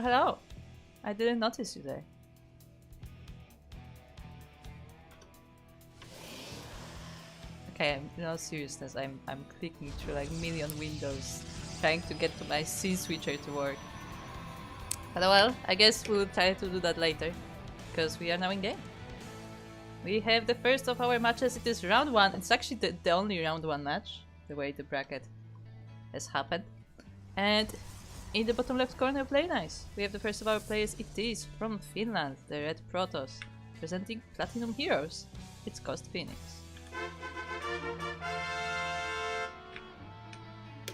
Oh, hello. I didn't notice you there. Okay, in all seriousness, I'm clicking through like a million windows trying to get to my scene switcher to work. But well, I guess we'll try to do that later, because we are now in game. We have the first of our matches. It is round 1. It's actually the only round 1 match, the way the bracket has happened. And in the bottom left corner, play nice. We have the first of our players. It is from Finland, the Red Protoss, presenting Platinum Heroes. It's Cost Phoenix.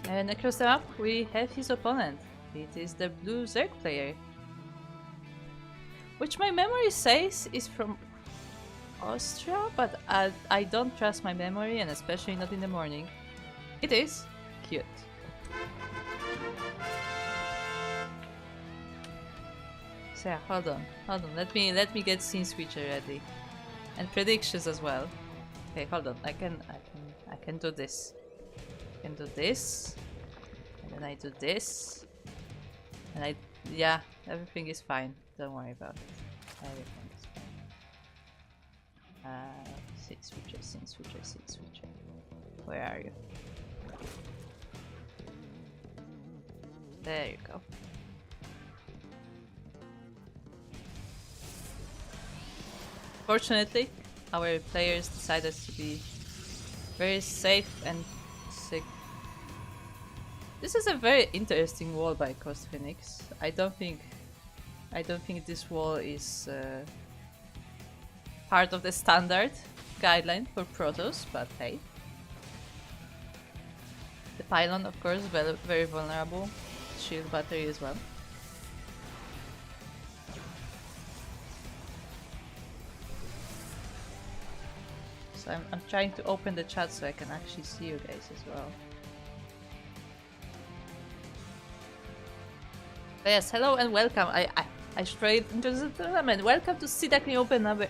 And across the map, we have his opponent. It is the Blue Zerg player, which my memory says is from Austria, but I don't trust my memory, and especially not in the morning. It is cute. So yeah, hold on. Let me get scene switcher ready, and predictions as well. Okay, hold on. I can do this. I can do this, and then I do this. And yeah, everything is fine. Don't worry about it. Everything is fine. Scene switcher. Where are you? There you go. Fortunately, our players decided to be very safe and sick. This is a very interesting wall by Cost Phoenix. I don't think this wall is part of the standard guideline for Protoss, but hey. The pylon, of course, very vulnerable. Shield battery as well. So I'm trying to open the chat so I can actually see you guys as well. Yes, hello and welcome. I strayed into the tournament. Welcome to Duckling Open number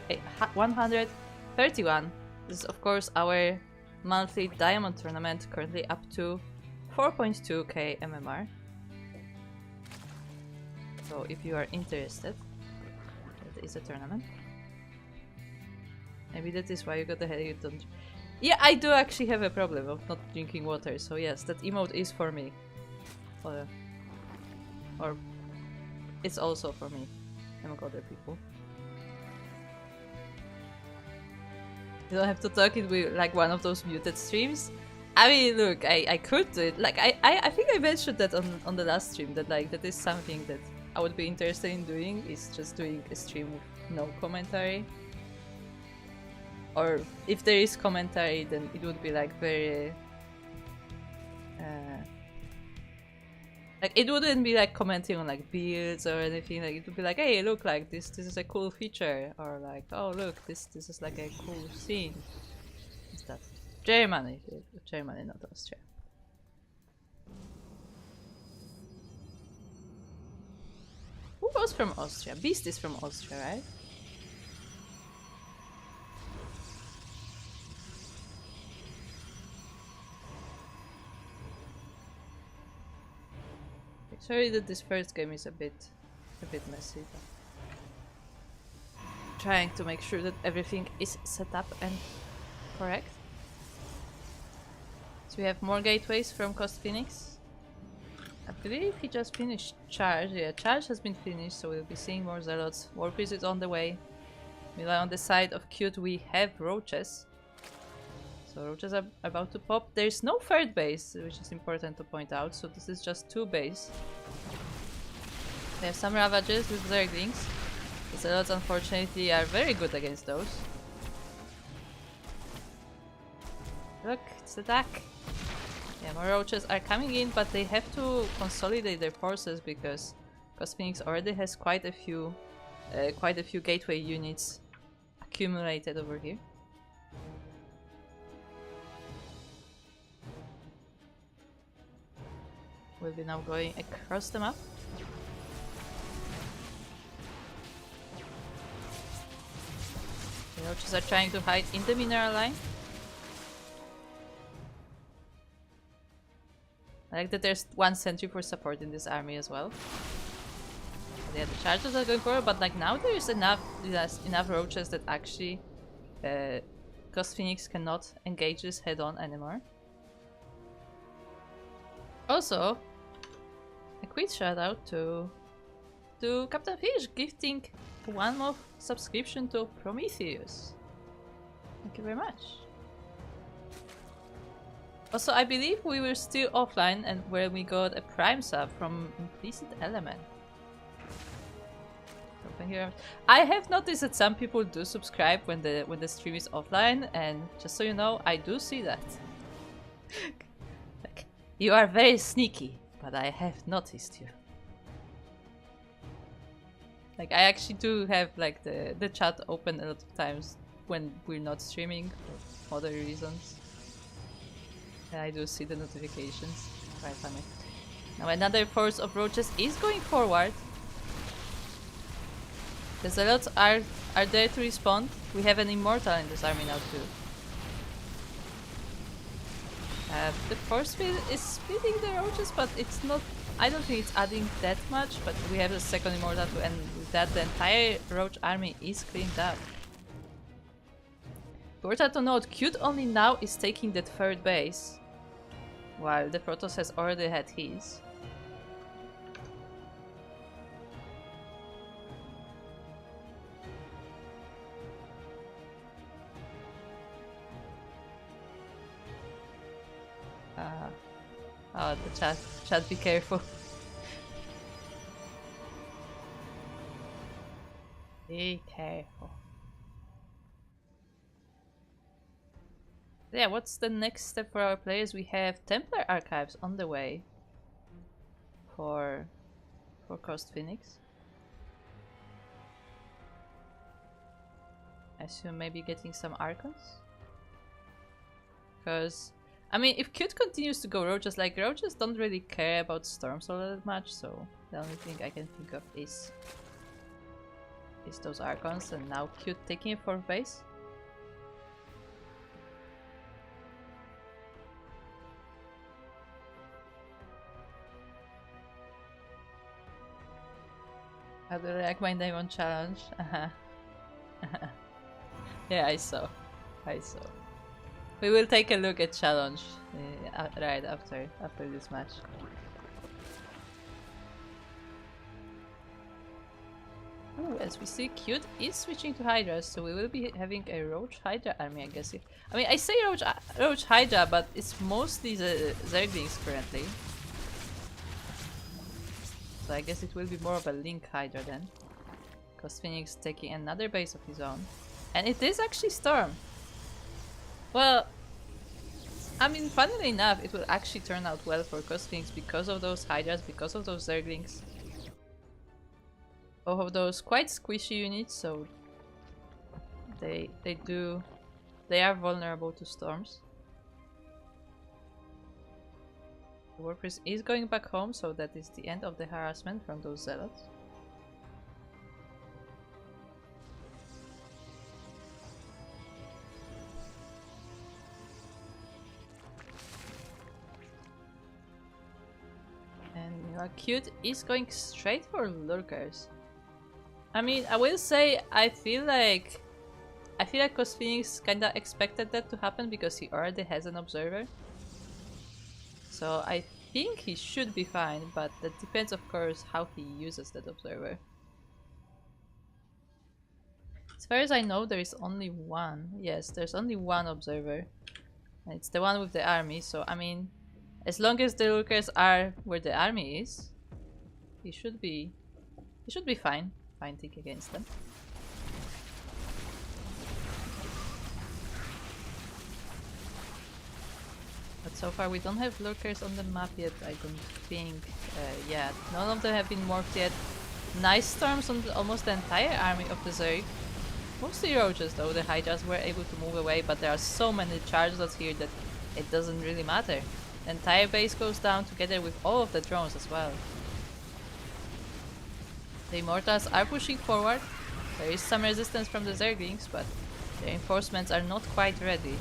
131. This is of course our monthly Diamond Tournament, currently up to 4.2k MMR. So if you are interested, that is a tournament. Maybe that is why you got the head. You don't. Yeah, I do actually have a problem of not drinking water. So yes, that emote is for me. Or it's also for me among other people. You don't have to talk it with like one of those muted streams. I mean, look, I could do it. Like I think I mentioned that on the last stream, that like that is something that I would be interested in doing, is just doing a stream with no commentary. Or if there is commentary, then it would be like very like it wouldn't be like commenting on like builds or anything. Like it would be like, hey, look, like this is a cool feature, or like, oh look, this is like a cool scene. What's that? Germany, not Austria. Who was from Austria? Beast is from Austria, right? Sorry that this first game is a bit messy, but trying to make sure that everything is set up and correct. So we have more gateways from Cost Phoenix. I believe he just finished Charge. Yeah, Charge has been finished, so we'll be seeing more Zealots. Warpiece is on the way. Meanwhile, on the side of Cute we have Roaches. So Roaches are about to pop. There's no third base, which is important to point out, so this is just 2 base. They have some Ravages with Zerglings. The Zealots unfortunately are very good against those. Look, it's the duck. Yeah, more Roaches are coming in, but they have to consolidate their forces because Cost Phoenix already has quite a few gateway units accumulated over here. We'll be now going across the map. The Roaches are trying to hide in the mineral line. I like that there's 1 sentry for support in this army as well. yeah, the charges are going forward, but like now there is enough roaches that actually Ghost Phoenix cannot engage this head on anymore. Also, a quick shout out to Captain Fish gifting 1 more subscription to Prometheus. Thank you very much. Also, I believe we were still offline and where we got a Prime sub from Implicit Element. Open here. I have noticed that some people do subscribe when the stream is offline, and just so you know, I do see that. Like, you are very sneaky, but I have noticed you. Like, I actually do have like the chat open a lot of times when we're not streaming for other reasons. And I do see the notifications. Right, family. Now another force of roaches is going forward. The zealots are there to respond. We have an immortal in this army now too. The force field is splitting the roaches, but it's not. I don't think it's adding that much. But we have a second immortal too, and with that the entire roach army is cleaned up. Important to note, Cute only now is taking that third base, while the Protoss has already had his. Oh, the chat, be careful. Be careful. Yeah, what's the next step for our players? We have Templar Archives on the way for Ghost Phoenix. I assume maybe getting some Archons? Because, I mean, if Cute continues to go roaches, like roaches don't really care about storms all that much, so the only thing I can think of is those Archons, and now Cute taking a 4th base. How do you like my name on challenge? Yeah, I saw. We will take a look at challenge right after this match. Ooh, as we see, Cute is switching to Hydra, so we will be having a Roach Hydra army, I guess. I mean, I say Roach Hydra, but it's mostly the Zerglings currently. So I guess it will be more of a Link Hydra then. Because Phoenix taking another base of his own. And it is actually Storm. Well, I mean, funnily enough, it will actually turn out well for Ghost Phoenix because of those Hydras, because of those Zerglings. Both of those quite squishy units, so they are vulnerable to storms. The Warpriest is going back home, so that is the end of the harassment from those zealots. And Cute is going straight for lurkers. I mean, I will say I feel like Ghost Phoenix kinda expected that to happen because he already has an observer. So I think he should be fine, but that depends of course how he uses that observer. As far as I know, there is only one. Yes, there's only one observer. And it's the one with the army, so I mean, as long as the lurkers are where the army is, he should be fine fighting against them. But so far we don't have lurkers on the map yet, I don't think. Yeah, none of them have been morphed yet. Nice storms on almost the entire army of the Zerg. Mostly roaches though, the Hydras were able to move away, but there are so many charges here that it doesn't really matter. The entire base goes down together with all of the drones as well. The Immortals are pushing forward. There is some resistance from the Zerglings, but the reinforcements are not quite ready.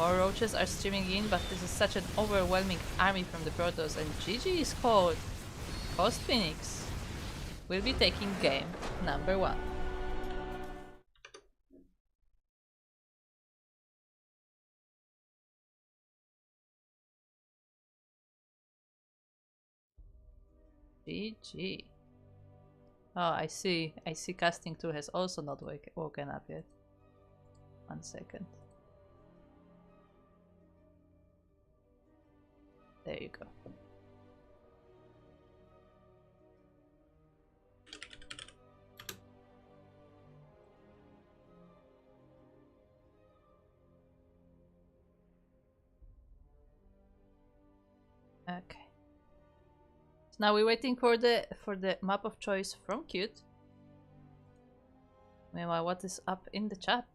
More roaches are streaming in, but this is such an overwhelming army from the Protoss, and GG is called. Coast Phoenix will be taking game number 1. GG. Oh, I see. I see casting 2 has also not woken up yet. 1 second. There you go. Okay. So now we're waiting for the map of choice from Cute. Meanwhile, what is up in the chat?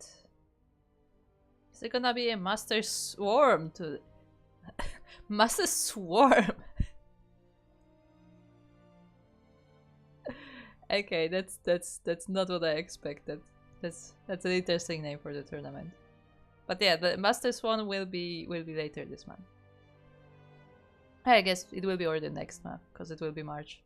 Is there gonna be a Master Swarm to Master Swarm? Okay, that's not what I expected. That's an interesting name for the tournament. But yeah, the Master Swarm will be later this month. I guess it will be already next month, because it will be March.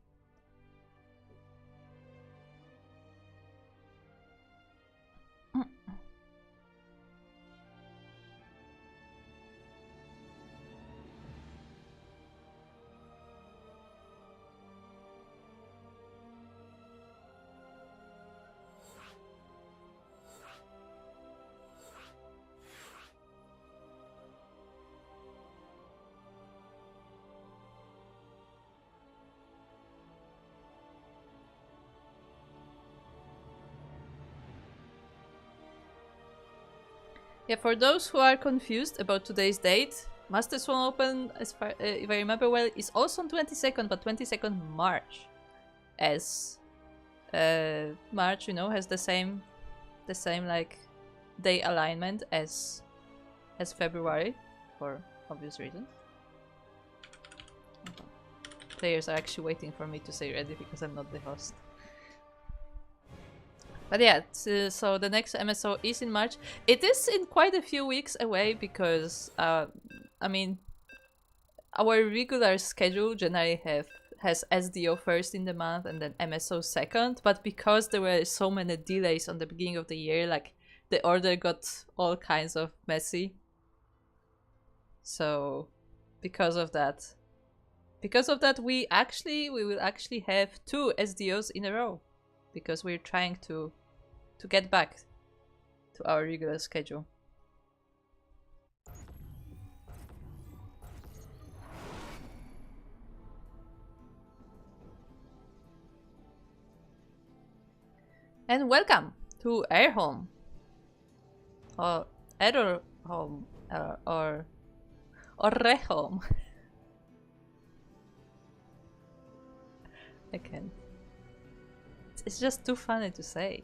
Yeah, for those who are confused about today's date, Master Swan Open, as far, if I remember well, is also on 22nd, but 22nd March. As March, you know, has the same like day alignment as February, for obvious reasons. Players are actually waiting for me to say ready because I'm not the host. But yeah, so the next MSO is in March. It is in quite a few weeks away because, I mean, our regular schedule generally has SDO first in the month and then MSO second. But because there were so many delays on the beginning of the year, like the order got all kinds of messy. So because of that, we will actually have 2 SDOs in a row because we're trying to get back to our regular schedule. And welcome to Airhome, or Errorhome, or Rehome. I can't. It's just too funny to say.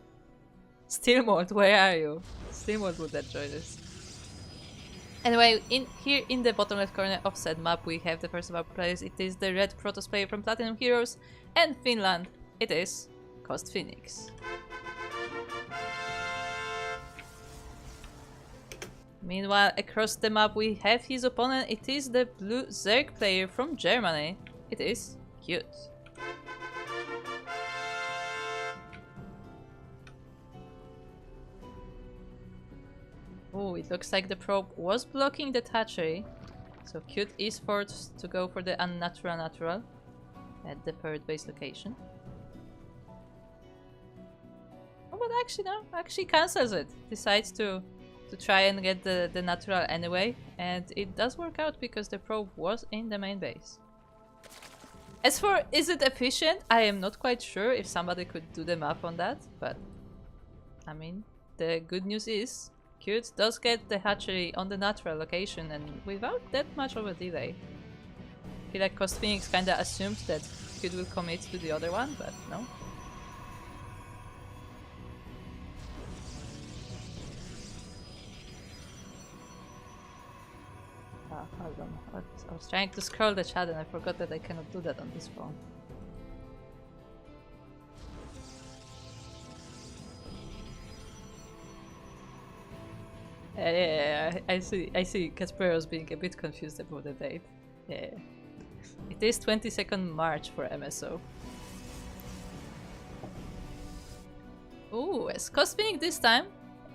Steelmode, where are you? Steelmode would enjoy this. Anyway, here in the bottom left corner of said map we have the first of our players. It is the red Protoss player from Platinum Heroes, and Finland, it is Coast Phoenix. Meanwhile, across the map we have his opponent. It is the blue Zerg player from Germany. It is Cute. Oh, it looks like the probe was blocking the hatchery, so Cute is forced to go for the unnatural natural at the third base location. Oh, but actually no, actually cancels it. Decides to try and get the natural anyway, and it does work out because the probe was in the main base. As for is it efficient, I am not quite sure if somebody could do the math on that, but I mean, the good news is Cute does get the hatchery on the natural location and without that much of a delay. I feel like Coast Phoenix kinda assumed that Cute will commit to the other one, but no. Hold on. I was trying to scroll the chat and I forgot that I cannot do that on this phone. Yeah, I see Kasperos being a bit confused about the date. Yeah. It is 22nd March for MSO. Ooh, as Cosmic this time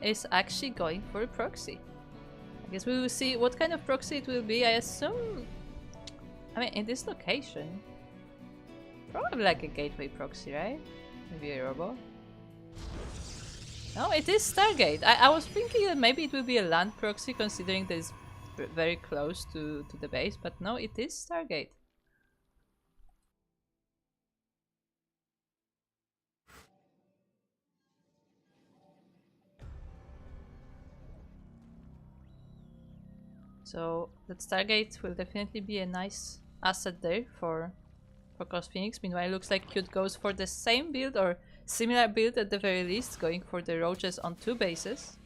is actually going for a proxy. I guess we will see what kind of proxy it will be. I assume... I mean, in this location... Probably like a gateway proxy, right? Maybe a robo? No, it is Stargate. I was thinking that maybe it will be a land proxy considering that it's very close to the base, but no, it is Stargate. So that Stargate will definitely be a nice asset there for Phoenix. Meanwhile, it looks like Cute goes for the same build or similar build at the very least, going for the roaches on 2 bases.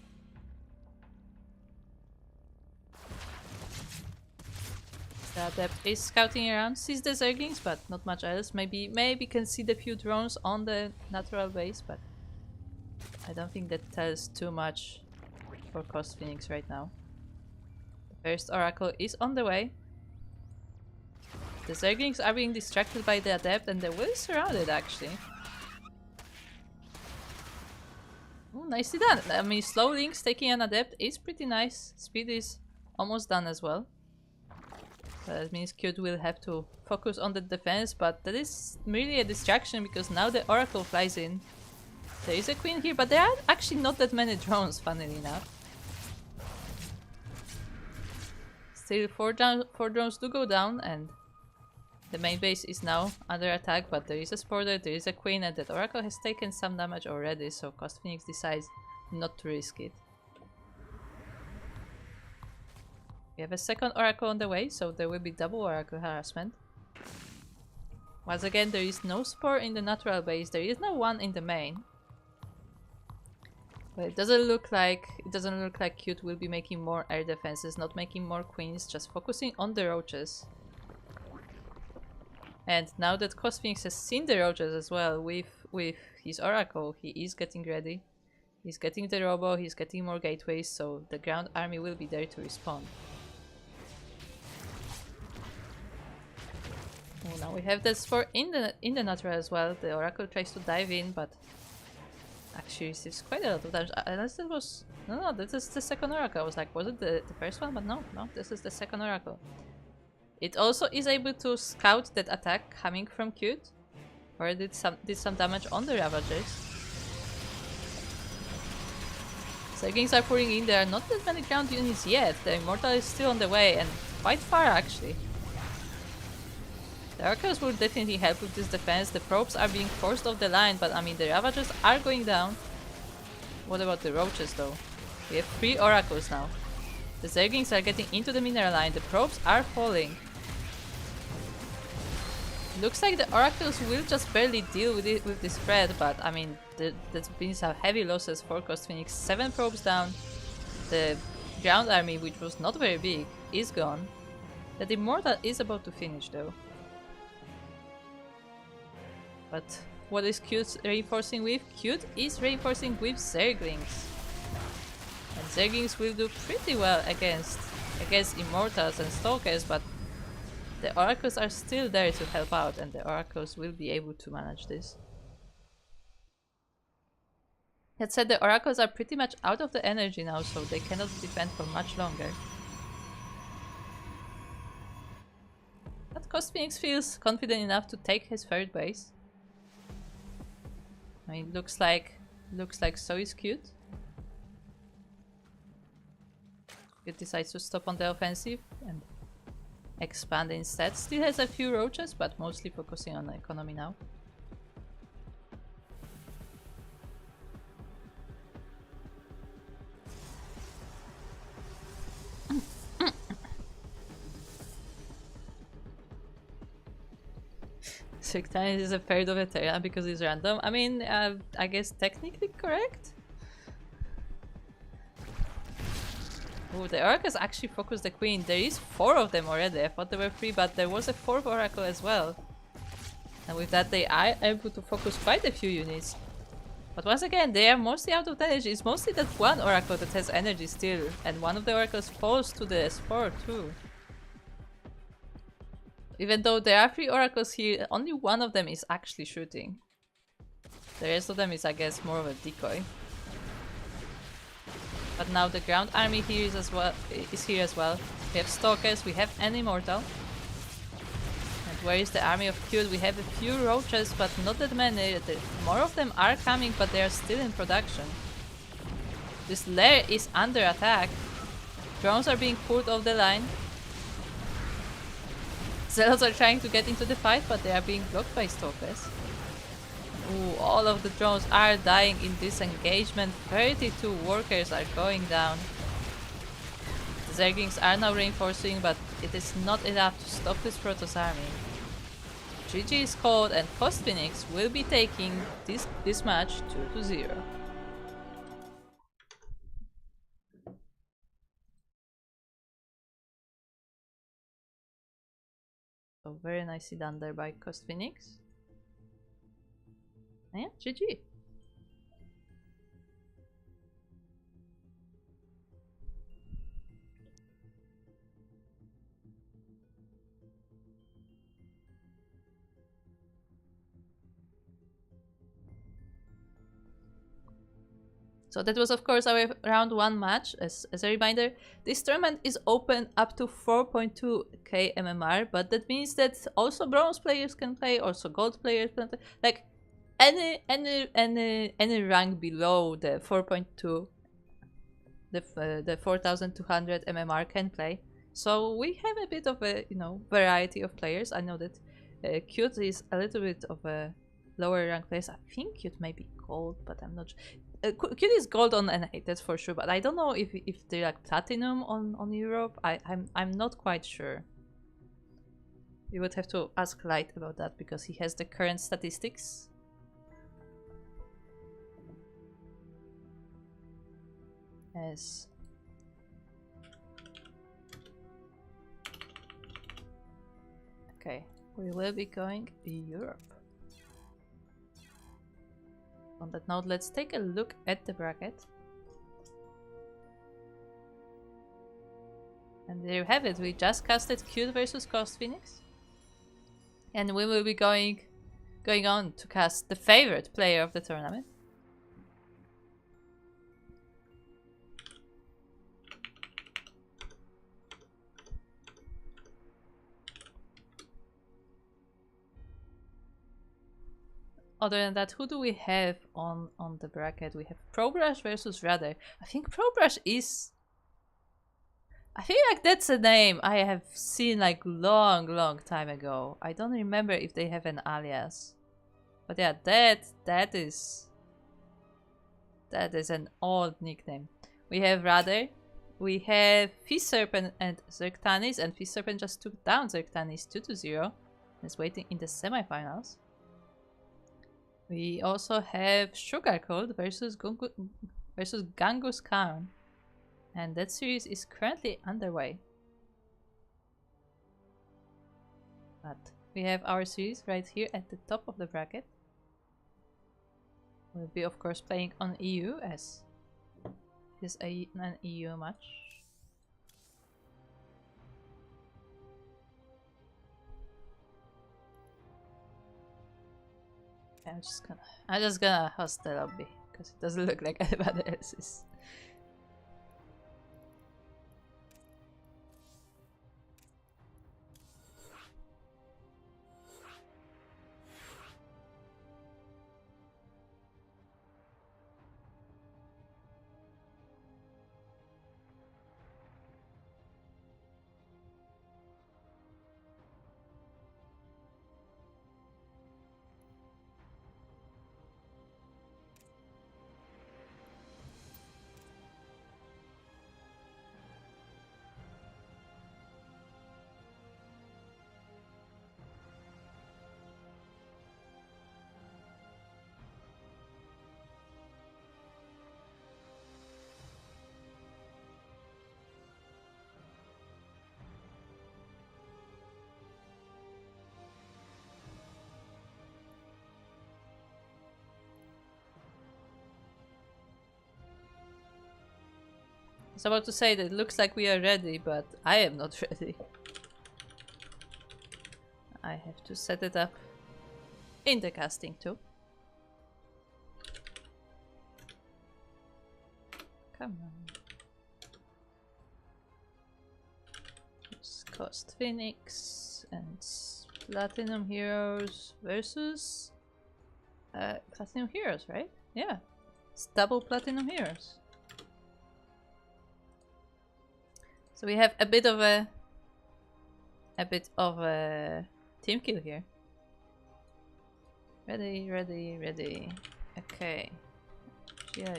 The Adept is scouting around, sees the Zerglings, but not much else. Maybe can see the few drones on the natural base, but I don't think that tells too much for Phoenix right now. First Oracle is on the way. The Zerglings are being distracted by the Adept and they're well surrounded actually. Oh, nicely done. I mean, slow links taking an Adept is pretty nice. Speed is almost done as well. That means Cute will have to focus on the defense, but that is really a distraction because now the Oracle flies in. There is a Queen here, but there are actually not that many drones, funnily enough. Still, 4 drones do go down, and the main base is now under attack, but there is a Sporter, there is a Queen, and that Oracle has taken some damage already, so Phoenix decides not to risk it. We have a second Oracle on the way, so there will be double Oracle harassment. Once again, there is no Spore in the natural base, there is no one in the main. But it doesn't look like Cute will be making more air defenses, not making more queens, just focusing on the roaches. And now that Phoenix has seen the roaches as well with his Oracle, he is getting ready. He's getting the robo, he's getting more gateways, so the ground army will be there to respond. Oh, now we have the Spore in the natural as well. The Oracle tries to dive in, but actually receives quite a lot of damage. Unless it was... No, this is the second Oracle. I was like, was it the first one? But no, this is the second Oracle. It also is able to scout that attack coming from Cute. Or did some damage on the Ravagers. Zerglings are pouring in. There are not that many ground units yet. The Immortal is still on the way and quite far actually. The Oracles will definitely help with this defense. The probes are being forced off the line, but I mean the Ravagers are going down. What about the roaches though? We have 3 Oracles now. The Zerglings are getting into the mineral line. The probes are falling. Looks like the Oracles will just barely deal with it with the spread, but I mean there's been some heavy losses for Phoenix. 7 probes down. The ground army, which was not very big, is gone. The Immortal is about to finish though. But what is Cute reinforcing with? Cute is reinforcing with Zerglings. And Zerglings will do pretty well against Immortals and Stalkers, but the Oracles are still there to help out, and the Oracles will be able to manage this. That said, the Oracles are pretty much out of the energy now, so they cannot defend for much longer. But Phoenix feels confident enough to take his third base. I mean, looks like so is Cute. Cute decides to stop on the offensive and expand instead. Still has a few roaches, but mostly focusing on the economy now. Times is a third of a Terra because it's random. I mean, I guess technically correct. Oh, the Oracles actually focused the Queen. There is 4 of them already. I thought there were 3, but there was a 4th Oracle as well. And with that they are able to focus quite a few units. But once again, they are mostly out of energy. It's mostly that one oracle that has energy still, and one of the oracles falls to the S4 too. Even though there are 3 oracles here, only one of them is actually shooting. The rest of them is, I guess, more of a decoy. But now the ground army here is here as well. We have stalkers, we have an immortal. And where is the army of Cute? We have a few roaches, but not that many. More of them are coming, but they are still in production. This lair is under attack. Drones are being pulled off the line. Zealots are trying to get into the fight, but they are being blocked by stalkers. Ooh, all of the drones are dying in this engagement. 32 workers are going down. The Zerglings are now reinforcing, but it is not enough to stop this Protoss army. GG is called, and Post Phoenix will be taking this match 2-0. So very nicely done there by Cost Phoenix. Yeah, GG. So that was of course our round 1 match. As a reminder, this tournament is open up to 4.2k MMR, but that means that also bronze players can play, also gold players can play. Like any rank below the 4.2, the 4200 MMR can play. So we have a bit of a variety of players. I know that Cute is a little bit of a lower rank place. I think Cute may be gold, but I'm not sure. Cute is gold on N8, that's for sure, but I don't know if they're like platinum on Europe. I'm not quite sure. You would have to ask Light about that because he has the current statistics. Yes. Okay, we will be going to Europe. On that note, let's take a look at the bracket. And there you have it. We just casted Cute versus Cost Phoenix. And we will be going on to cast the favorite player of the tournament. Other than that, who do we have on the bracket? We have Probrush versus Radar. I think Probrush is... I feel like that's a name I have seen like long time ago. I don't remember if they have an alias. But yeah, that is an old nickname. We have Radar. We have Fist Serpent and Zergtanis, and Fist Serpent just took down Zergtanis 2-0. Is waiting in the semifinals. We also have Sugar Cold versus Genghis Khan. And that series is currently underway. But we have our series right here at the top of the bracket. We'll be of course playing on EU as it is an EU match. I'm just gonna host the lobby because it doesn't look like anybody else is. was about to say that it looks like we are ready, but I am not ready. I have to set it up in the casting too. Come on. It's Cost Phoenix and Platinum Heroes versus Platinum Heroes, right? Yeah. It's double Platinum Heroes. So we have a bit of a team kill here. Ready, ready, ready. Okay. Yeah.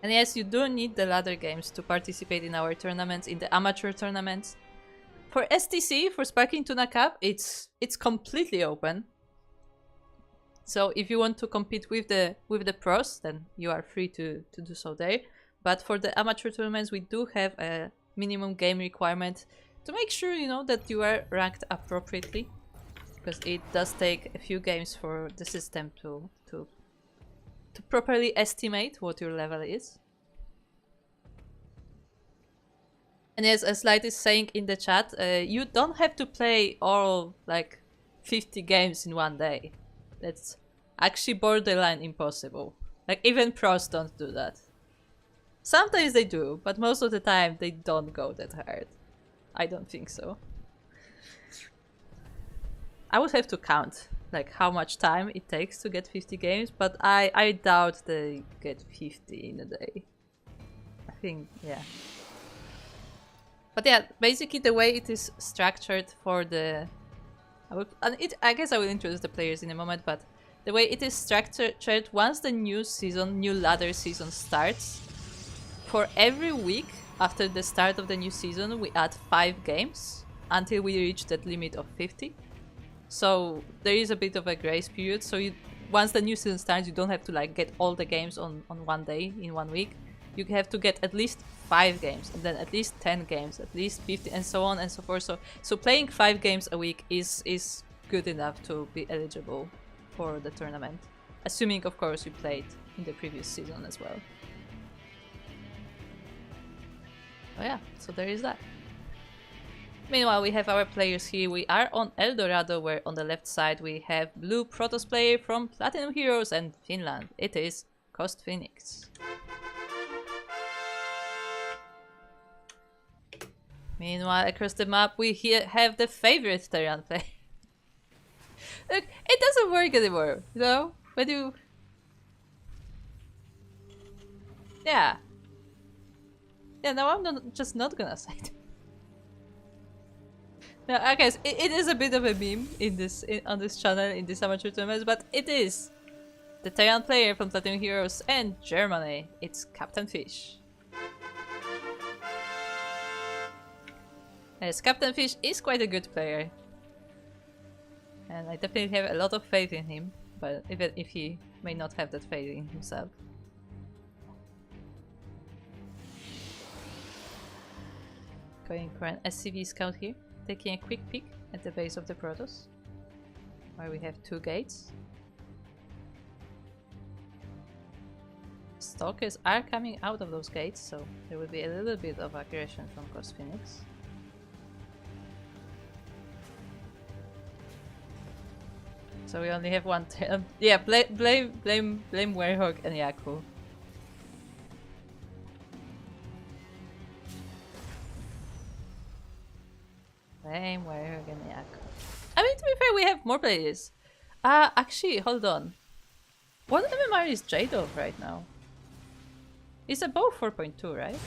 And yes, you do need the ladder games to participate in our tournaments, in the amateur tournaments. For STC, for Sparking Tuna Cup, it's completely open. So if you want to compete with the pros, then you are free to do so there. But for the amateur tournaments, we do have a minimum game requirement to make sure, you know, that you are ranked appropriately, because it does take a few games for the system to properly estimate what your level is. And yes, as Light is saying in the chat, you don't have to play all like 50 games in one day. That's actually borderline impossible. Like even pros don't do that. Sometimes they do, but most of the time they don't go that hard. I don't think so. I would have to count like how much time it takes to get 50 games, but I doubt they get 50 in a day. I think, yeah. But yeah, basically the way it is structured for the... I guess I will introduce the players in a moment, but the way it is structured, once the new ladder season starts, for every week after the start of the new season, we add 5 games until we reach that limit of 50. So there is a bit of a grace period, so once the new season starts, you don't have to like get all the games on one day, in 1 week. You have to get at least 5 games, and then at least 10 games, at least 50, and so on and so forth. So playing 5 games a week is good enough to be eligible for the tournament. Assuming, of course, you played in the previous season as well. Oh yeah, so there is that. Meanwhile, we have our players here. We are on Eldorado, where on the left side we have blue Protoss player from Platinum Heroes and Finland. It is Cost Phoenix. Meanwhile, across the map we have the favorite Terran player. Look, it doesn't work anymore, you know? When you... Yeah. Yeah, no, I'm just not gonna say it. No, I guess it is a bit of a meme on this channel, in this amateur tournaments, but it is the Terran player from Platinum Heroes and Germany. It's Captain Fish. Yes, Captain Fish is quite a good player. And I definitely have a lot of faith in him, but even if he may not have that faith in himself. Going for an SCV scout here, taking a quick peek at the base of the Protoss, where we have 2 gates. Stalkers are coming out of those gates, so there will be a little bit of aggression from Cost Phoenix. So we only have one turn. Yeah, blame Werehog and Yaku. Blame Werehog and Yaku. I mean, to be fair, we have more players. Actually, hold on. What MMR is Jadov right now? It's above 4.2, right?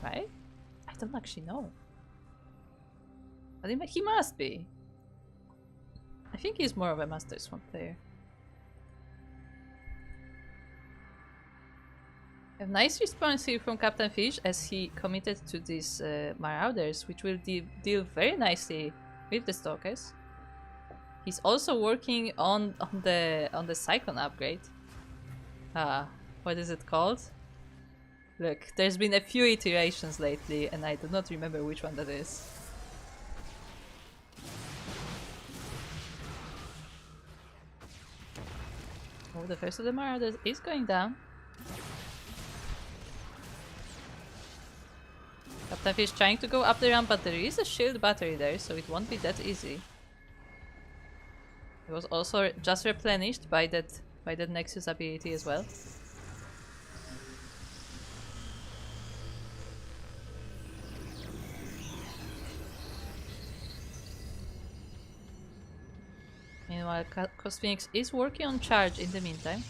Right? I don't actually know. But he must be. I think he's more of a Master Swamp player. A nice response here from Captain Fish as he committed to these Marauders, which will deal very nicely with the Stalkers. He's also working on the Cyclone upgrade. What is it called? Look, there's been a few iterations lately, and I do not remember which one that is. Oh, the first of the Marauders is going down. Captain Fish trying to go up the ramp, but there is a shield battery there, so it won't be that easy. It was also just replenished by that Nexus ability as well. Meanwhile, Phoenix is working on charge in the meantime.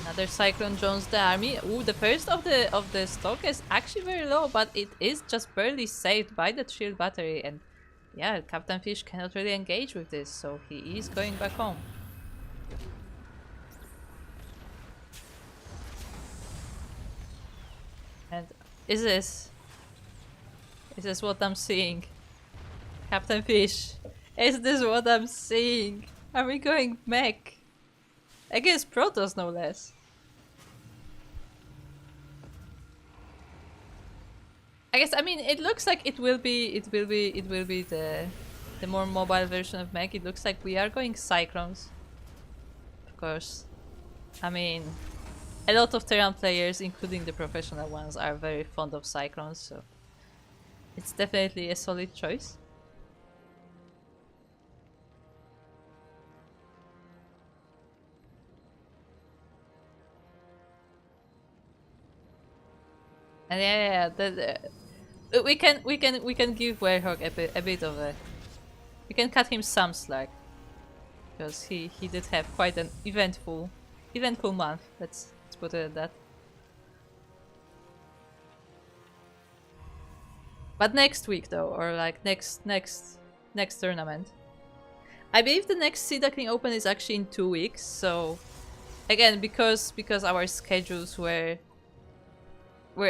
Another Cyclone joins the army. Ooh, the first of the stock is actually very low, but it is just barely saved by the shield battery, and yeah, Captain Fish cannot really engage with this, so he is going back home. And is this what I'm seeing? Captain Fish, is this what I'm seeing? Are we going mech? Against Protoss, no less. I guess, I mean, it looks like it will be the more mobile version of mech. It looks like we are going Cyclones. Of course. I mean, a lot of Terran players, including the professional ones, are very fond of Cyclones, so it's definitely a solid choice. And yeah, we can give Werehog a bit of a. We can cut him some slack, because he did have quite an eventful month. Let's put it at that. But next week though, or like next tournament, I believe the next Duckling Open is actually in 2 weeks. So again, because our schedules were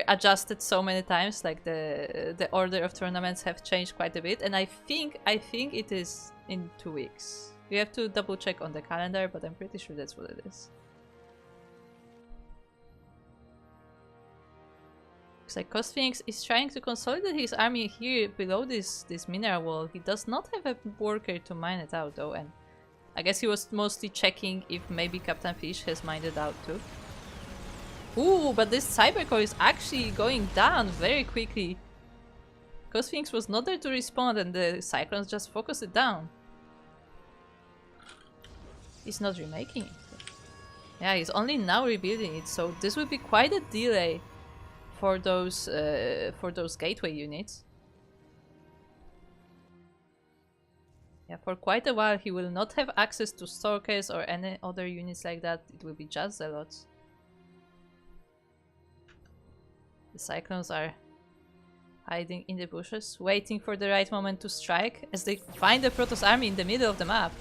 adjusted so many times, like the order of tournaments have changed quite a bit, and I think it is in 2 weeks. We have to double check on the calendar, but I'm pretty sure that's what it is. Looks like Phoenix is trying to consolidate his army here below this mineral wall. He does not have a worker to mine it out though, and I guess he was mostly checking if maybe Captain Fish has mined it out too. Ooh, but this Cybercore is actually going down very quickly. Phoenix was not there to respond, and the Cyclones just focused it down. He's not remaking it. Yeah, he's only now rebuilding it, so this will be quite a delay for those gateway units. Yeah, for quite a while he will not have access to Stalkers or any other units like that. It will be just Zealots. The Cyclones are hiding in the bushes, waiting for the right moment to strike as they find the Protoss army in the middle of the map.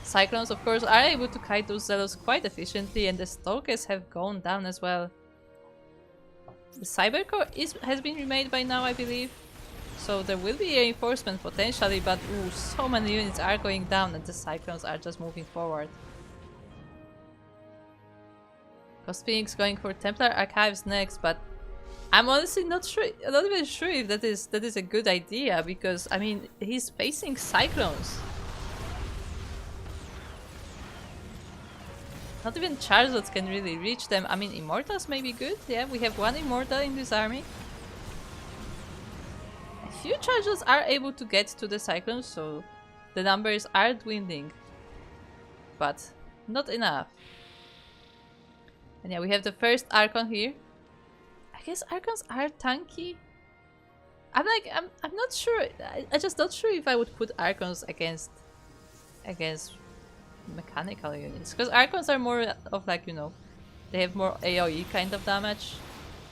Cyclones, of course, are able to kite those Zealots quite efficiently, and the Stalkers have gone down as well. The Cybercore has been remade by now, I believe. So there will be reinforcement potentially, but ooh, so many units are going down and the Cyclones are just moving forward. Phoenix going for Templar Archives next, but I'm honestly not even sure if that is a good idea, because I mean he's facing Cyclones. Not even Charzots can really reach them. I mean, Immortals may be good. Yeah, we have one Immortal in this army. A few Charzots are able to get to the Cyclones, so the numbers are dwindling. But not enough. And yeah, we have the first Archon here. I guess Archons are tanky. I'm not sure. I'm just not sure if I would put Archons against mechanical units, because Archons are more of like, you know, they have more AoE kind of damage,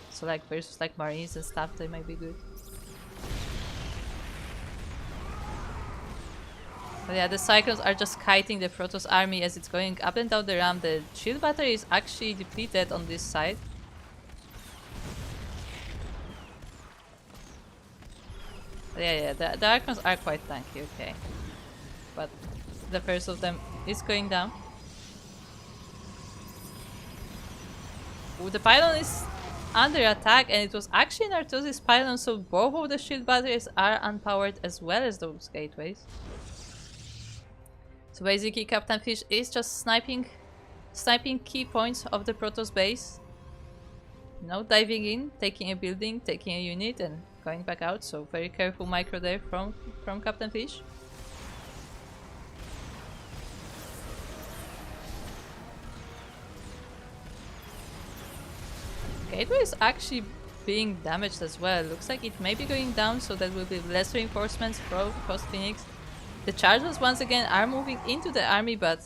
so like versus like Marines and stuff, they might be good. But yeah, the Cyclones are just kiting the Protoss army as it's going up and down the ramp. The shield battery is actually depleted on this side. Yeah, the Archons are quite tanky, okay. But the first of them is going down. Ooh, the pylon is under attack, and it was actually Nartosis pylon, so both of the shield batteries are unpowered as well as those gateways. So basically Captain Fish is just sniping key points of the Protoss base. You know, diving in, taking a building, taking a unit, and going back out. So very careful micro there from Captain Fish. Gateway is actually being damaged as well. Looks like it may be going down, so there will be less reinforcements from Coast Phoenix. The Chargers once again are moving into the army, but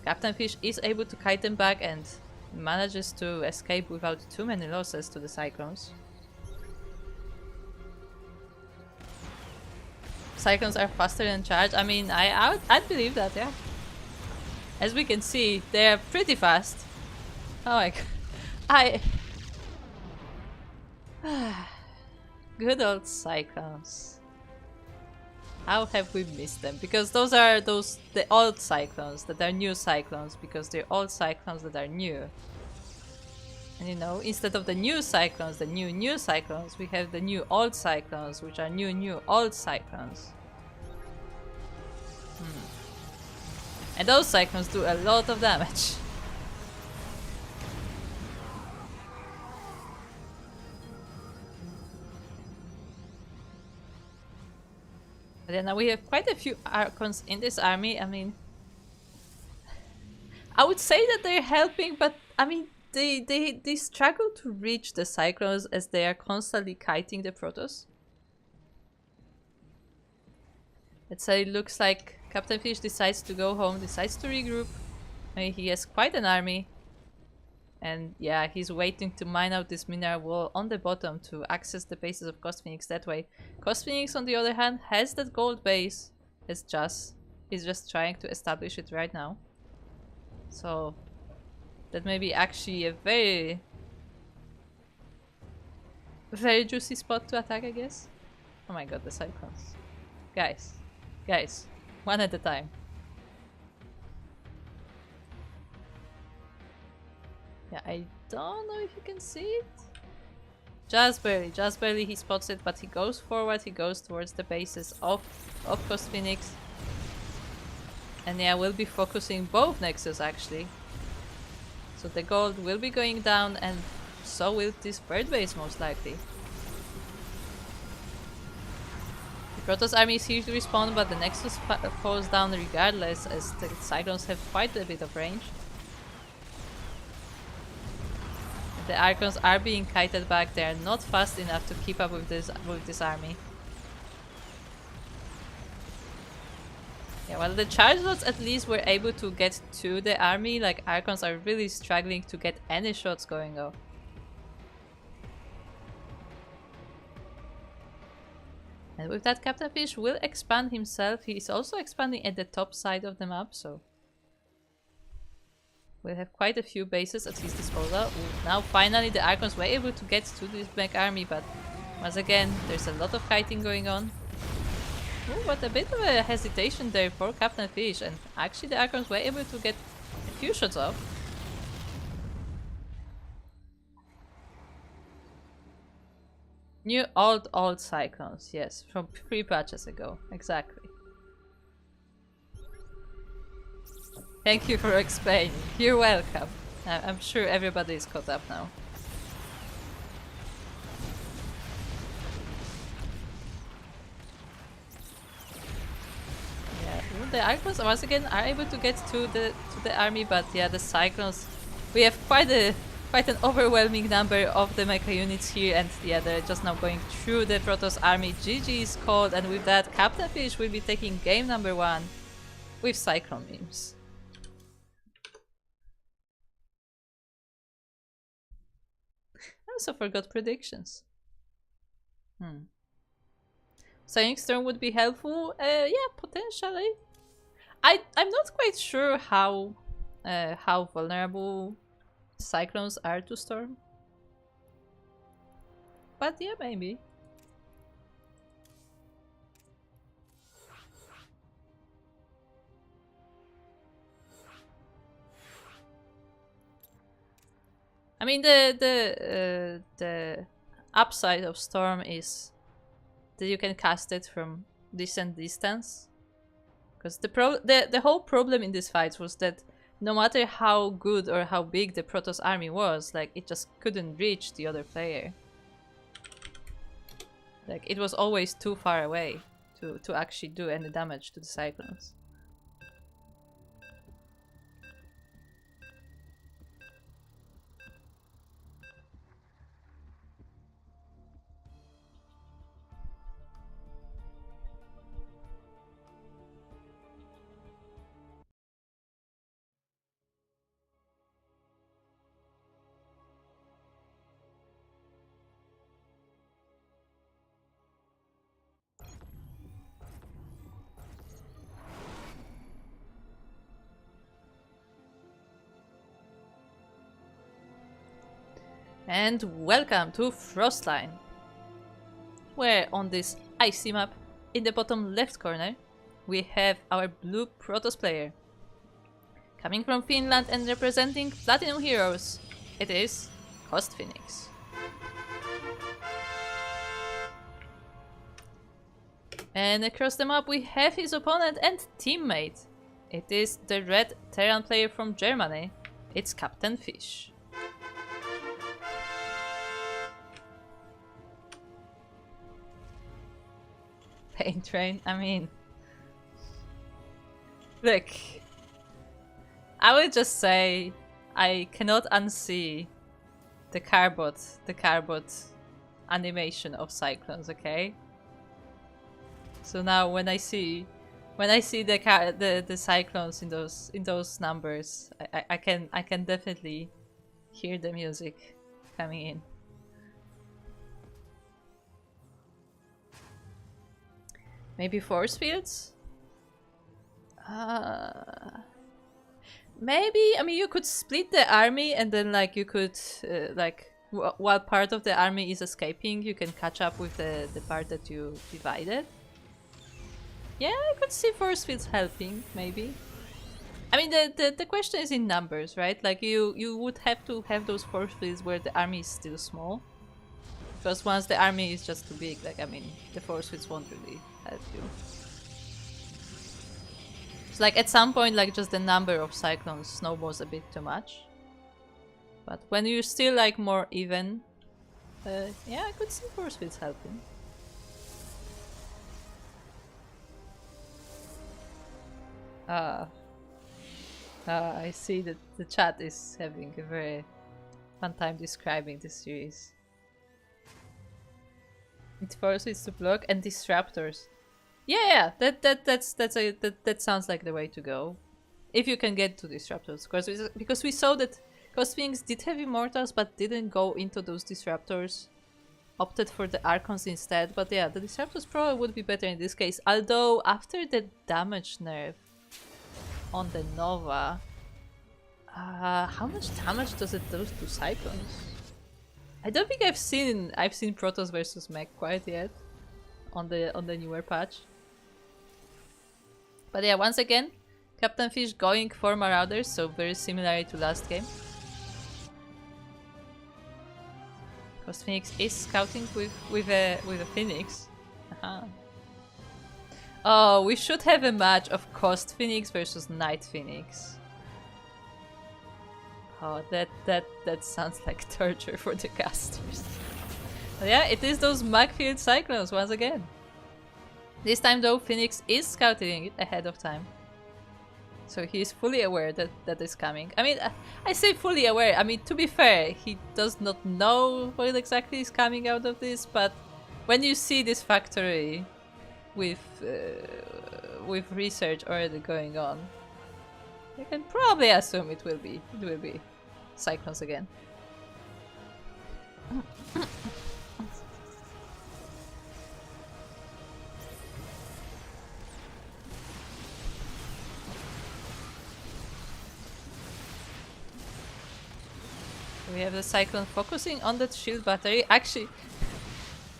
Captain Fish is able to kite them back and manages to escape without too many losses to the Cyclones. Cyclones are faster than Charge. I mean, I'd believe that, yeah. As we can see, they're pretty fast. Oh my god. Good old Cyclones. How have we missed them? Because those are the old Cyclones that are new Cyclones, because they're old Cyclones that are new. And you know, instead of the new Cyclones, the new Cyclones, we have the new old Cyclones, which are new old Cyclones. And those Cyclones do a lot of damage. But then now we have quite a few Archons in this army. I mean, I would say that they're helping, but I mean, they struggle to reach the Cyclones as they are constantly kiting the Protoss. Let's say it looks like Captain Fish decides to go home, decides to regroup. I mean, he has quite an army. And yeah, he's waiting to mine out this mineral wall on the bottom to access the bases of Coast Phoenix that way. Coast Phoenix, on the other hand, has that gold base. He's just trying to establish it right now. So that may be actually a very juicy spot to attack, I guess. Oh my god, the Cyclones. Guys, one at a time. Yeah, I don't know if you can see it. Just barely he spots it, but he goes forward, he goes towards the bases of Coast Phoenix. And yeah, we'll be focusing both Nexus actually. So the gold will be going down, and so will this bird base most likely. The Protoss army is here to respawn, but the Nexus falls down regardless, as the Cyclones have quite a bit of range. The Archons are being kited back. They are not fast enough to keep up with this army. Yeah, well, the Chargelots at least were able to get to the army. Like, Archons are really struggling to get any shots going off. And with that, Captain Fish will expand himself. He is also expanding at the top side of the map, so we'll have quite a few bases at his disposal. Ooh, now finally the Archons were able to get to this back army, but once again there's a lot of kiting going on. Ooh, but a bit of a hesitation there for Captain Fish, and actually the Archons were able to get a few shots off. New old Cyclones, yes, from 3 patches ago, exactly. Thank you for explaining. You're welcome. I'm sure everybody is caught up now. Yeah, well, the Archons once again are able to get to the army, but yeah, the Cyclones, we have quite an overwhelming number of the mecha units here, and yeah, they're just now going through the Protoss army. GG is called, and with that, Captain Fish will be taking game number 1 with Cyclone memes. I also forgot predictions. Psionic Storm would be helpful. Yeah, potentially. I'm not quite sure how vulnerable Cyclones are to Storm. But yeah, maybe. I mean, the upside of Storm is that you can cast it from decent distance. Because the whole problem in these fights was that no matter how good or how big the Protoss army was, like, it just couldn't reach the other player. Like, it was always too far away to actually do any damage to the Cyclones. And welcome to Frostline, where on this icy map, in the bottom left corner, we have our blue Protoss player. Coming from Finland and representing Platinum Heroes, it is Cost Phoenix. And across the map we have his opponent and teammate. It is the red Terran player from Germany, it's Captain Fish. Pain Train, I mean... Look, I would just say I cannot unsee the Carbot animation of Cyclones, okay? So now when I see the Cyclones in those numbers, I can definitely hear the music coming in. Maybe force fields? Maybe, I mean, you could split the army and then like you could while part of the army is escaping, you can catch up with the part that you divided. Yeah, I could see force fields helping, maybe. I mean, the question is in numbers, right? Like you would have to have those force fields where the army is still small. Because once the army is just too big, like, I mean, the force fields won't really help you. It's like at some point, like, just the number of Cyclones snowballs a bit too much. But when you're still like more even, yeah, I could see force fields helping. I see that the chat is having a very fun time describing this series. It forces to block and disruptors. Yeah, that sounds like the way to go. If you can get to disruptors, because we saw that Cost Phoenix did have immortals but didn't go into those disruptors. Opted for the Archons instead, but yeah, the disruptors probably would be better in this case. Although after the damage nerf on the Nova, how much damage does it do to Cyclones? I don't think I've seen Protoss versus Mech quite yet on the newer patch. But yeah, once again, Captain Fish going for Marauders, so very similar to last game. Cost Phoenix is scouting with a Phoenix. Oh, we should have a match of Cost Phoenix versus Night Phoenix. Oh, that sounds like torture for the casters. But yeah, it is those Magfield Cyclones once again. This time though, Phoenix is scouting it ahead of time. So he is fully aware that is coming. I mean, I say fully aware, I mean, to be fair, he does not know what exactly is coming out of this, but when you see this factory with research already going on, you can probably assume it will be Cyclones again. We have the Cyclone focusing on that shield battery. Actually,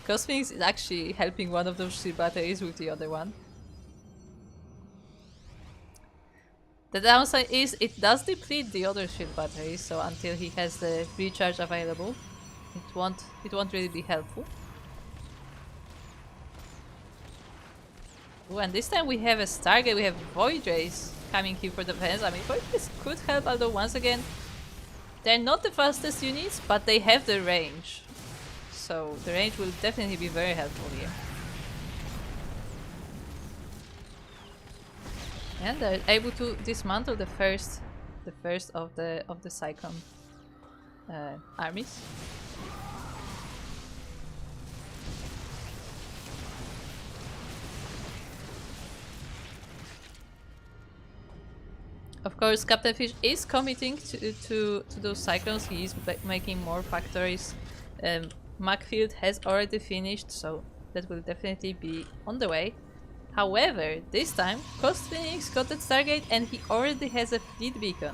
Cost Phoenix is actually helping one of those shield batteries with the other one. The downside is it does deplete the other shield batteries, so until he has the recharge available, it won't really be helpful. Ooh, and this time we have a Stargate, we have Void Rays coming here for defense. I mean, Void Rays could help, although once again, they're not the fastest units, but they have the range. So the range will definitely be very helpful here. And they're able to dismantle the first of the Cyclone armies. Of course, Captain Fish is committing to those Cyclones. He is making more factories. Macfield has already finished, so that will definitely be on the way. However, this time, Coast Phoenix got that Stargate and he already has a fleet beacon.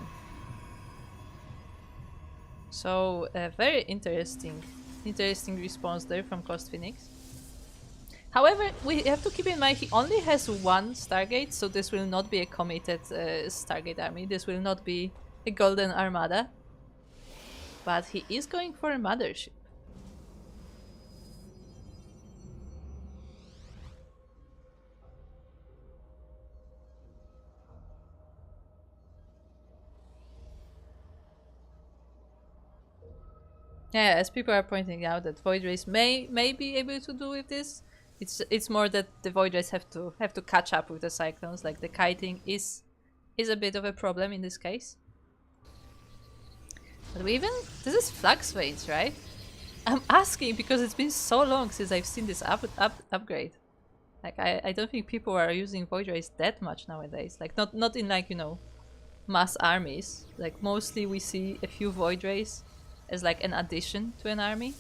So, a very interesting response there from Coast Phoenix. However, we have to keep in mind he only has one Stargate, so this will not be a committed Stargate army. This will not be a Golden Armada. But he is going for a mothership. Yeah, as people are pointing out that Void Rays may be able to do with this. It's more that the Void Rays have to catch up with the Cyclones. Like the kiting is a bit of a problem in this case. But this is Flux Veins, right? I'm asking because it's been so long since I've seen this upgrade. Like I don't think people are using Void Rays that much nowadays. Like not in like, you know, mass armies. Like mostly we see a few Void Rays as like an addition to an army.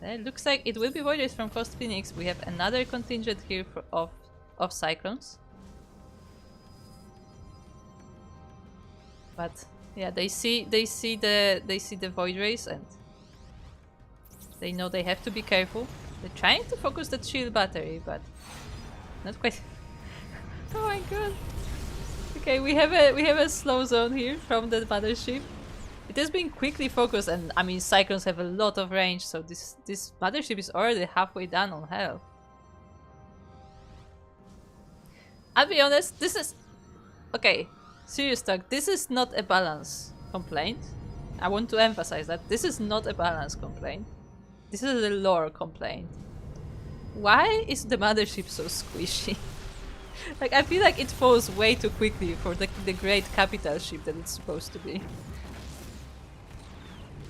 It looks like it will be Void Rays from Coast Phoenix. We have another contingent here of Cyclones. But yeah, they see the Void Rays and they know they have to be careful. They're trying to focus the shield battery, but not quite. Oh my god. Okay, we have a slow zone here from the mothership. It has been quickly focused, and I mean Cyclones have a lot of range, so this mothership is already halfway down on health. I'll be honest, this is okay. Serious talk. This is not a balance complaint. I want to emphasize that this is not a balance complaint. This is a lore complaint. Why is the mothership so squishy? Like I feel like it falls way too quickly for the great capital ship that it's supposed to be.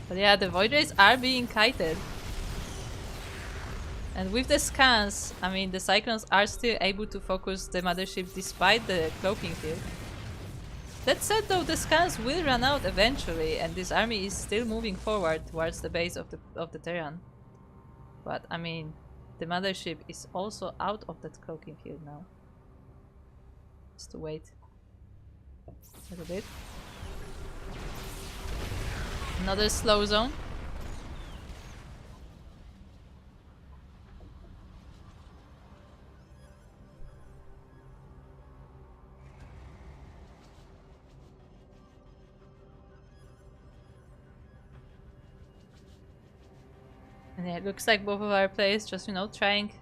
But yeah, the Void Rays are being kited. And with the scans, I mean, the Cyclones are still able to focus the mothership despite the cloaking field. That said though, the scans will run out eventually, and this army is still moving forward towards the base of the Terran. But I mean, the mothership is also out of that cloaking field now. Just to wait a little bit. Another slow zone. And yeah, it looks like both of our players just, you know, trying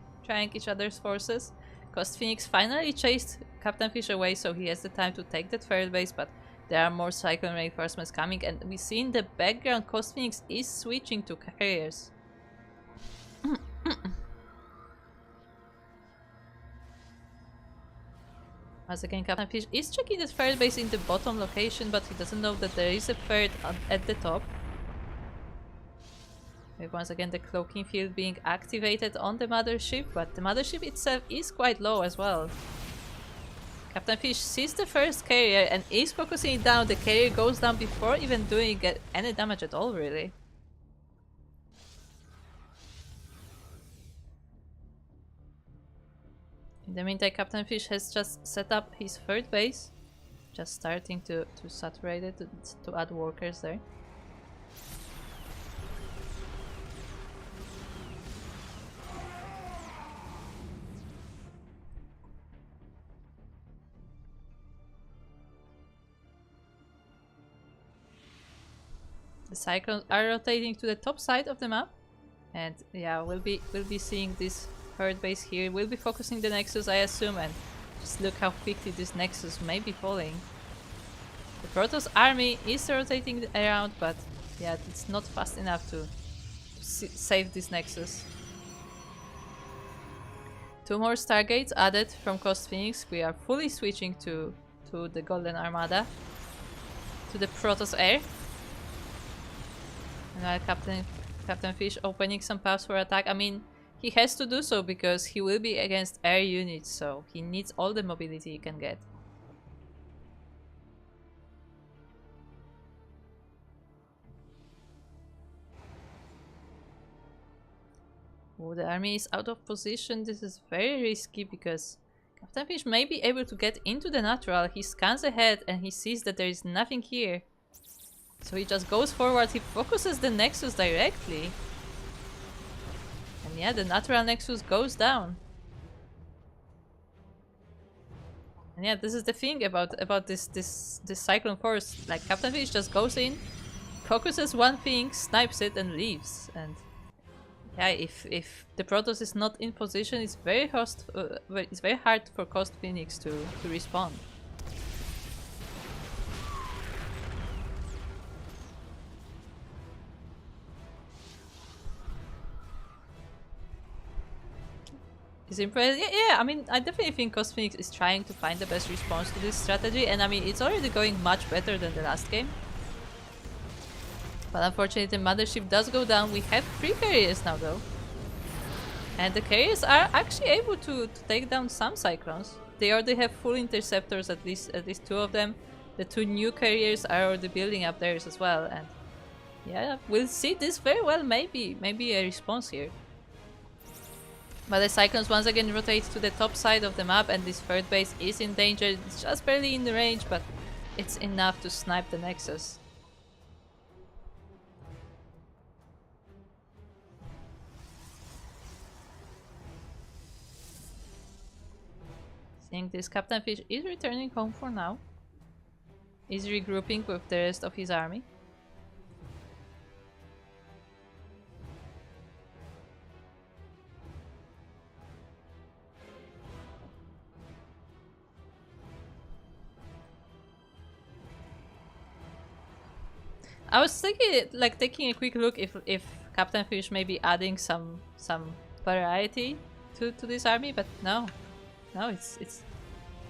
each other's forces. Coast Phoenix finally chased Captain Fish away, so he has the time to take that third base, but there are more Cyclone reinforcements coming, and we see in the background Coast Phoenix is switching to carriers. Once again, Captain Fish is checking the third base in the bottom location, but he doesn't know that there is a third at the top. We have once again the cloaking field being activated on the mothership, but the mothership itself is quite low as well. Captain Fish sees the first carrier and is focusing it down. The carrier goes down before even doing any damage at all, really. In the meantime, Captain Fish has just set up his third base. Just starting to saturate it, to add workers there. The Cyclones are rotating to the top side of the map. And yeah, we'll be seeing this herd base here. We'll be focusing the Nexus, I assume, and just look how quickly this Nexus may be falling. The Protoss army is rotating around, but yeah, it's not fast enough to save this Nexus. 2 more Stargates added from Coast Phoenix. We are fully switching to the Golden Armada, to the Protoss Air. And while Captain Fish opening some paths for attack. I mean, he has to do so because he will be against air units, so he needs all the mobility he can get. Oh, the army is out of position. This is very risky because Captain Fish may be able to get into the natural. He scans ahead and he sees that there is nothing here. So he just goes forward, he focuses the Nexus directly. And yeah, the natural Nexus goes down. And yeah, this is the thing about this Cyclone Force. Like, Captain Fish just goes in, focuses one thing, snipes it and leaves. And yeah, if the Protoss is not in position, it's very hard for Coast Phoenix to respond. Is impressed. Yeah, I mean, I definitely think Coast Phoenix is trying to find the best response to this strategy, and I mean, it's already going much better than the last game. But unfortunately, the mothership does go down. We have 3 carriers now, though. And the carriers are actually able to take down some Cyclones. They already have full interceptors, at least 2 of them. The 2 new carriers are already building up theirs as well, and yeah, we'll see this very well, maybe a response here. But the Cyclones once again rotate to the top side of the map, and this third base is in danger. It's just barely in the range, but it's enough to snipe the Nexus. I think this Captain Fish is returning home for now. He's regrouping with the rest of his army. I was thinking, like, taking a quick look if Captain Fish may be adding some variety to this army, but no,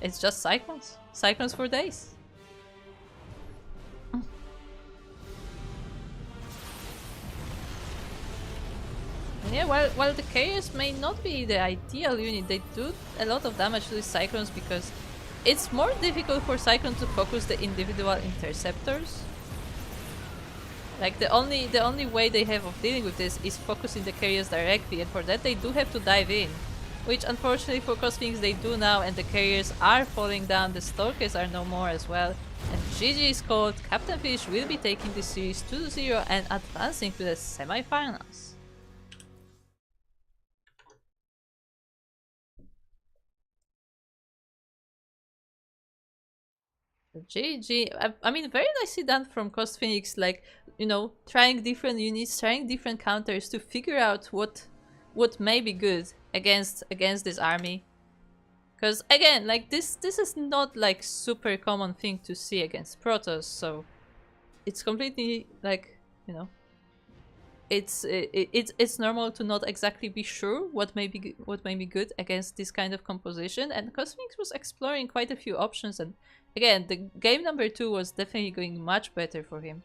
it's just Cyclones for days. Yeah, while the carriers may not be the ideal unit, they do a lot of damage to these Cyclones because it's more difficult for Cyclones to focus the individual interceptors. Like, the only way they have of dealing with this is focusing the carriers directly, and for that they do have to dive in. Which unfortunately for Coast Phoenix they do now, and the carriers are falling down, the Stalkers are no more as well. And GG is called. Captain Fish will be taking this series 2-0 and advancing to the semi-finals. GG. I mean, very nicely done from Coast Phoenix, like, you know, trying different units, trying different counters to figure out what may be good against this army. Because again, like, this is not like super common thing to see against Protoss, so it's completely, like, you know, it's normal to not exactly be sure what may be good against this kind of composition, and Coast Phoenix was exploring quite a few options, and again, the game number 2 was definitely going much better for him.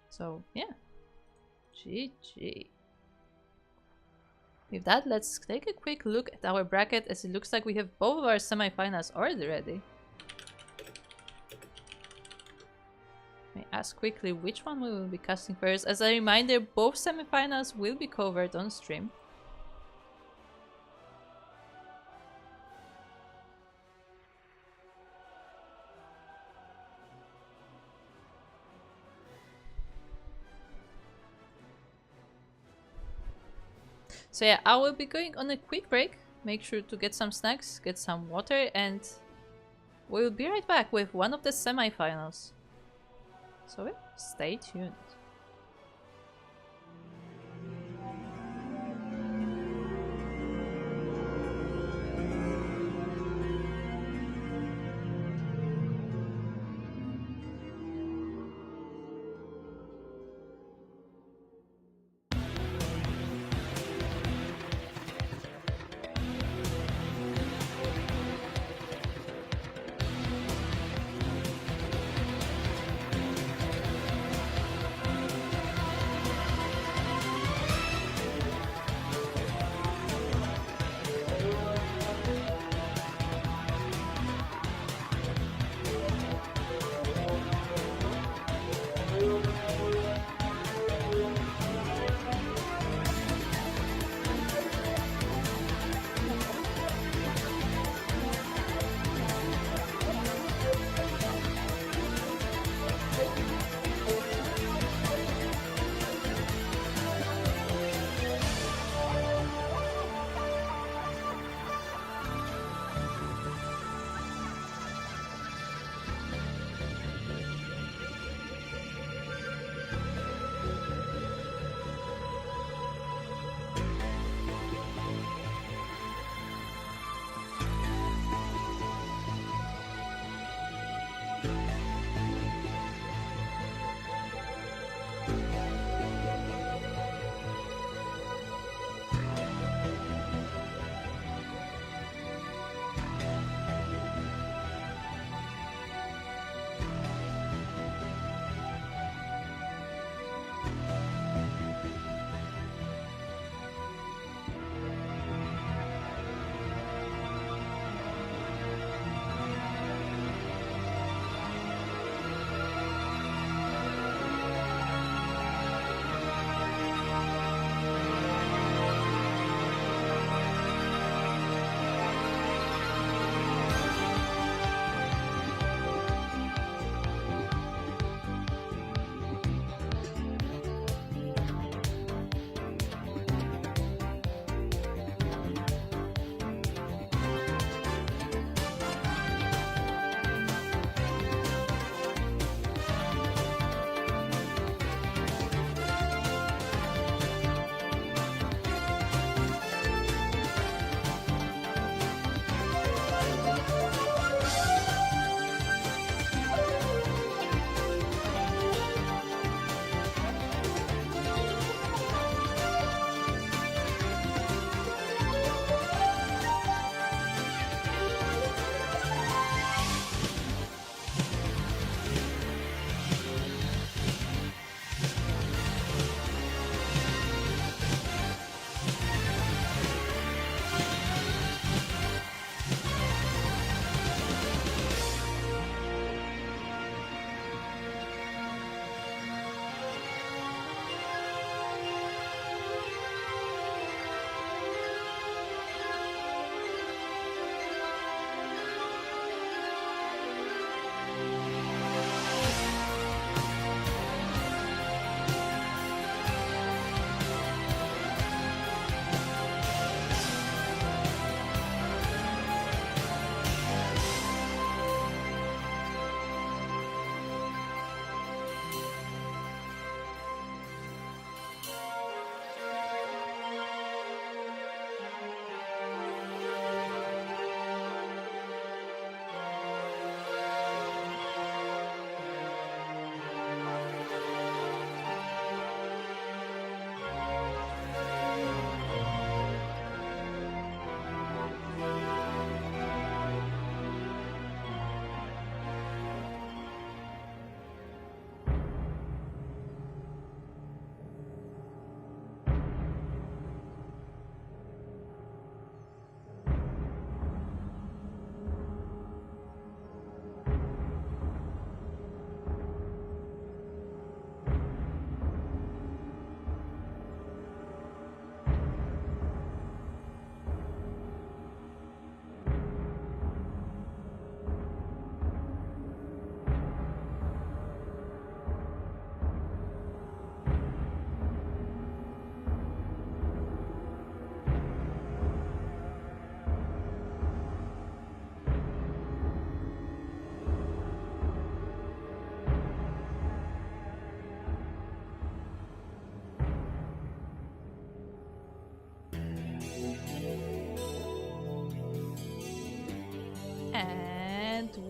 So yeah, GG. With that, let's take a quick look at our bracket, as it looks like we have both of our semi-finals already ready. Let me ask quickly which one we will be casting first. As a reminder, both semi-finals will be covered on stream. So yeah, I will be going on a quick break. Make sure to get some snacks, get some water, and we'll be right back with one of the semifinals. So stay tuned.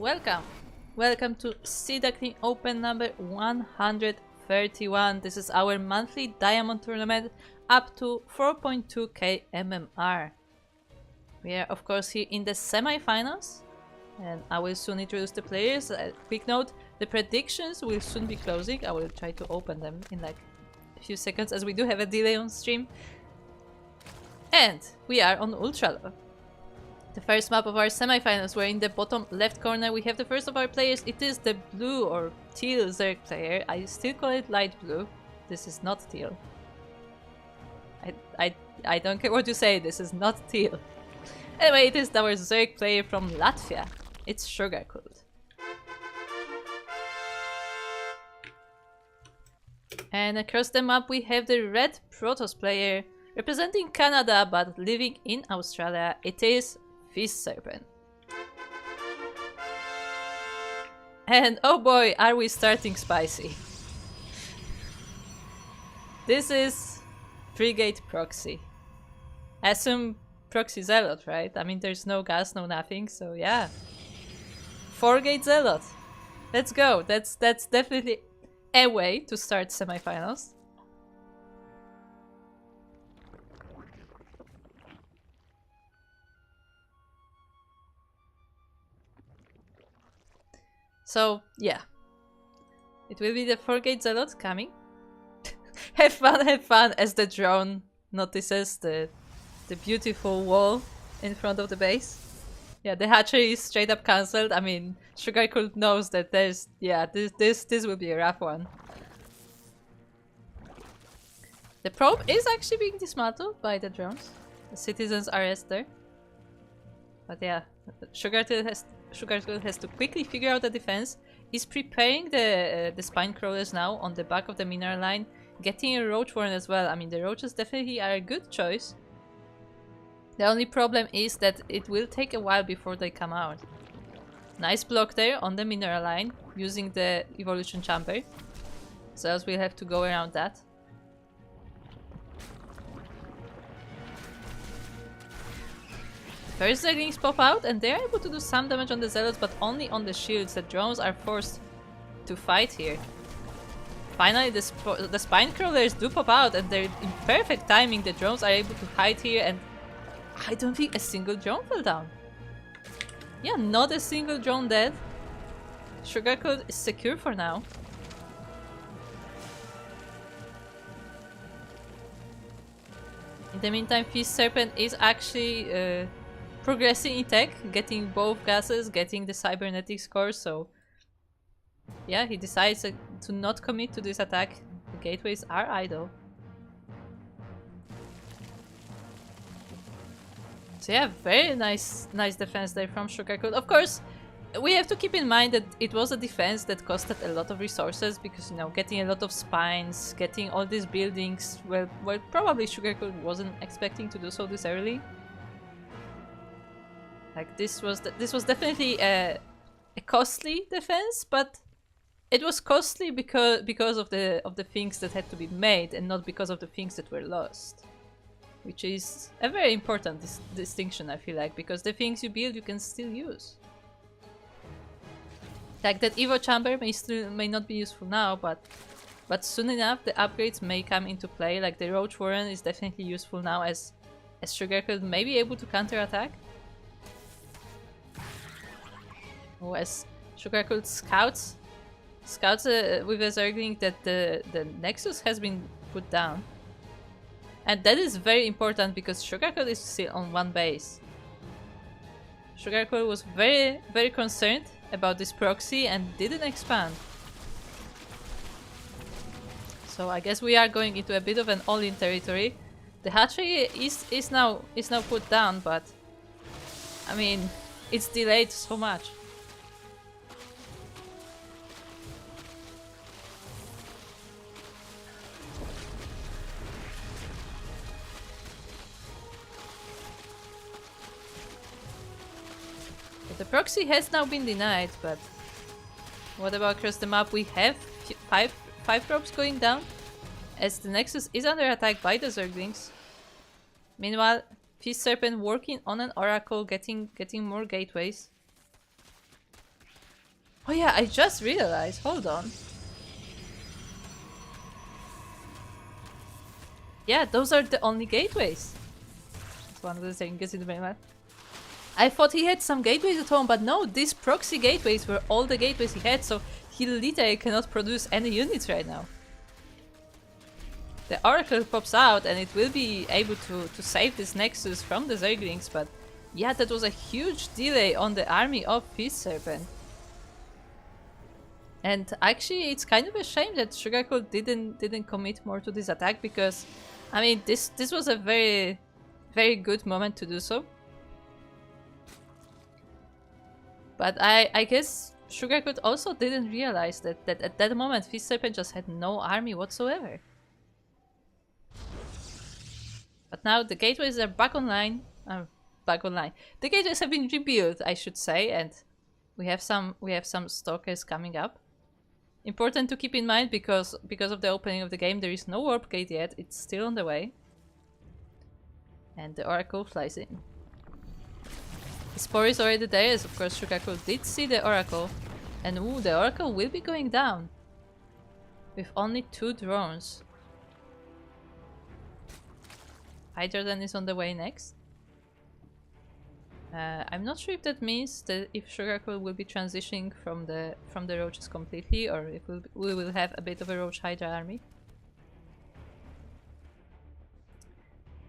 welcome! Welcome to Duckling Open number 131. This is our monthly Diamond Tournament up to 4.2k MMR. We are of course here in the semi-finals and I will soon introduce the players. Quick note, the predictions will soon be closing. I will try to open them in like a few seconds as we do have a delay on stream. And we are on Ultra Low. The first map of our semi-finals, where in the bottom left corner we have the first of our players. It is the blue or teal Zerg player. I still call it light blue. This is not teal. I don't care what you say, this is not teal. Anyway, it is our Zerg player from Latvia. It's Sugarcooled. And across the map we have the red Protoss player representing Canada but living in Australia. It is Fist Serpent. And oh boy, are we starting spicy. This is Frigate Proxy. Assume Proxy Zealot, right? I mean, there's no gas, no nothing, so yeah. 4-gate Zealot. Let's go. That's definitely a way to start semifinals. So, yeah. It will be the 4-gate Zealot coming. Have fun as the drone notices the beautiful wall in front of the base. Yeah, the hatchery is straight up cancelled. I mean, Sugarcooled knows that there's... yeah, this will be a rough one. The probe is actually being dismantled by the drones. The citizens are there. But yeah, Sugarcooled has to quickly figure out the defense. He's preparing the spine crawlers now on the back of the mineral line, getting a roach warren as well. I mean, the roaches definitely are a good choice. The only problem is that it will take a while before they come out. Nice block there on the mineral line using the evolution chamber. So else we'll have to go around that. First Ducklings pop out and they're able to do some damage on the Zealots, but only on the shields. The drones are forced to fight here. Finally, the spine crawlers do pop out and they're in perfect timing. The drones are able to hide here and I don't think a single drone fell down. Yeah, not a single drone dead. Sugarcooled is secure for now. In the meantime, Fist Serpent is actually progressing in tech, getting both gases, getting the cybernetics core, so yeah, he decides to not commit to this attack. The gateways are idle. So yeah, very nice defense there from Sugarcooled. Of course, we have to keep in mind that it was a defense that costed a lot of resources because, you know, getting a lot of spines, getting all these buildings, well probably Sugarcooled wasn't expecting to do so this early. Like this was definitely a costly defense, but it was costly because of the things that had to be made and not because of the things that were lost. Which is a very important distinction, I feel like, because the things you build you can still use. Like that Evo chamber may not be useful now, but soon enough the upgrades may come into play. Like the Roach Warren is definitely useful now as Sugarcooled may be able to counterattack. Oh, as Sugarcooled scouts with a Zergling that the Nexus has been put down. And that is very important because Sugarcooled is still on one base. Sugarcooled was very concerned about this proxy and didn't expand. So I guess we are going into a bit of an all-in territory. The hatchery is now put down, but I mean it's delayed so much. The proxy has now been denied, but what about across the map? We have five probes going down as the Nexus is under attack by the Zerglings. Meanwhile, Fist Serpent working on an Oracle, getting more gateways. Oh yeah, I just realized. Hold on. Yeah, those are the only gateways. That's one of the things in the main map. I thought he had some gateways at home, but no, these proxy gateways were all the gateways he had, so he literally cannot produce any units right now. The Oracle pops out and it will be able to save this Nexus from the Zerglings, but yeah, that was a huge delay on the army of Fist Serpent. And actually, it's kind of a shame that Sugarcoat didn't commit more to this attack, because I mean, this was a very good moment to do so. But I guess Sugarcoat also didn't realize that at that moment Fist Serpent just had no army whatsoever. But now the gateways are back online. The gateways have been rebuilt, I should say, and we have some stalkers coming up. Important to keep in mind, because of the opening of the game, there is no warp gate yet. It's still on the way. And the Oracle flies in. The Spore is already there, as of course Sugarcoat did see the Oracle. And ooh, the Oracle will be going down. With only 2 drones. Hydrogen is on the way next. I'm not sure if that means that if Sugarcoat will be transitioning from the roaches completely, or if we will have a bit of a roach Hydra army.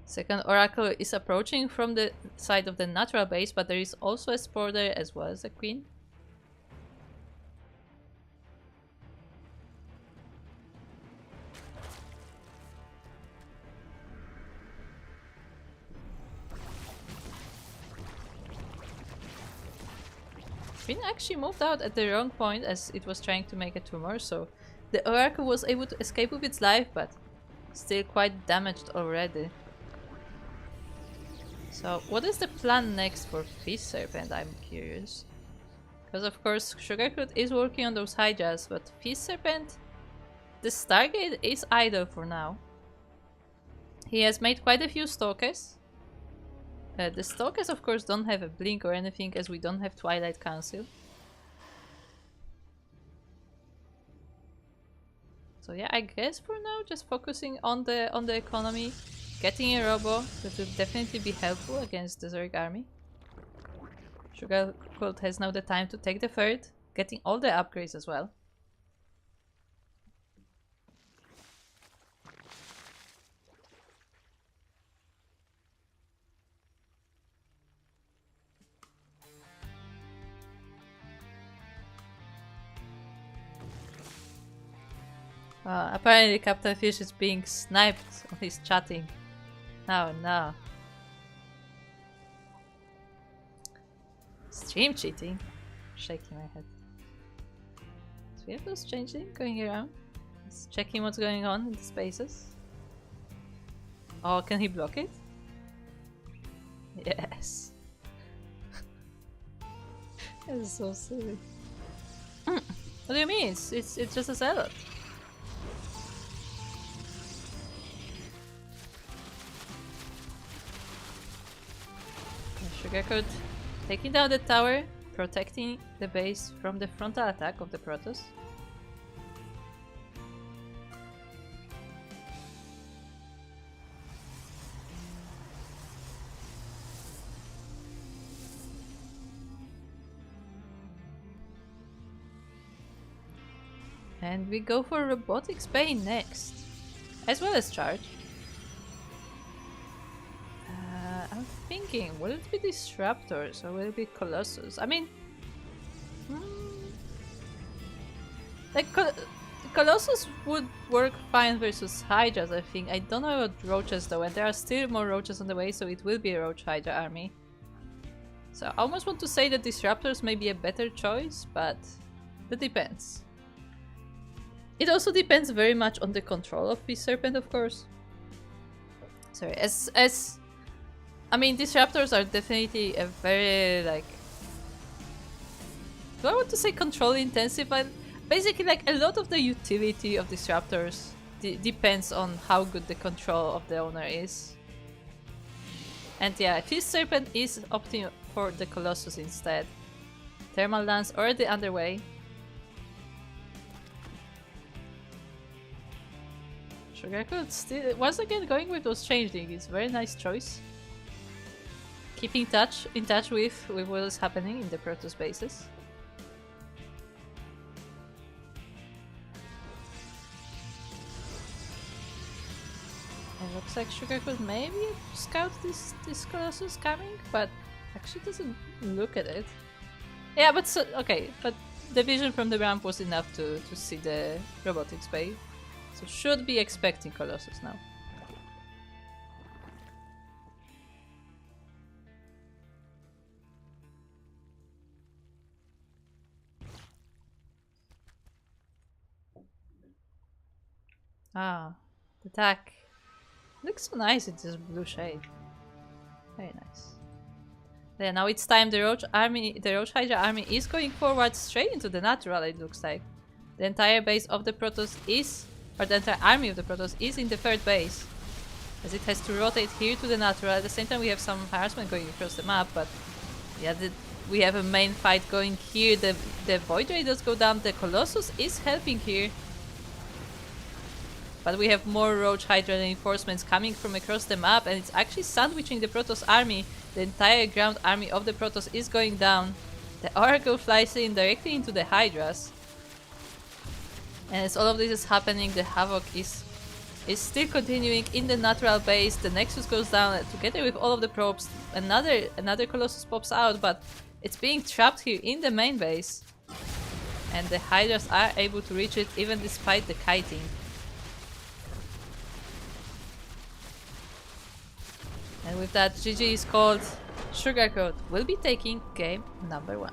Second Oracle is approaching from the side of the natural base, but there is also a Spore there as well as a Queen. Queen actually moved out at the wrong point as it was trying to make a tumor, so the Oracle was able to escape with its life, but still quite damaged already. So what is the plan next for Fist Serpent, I'm curious. Because of course Sugarcoat is working on those Hydras, but Fist Serpent, the Stargate is idle for now. He has made quite a few Stalkers. The Stalkers of course don't have a blink or anything, as we don't have Twilight Council. So yeah, I guess for now just focusing on the economy, getting a robo that will definitely be helpful against the Zerg army. Sugarcoat has now the time to take the third, getting all the upgrades as well. Apparently Captain Fish is being sniped on his chatting. Oh no. Stream cheating? Shaking my head. Do we have those changeling going around? Just checking what's going on in the spaces. Oh, can he block it? Yes. That is so silly. What do you mean? It's just a zealot. Sugarcoat taking down the tower, protecting the base from the frontal attack of the Protoss. And we go for Robotics Bay next, as well as Charge. I'm thinking, will it be Disruptors or will it be Colossus? I mean, like Colossus would work fine versus Hydras, I think. I don't know about Roaches though, and there are still more Roaches on the way, so it will be a Roach Hydra army. So I almost want to say that Disruptors may be a better choice, but that depends. It also depends very much on the control of Fist Serpent, of course. Sorry, I mean, Disruptors are definitely a very, like... Do I want to say control intensive? But basically, like, a lot of the utility of Disruptors depends on how good the control of the owner is. And yeah, Fist Serpent is opting for the Colossus instead. Thermal Lance or the Underway. Sugarcoat still once again going with those changeling. It's a very nice choice. Keeping in touch with what is happening in the Protoss bases. It looks like Sugarcoat maybe scout this Colossus coming, but actually doesn't look at it. Yeah, but so, okay, but the vision from the ramp was enough to see the robotics bay. So should be expecting Colossus now. Ah, the attack. Looks so nice in this blue shade. Very nice. Yeah, now it's time. The Roach Hydra army is going forward straight into the natural, it looks like. The entire base of the Protoss is, or the entire army of the Protoss is in the third base. As it has to rotate here to the natural. At the same time we have some harassment going across the map, but yeah, we have a main fight going here. The Void Raiders go down, the Colossus is helping here. But we have more Roach Hydra reinforcements coming from across the map, and it's actually sandwiching the Protoss army. The entire ground army of the Protoss is going down. The Oracle flies in directly into the Hydras. And as all of this is happening, the Havoc is still continuing in the natural base. The Nexus goes down together with all of the probes. Another Colossus pops out, but it's being trapped here in the main base. And the Hydras are able to reach it even despite the kiting. And with that, GG is called. Sugarcoat will be taking game number 1.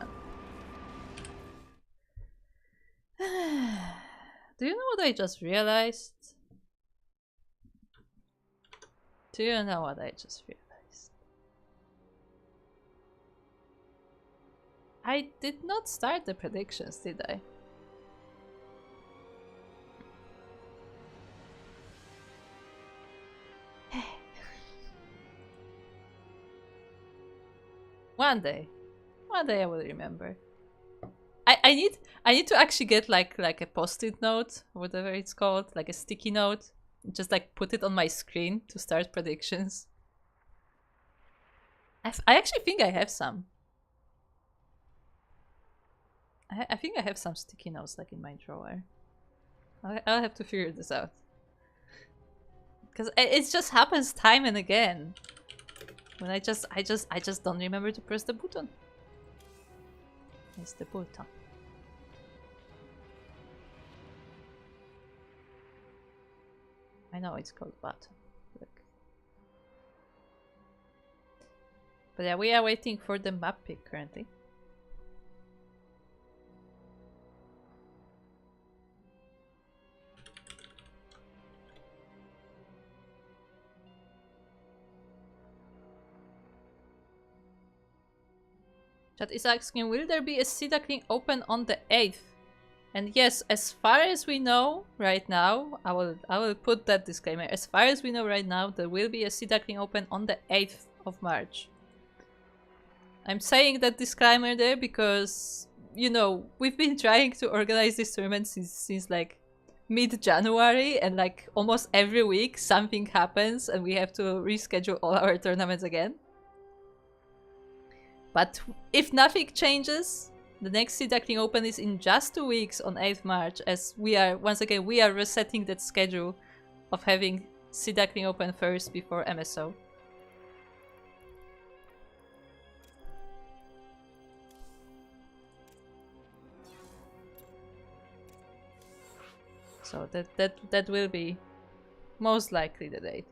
Do you know what I just realized? Do you know what I just realized? I did not start the predictions, did I? One day I will remember. I need to actually get like a post-it note, or whatever it's called, like a sticky note, just like put it on my screen to start predictions. I actually think I have some. I think I have some sticky notes like in my drawer. I'll have to figure this out, because it just happens time and again. When I just don't remember to press the button. It's the button. I know it's called button. Look. But yeah, we are waiting for the map pick currently. Chat is asking, will there be a Duckling Open on the 8th? And yes, as far as we know right now, I will put that disclaimer. As far as we know right now, there will be a Duckling Open on the 8th of March. I'm saying that disclaimer there because, you know, we've been trying to organize this tournament since like mid-January, and like almost every week something happens and we have to reschedule all our tournaments again. But if nothing changes, the next Duckling Open is in just 2 weeks on 8th March, as we are, once again, we are resetting that schedule of having Duckling Open first before MSO. So that will be most likely the date.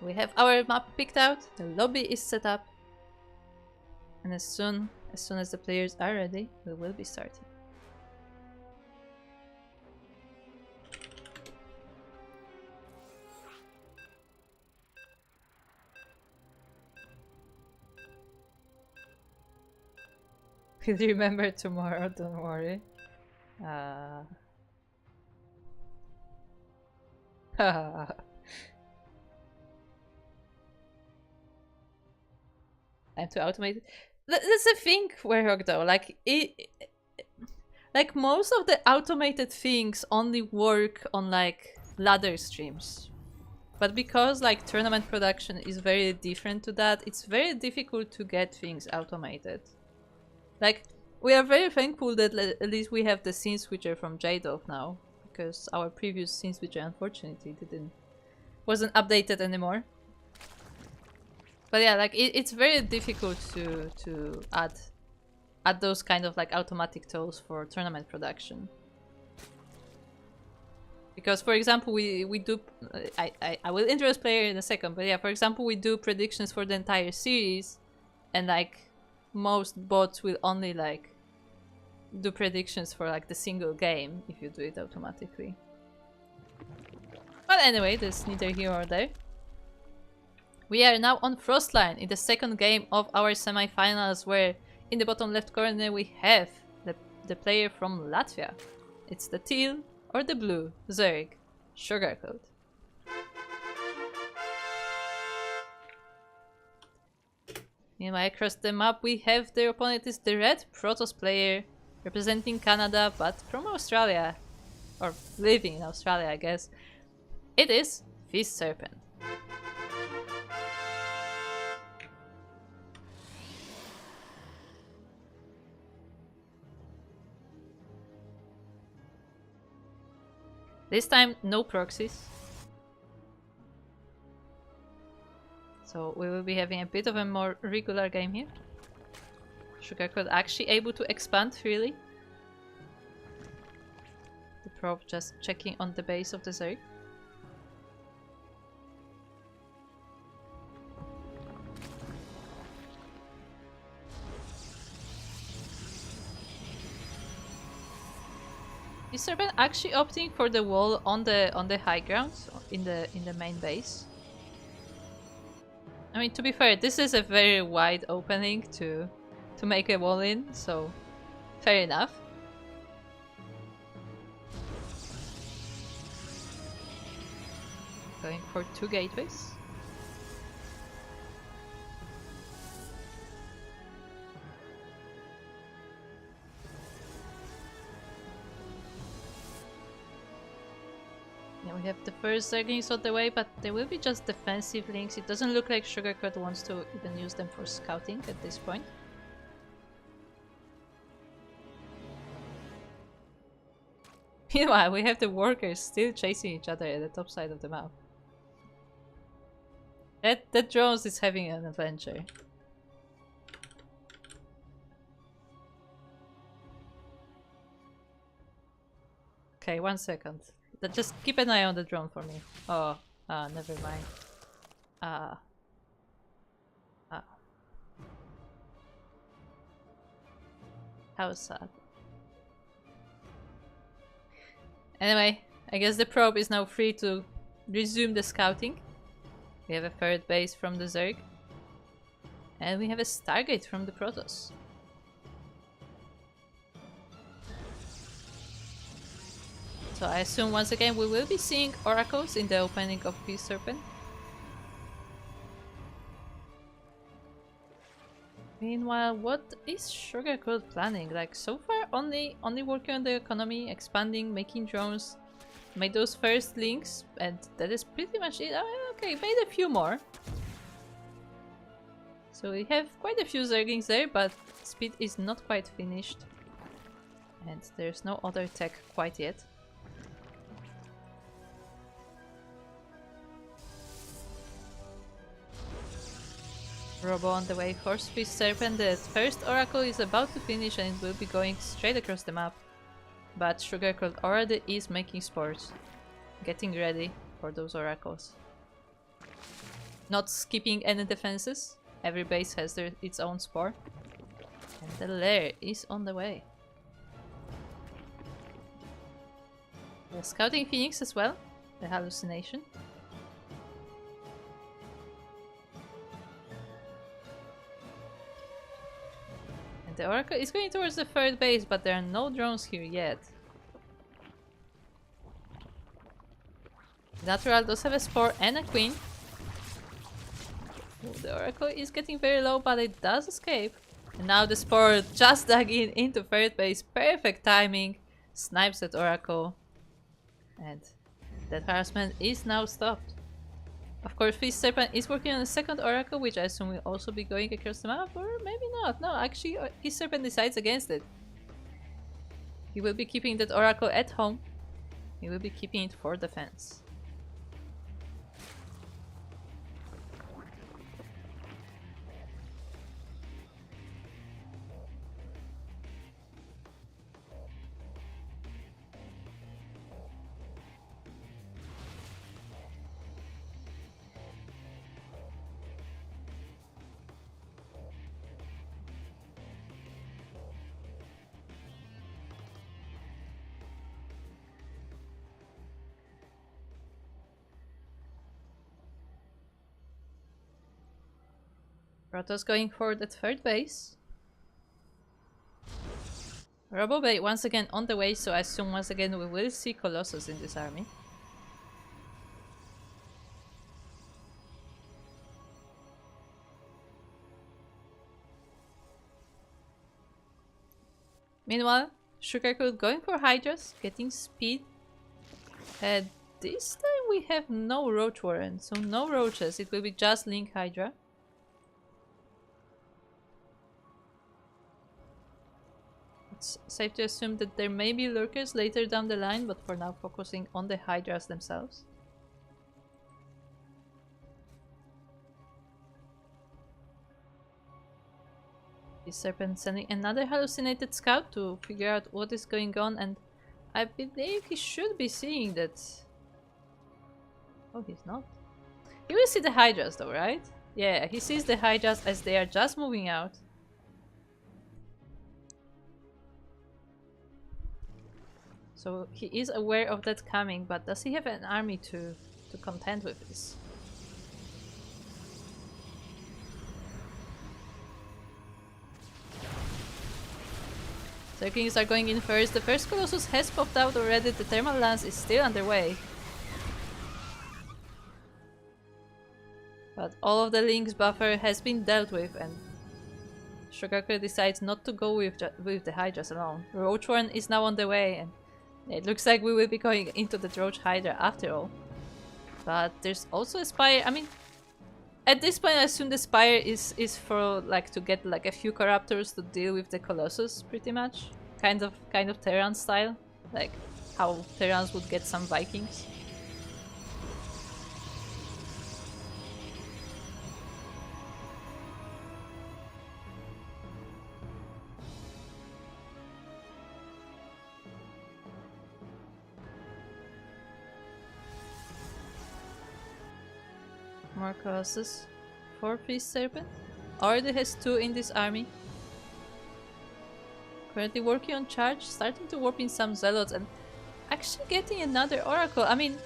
We have our map picked out, the lobby is set up, and as soon as the players are ready, we will be starting. We'll remember tomorrow, don't worry. Time to automate it. That's the thing, Warhawk, though. Like, like most of the automated things only work on like ladder streams. But because like tournament production is very different to that, it's very difficult to get things automated. Like, we are very thankful that at least we have the scene switcher from Jadov now, because our previous scene switcher unfortunately wasn't updated anymore. But yeah, like it's very difficult to add those kind of like automatic tools for tournament production. Because for example, we do I will introduce player in a second, but yeah, for example, we do predictions for the entire series, and like most bots will only like do predictions for like the single game if you do it automatically. But anyway, that's neither here nor there. We are now on Frostline in the second game of our semi-finals, where in the bottom left corner we have the player from Latvia. It's the teal or the blue Zerg, Sugarcoat. Meanwhile, across the map we have their opponent is the red Protoss player, representing Canada but from Australia. Or living in Australia, I guess. It is Fist Serpent. This time, no proxies. So we will be having a bit of a more regular game here. Sugarcoat actually able to expand freely. The probe just checking on the base of the Zerg. Is Serpent actually opting for the wall on the high ground in the main base? I mean, to be fair, this is a very wide opening to make a wall in, so fair enough. Going for 2 gateways. Yeah, we have the first Zerglings on the way, but they will be just defensive links. It doesn't look like Sugarcoat wants to even use them for scouting at this point. Meanwhile, we have the workers still chasing each other at the top side of the map. That drones is having an adventure. Okay, 1 second. Just keep an eye on the drone for me. Oh, never mind. How sad. Anyway, I guess the probe is now free to resume the scouting. We have a third base from the Zerg. And we have a Stargate from the Protoss. So I assume once again we will be seeing oracles in the opening of Fist Serpent. Meanwhile, what is Sugarcoat planning? Like, so far only working on the economy, expanding, making drones, made those first links, and that is pretty much it. Oh, okay, made a few more. So we have quite a few Zerglings there, but speed is not quite finished. And there's no other tech quite yet. Robo on the way for Fist Serpent. The first Oracle is about to finish and it will be going straight across the map. But Sugarcoat already is making spores. Getting ready for those Oracles. Not skipping any defenses. Every base has its own spore. And the lair is on the way. The Scouting Phoenix as well. The hallucination. And the Oracle is going towards the third base, but there are no drones here yet. Natural does have a Spore and a Queen. Oh, the Oracle is getting very low, but it does escape. And now the Spore just dug in into third base. Perfect timing. Snipes that Oracle. And that harassment is now stopped. Of course, Fist Serpent is working on a second Oracle, which I assume will also be going across the map, or maybe not. No, actually, Fist Serpent decides against it. He will be keeping that Oracle at home. He will be keeping it for defense. Protoss going for the third base. Robobay once again on the way, so I assume once again we will see Colossus in this army. Meanwhile, Sugarcoat going for Hydras, getting speed. This time we have no Roach Warren, so no Roaches, it will be just Link Hydra. It's safe to assume that there may be lurkers later down the line, but for now focusing on the Hydras themselves. The Serpent sending another hallucinated scout to figure out what is going on, and I believe he should be seeing that. Oh, he's not. He will see the Hydras though, right? Yeah, he sees the Hydras as they are just moving out. So he is aware of that coming, but does he have an army to contend with this? Zerglings are going in first. The first Colossus has popped out already. The Thermal Lance is still underway. But all of the Link's buffer has been dealt with, and Sugarcoat decides not to go with the Hydras alone. Roach Warren is now on the way, and it looks like we will be going into the Roach Hydra after all. But there's also a Spire. I mean, at this point I assume the Spire is for like to get like a few Corruptors to deal with the Colossus pretty much. Kind of Terran style. Like how Terrans would get some Vikings. More Colossus. 4 Fist Serpent. Already has 2 in this army. Currently working on charge, starting to warp in some Zealots and actually getting another Oracle. I mean,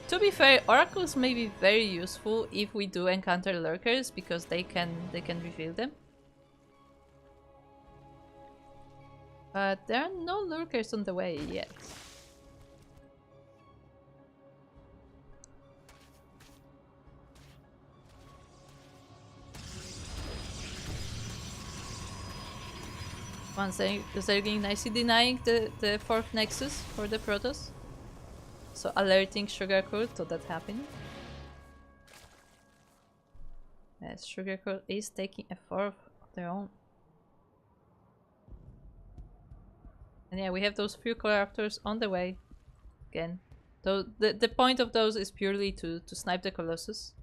to be fair, Oracles may be very useful if we do encounter lurkers because they can reveal them. But there are no lurkers on the way yet. Once Zergling nicely denying the 4th Nexus for the Protoss. So alerting Sugarcoat to that happening. Yes, Sugarcoat is taking a 4th of their own. And yeah, we have those few Corruptors on the way. Again, though the point of those is purely to snipe the Colossus.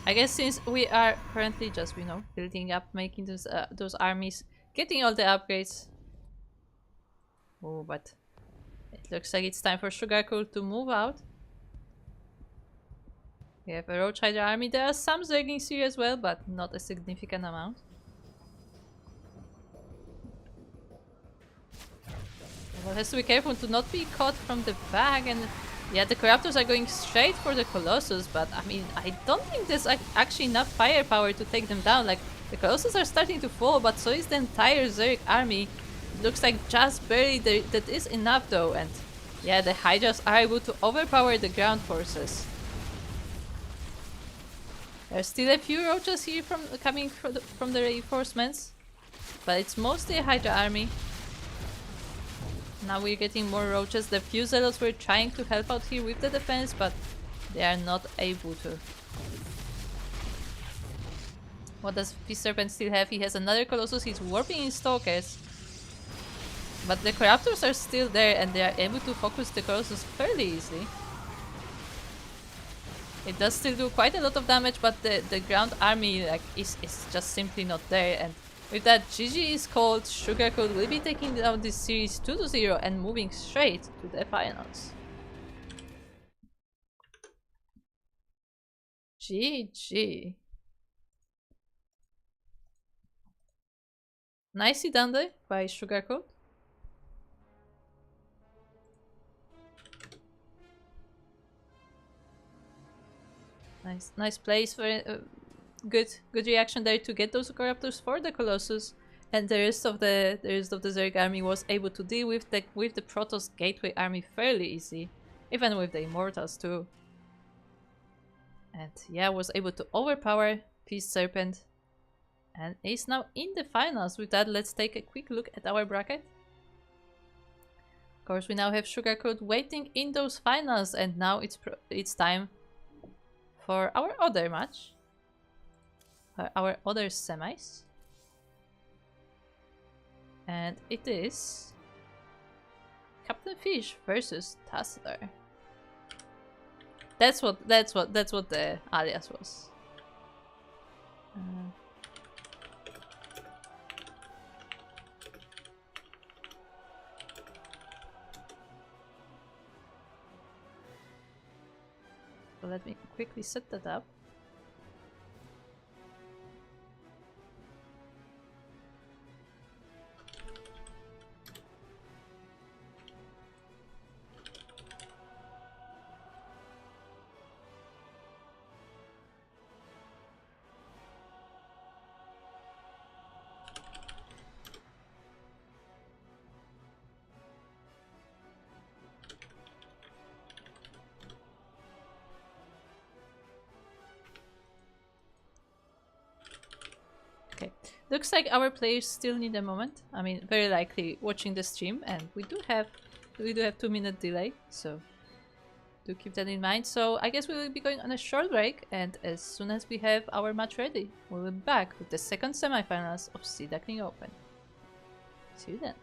I guess since we are currently just, you know, building up, making those armies, getting all the upgrades. Oh, but it looks like it's time for Sugarcoat to move out. We have a Roach Hydra army. There are some Zerglings here as well, but not a significant amount. Well, has to be careful to not be caught from the back, and yeah, the Corruptors are going straight for the Colossus, but I mean, I don't think there's actually enough firepower to take them down. Like, the Colossus are starting to fall, but so is the entire Zerg army. It looks like just barely that is enough though, and yeah, the Hydras are able to overpower the ground forces. There's still a few roaches here coming from the reinforcements, but it's mostly a Hydra army. Now we're getting more roaches. The few Zealots were trying to help out here with the defense, but they are not able to. What does Peace Serpent still have? He has another Colossus. He's warping in Stalkers. But the Corruptors are still there and they are able to focus the Colossus fairly easily. It does still do quite a lot of damage, but the ground army is just simply not there. And with that, GG is called. Sugarcoat will be taking down this series 2-0 and moving straight to the finals. GG. Nicely done there by Sugarcoat. Nice place for good reaction there to get those Corruptors for the Colossus, and the rest of the Zerg army was able to deal with the Protoss Gateway army fairly easy, even with the Immortals too. And yeah, was able to overpower Peace Serpent, and is now in the finals. With that, let's take a quick look at our bracket. Of course, we now have Sugarcoat waiting in those finals, and now it's time for our other match. Our other semis. And it is Captain Fish versus Tassadar. That's what the alias was. So let me quickly set that up. Looks like our players still need a moment. I mean, very likely watching the stream, and we do have 2-minute delay, so do keep that in mind. So I guess we will be going on a short break, and as soon as we have our match ready, we will be back with the second semifinals of Duckling Open. See you then.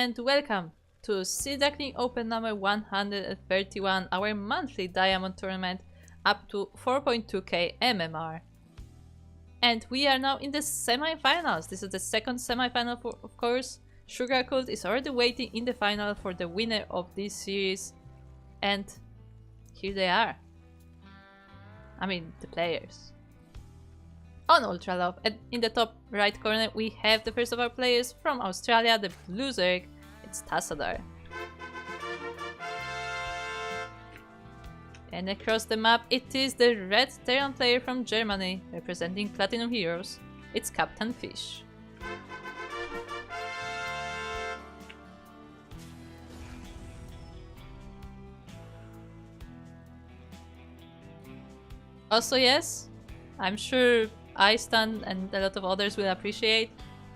and welcome to Duckling Open number 131, our monthly Diamond Tournament up to 4.2k MMR. And we are now in the semi-finals. This is the second semi-final, of course. Sugar Cult is already waiting in the final for the winner of this series. And here they are. I mean, the players. On Ultra Love, and in the top right corner we have the first of our players from Australia, the Blue Zerg. It's Tassadar. And across the map it is the red Terran player from Germany, representing Platinum Heroes. It's Captain Fish. Also, yes, I'm sure Aistan and a lot of others will appreciate,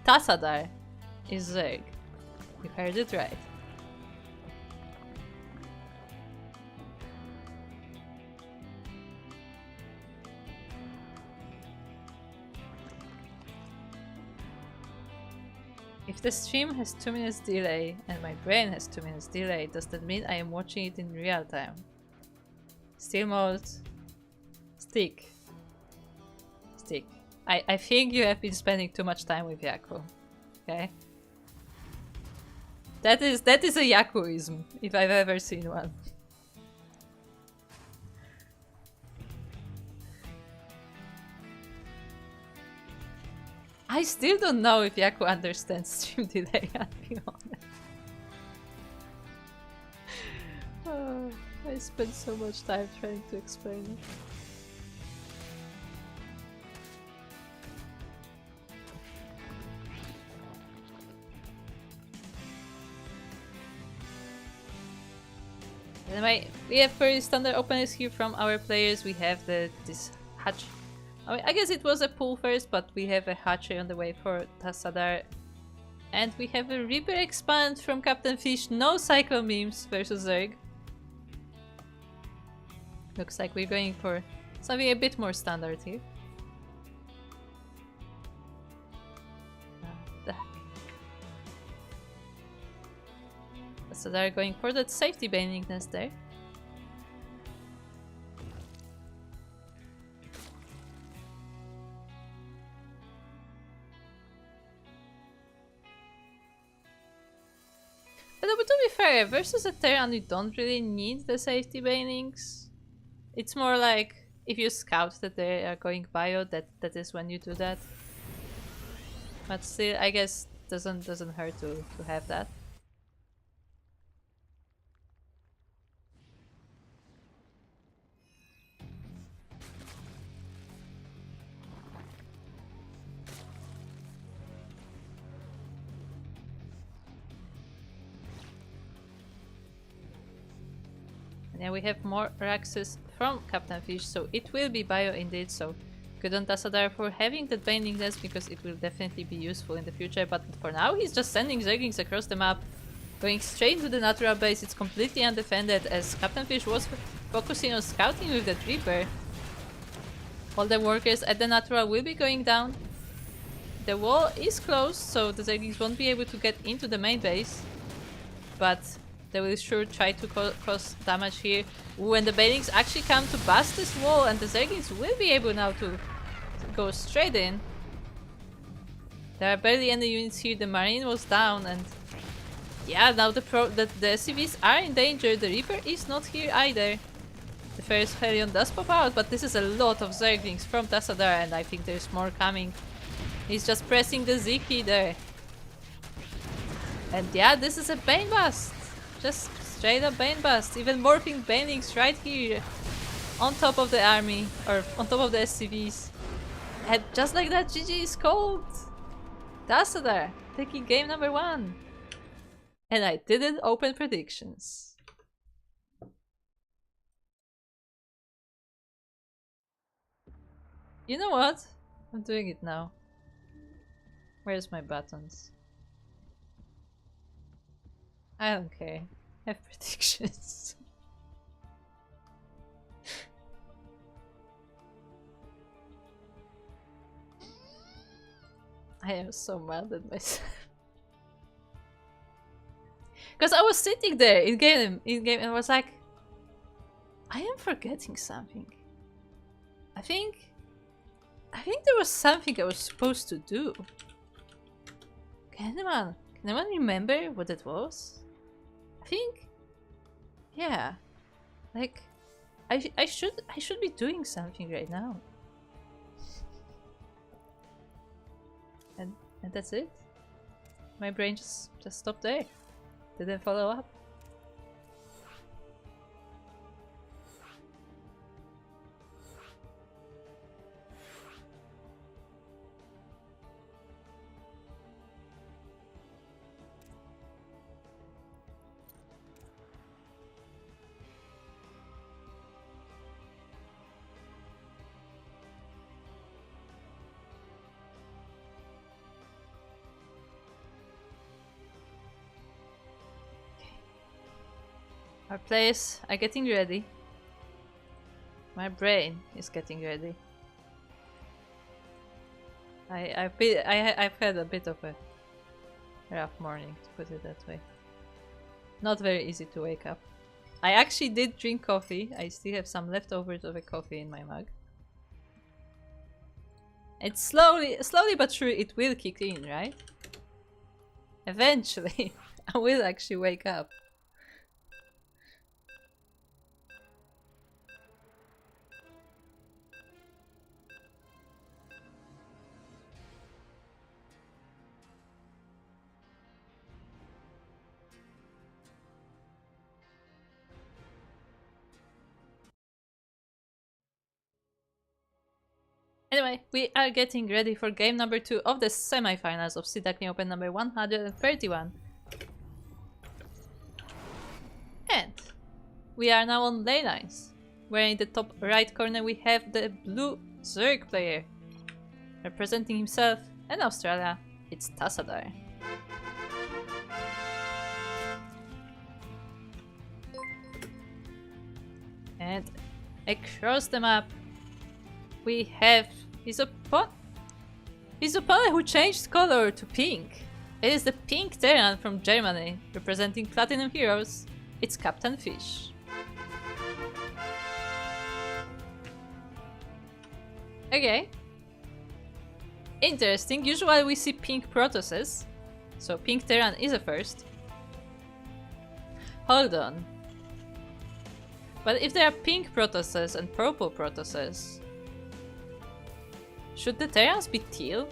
Tassadar is Zerg. You heard it right. If the stream has 2 minutes delay and my brain has 2 minutes delay, does that mean I am watching it in real time? Still mode. Stick. I think you have been spending too much time with Yaku. Okay? That is a Yakuism, if I've ever seen one. I still don't know if Yaku understands stream delay, I'll be honest. Oh, I spent so much time trying to explain it. Anyway, we have very standard openers here from our players. We have this hatch. I mean, I guess it was a pull first, but we have a hatchery on the way for Tassadar. And we have a Reaper expand from Captain Fish. No Cycle Memes versus Zerg. Looks like we're going for something a bit more standard here. So they're going for that safety baiting nest there. But to be fair, versus a Terran you don't really need the safety banings. It's more like if you scout that they are going bio, that is when you do that. But still, I guess doesn't hurt to have that. Yeah, we have more Raxus from Captain Fish, so it will be bio indeed, so good on Tassadar for having that binding nest because it will definitely be useful in the future, but for now he's just sending Zerglings across the map, going straight to the natural base. It's completely undefended as Captain Fish was focusing on scouting with that Reaper. All the workers at the natural will be going down. The wall is closed, so the Zerglings won't be able to get into the main base, but they will sure try to cause damage here. Ooh, and the Bailings actually come to bust this wall, and the Zerglings will be able now to go straight in. There are barely any units here. The Marine was down, and yeah, now the SCVs are in danger. The Reaper is not here either. The first Helion does pop out, but this is a lot of Zerglings from Tassadar, and I think there's more coming. He's just pressing the Z key there. And yeah, this is a Bane Bust. Just straight up Bane Bust. Even morphing Banelings right here on top of the army, or on top of the SCVs. And just like that, GG is called. Tassadar taking game number 1. And I didn't open predictions. You know what? I'm doing it now. Where's my buttons? I don't care. I have predictions. I am so mad at myself. Because I was sitting there in game, and I was like, I am forgetting something. I think there was something I was supposed to do. Can anyone remember what it was? I think, yeah, like I should be doing something right now. And that's it. My brain just stopped there. Didn't follow up. Our players are getting ready. My brain is getting ready. I've had a bit of a rough morning, to put it that way. Not very easy to wake up. I actually did drink coffee. I still have some leftovers of a coffee in my mug. It's slowly but surely it will kick in, right? Eventually, I will actually wake up. Anyway, we are getting ready for game number 2 of the semi-finals of Duckling Open number 131. And we are now on lane lines, where in the top right corner we have the blue Zerg player. Representing himself and Australia, it's Tassadar. And across the map we have his opponent who changed color to pink. It is the pink Terran from Germany, representing Platinum Heroes. It's Captain Fish. Okay. Interesting. Usually we see pink Protosses, so pink Terran is a first. Hold on. But if there are pink Protosses and purple Protosses, should the Terrans be teal?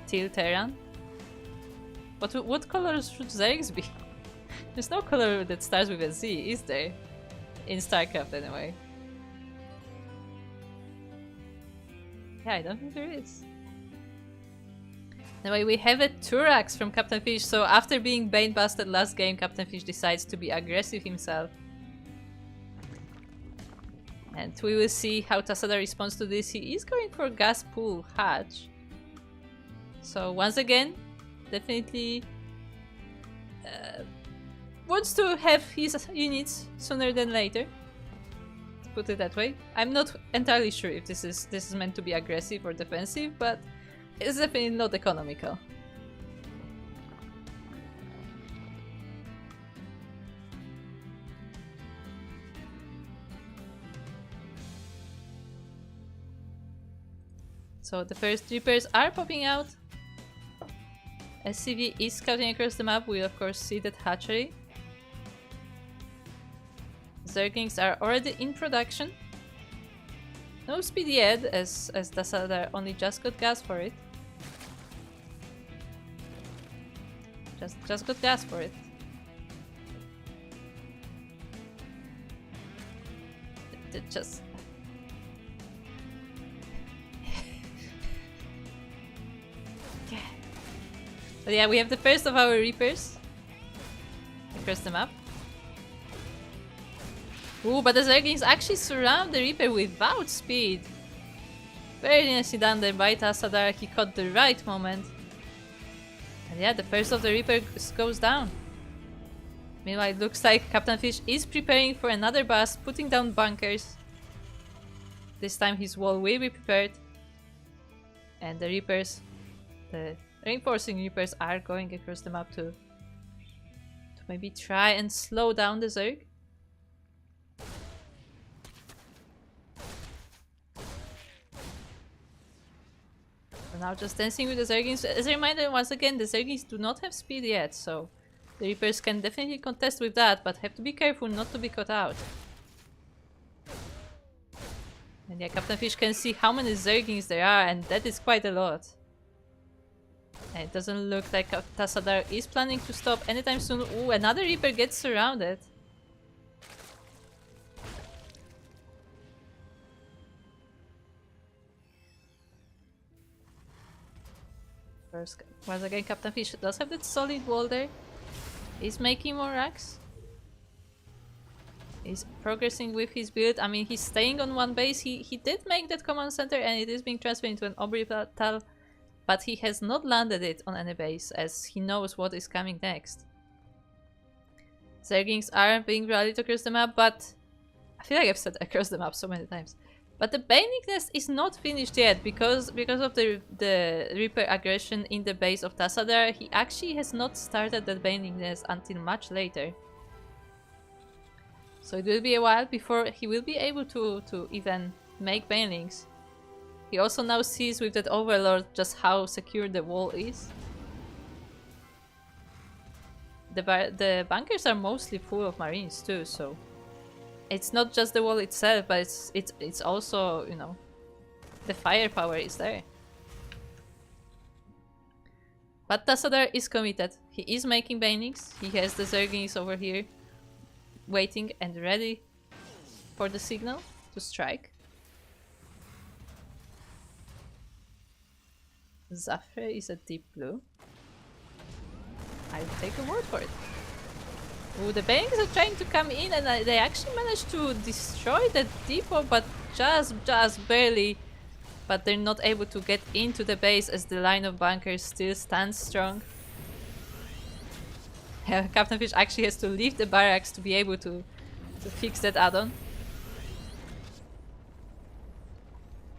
Teal Terran? What colors should Zergs be? There's no color that starts with a Z, is there? In StarCraft anyway. Yeah, I don't think there is. Anyway, we have a Turax from Captain Fish, so after being Bane busted last game, Captain Fish decides to be aggressive himself. And we will see how Tassadar responds to this. He is going for Gas Pool Hatch. So once again, definitely wants to have his units sooner than later. To put it that way. I'm not entirely sure if this is meant to be aggressive or defensive, but it's definitely not economical. So the first Reapers are popping out. SCV is scouting across the map. We of course see that hatchery. Zerglings are already in production. No speed yet, as Tassadar only just got gas for it. Just got gas for it. Just... But yeah, we have the first of our Reapers across the map. Ooh, but the Zerglings actually surround the Reaper without speed. Very nicely done there by Tassadar. He caught the right moment. And yeah, the first of the Reaper goes down. Meanwhile, it looks like Captain Fish is preparing for another bust, putting down bunkers. This time his wall will be prepared. And the Reapers, the reinforcing Reapers, are going across the map to maybe try and slow down the Zerg. So now just dancing with the Zerglings. As a reminder, once again, the Zerglings do not have speed yet, so the Reapers can definitely contest with that, but have to be careful not to be caught out. And yeah, Captain Fish can see how many Zerglings there are, and that is quite a lot. And it doesn't look like Tassadar is planning to stop anytime soon. Ooh, another Reaper gets surrounded. First, once again, Captain Fish does have that solid wall there. He's making more racks. He's progressing with his build. I mean, he's staying on one base. He did make that command center and it is being transferred into an orbital, but he has not landed it on any base as he knows what is coming next. Zerglings are being rallied across the map, but I feel like I've said across the map so many times. But the Baning Nest is not finished yet because of the Reaper aggression in the base of Tassadar. He actually has not started that Baning Nest until much later. So it will be a while before he will be able to even make banelings. He also now sees with that Overlord just how secure the wall is. The bunkers are mostly full of Marines too, so it's not just the wall itself, but it's also, you know, the firepower is there. But Tassadar is committed. He is making banelings. He has the Zerglings over here waiting and ready for the signal to strike. Zafre is a deep blue. I'll take a word for it. Ooh, the banks are trying to come in and they actually managed to destroy the depot, but just barely. But they're not able to get into the base as the line of bunkers still stands strong. Captain Fish actually has to leave the barracks to be able to fix that add-on.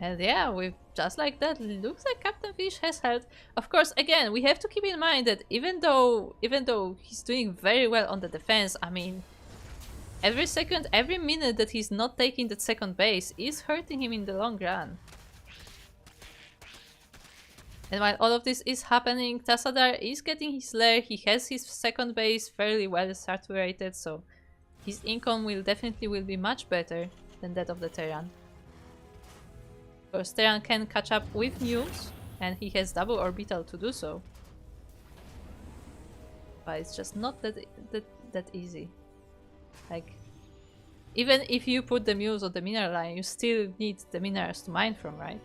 And yeah, with just like that, it looks like Captain Fish has held. Of course, again, we have to keep in mind that even though he's doing very well on the defense, I mean, every second, every minute that he's not taking that second base is hurting him in the long run. And while all of this is happening, Tassadar is getting his lair. He has his second base fairly well saturated, so his income will definitely be much better than that of the Terran. Of course, Terran can catch up with Muse, and he has double orbital to do so. But it's just not that easy. Like, even if you put the Muse on the mineral line, you still need the minerals to mine from, right?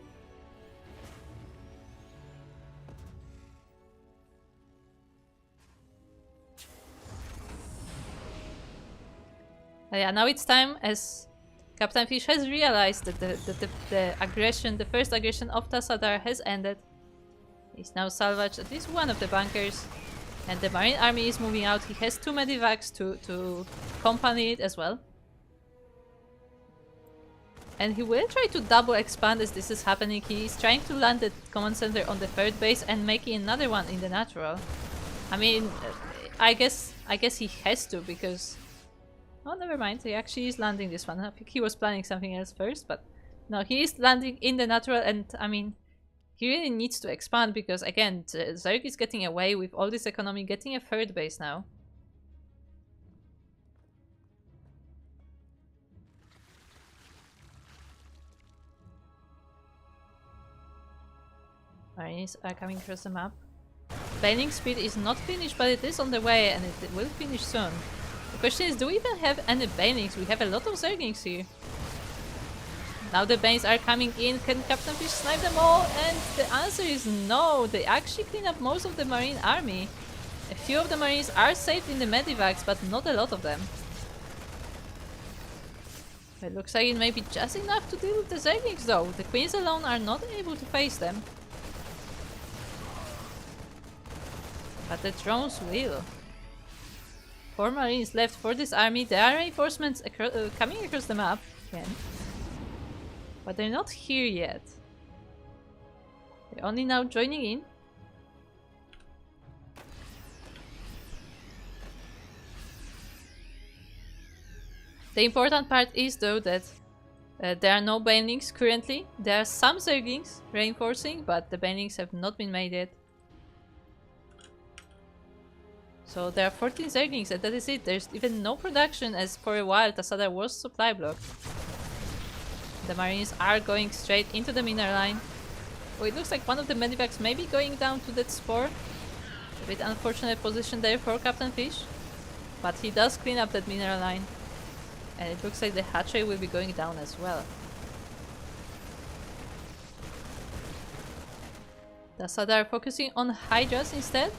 Yeah, now it's time, as Captain Fish has realized that the aggression, the first aggression of Tassadar has ended. He's now salvaged at least one of the bunkers, and the Marine army is moving out. He has 2 medivacs to accompany it as well. And he will try to double expand as this is happening. He is trying to land the command center on the 3rd base and making another one in the natural. I mean, I guess he has to, because... Oh, never mind. He actually is landing this one. I think he was planning something else first, but no, he is landing in the natural, and I mean, he really needs to expand because, again, Zerg is getting away with all this economy, getting a 3rd base now. Marines are coming across the map. Baning speed is not finished, but it is on the way, and it will finish soon. The question is, do we even have any banelings? We have a lot of Zerglings here. Now the banes are coming in. Can Captain Fish snipe them all? And the answer is no. They actually clean up most of the Marine army. A few of the Marines are saved in the medivacs, but not a lot of them. It looks like it may be just enough to deal with the Zerglings though. The Queens alone are not able to face them. But the drones will. 4 Marines left for this army. There are reinforcements coming across the map again. But they're not here yet. They're only now joining in. The important part is though that there are no banelings currently. There are some zerglings reinforcing, but the banelings have not been made yet. So there are 14 zerglings and that is it. There's even no production, as for a while Tassadar was supply blocked. The Marines are going straight into the mineral line. Oh, it looks like one of the medivacs may be going down to that spore. A bit unfortunate position there for Captain Fish. But he does clean up that mineral line. And it looks like the hatchery will be going down as well. Tassadar focusing on Hydras instead.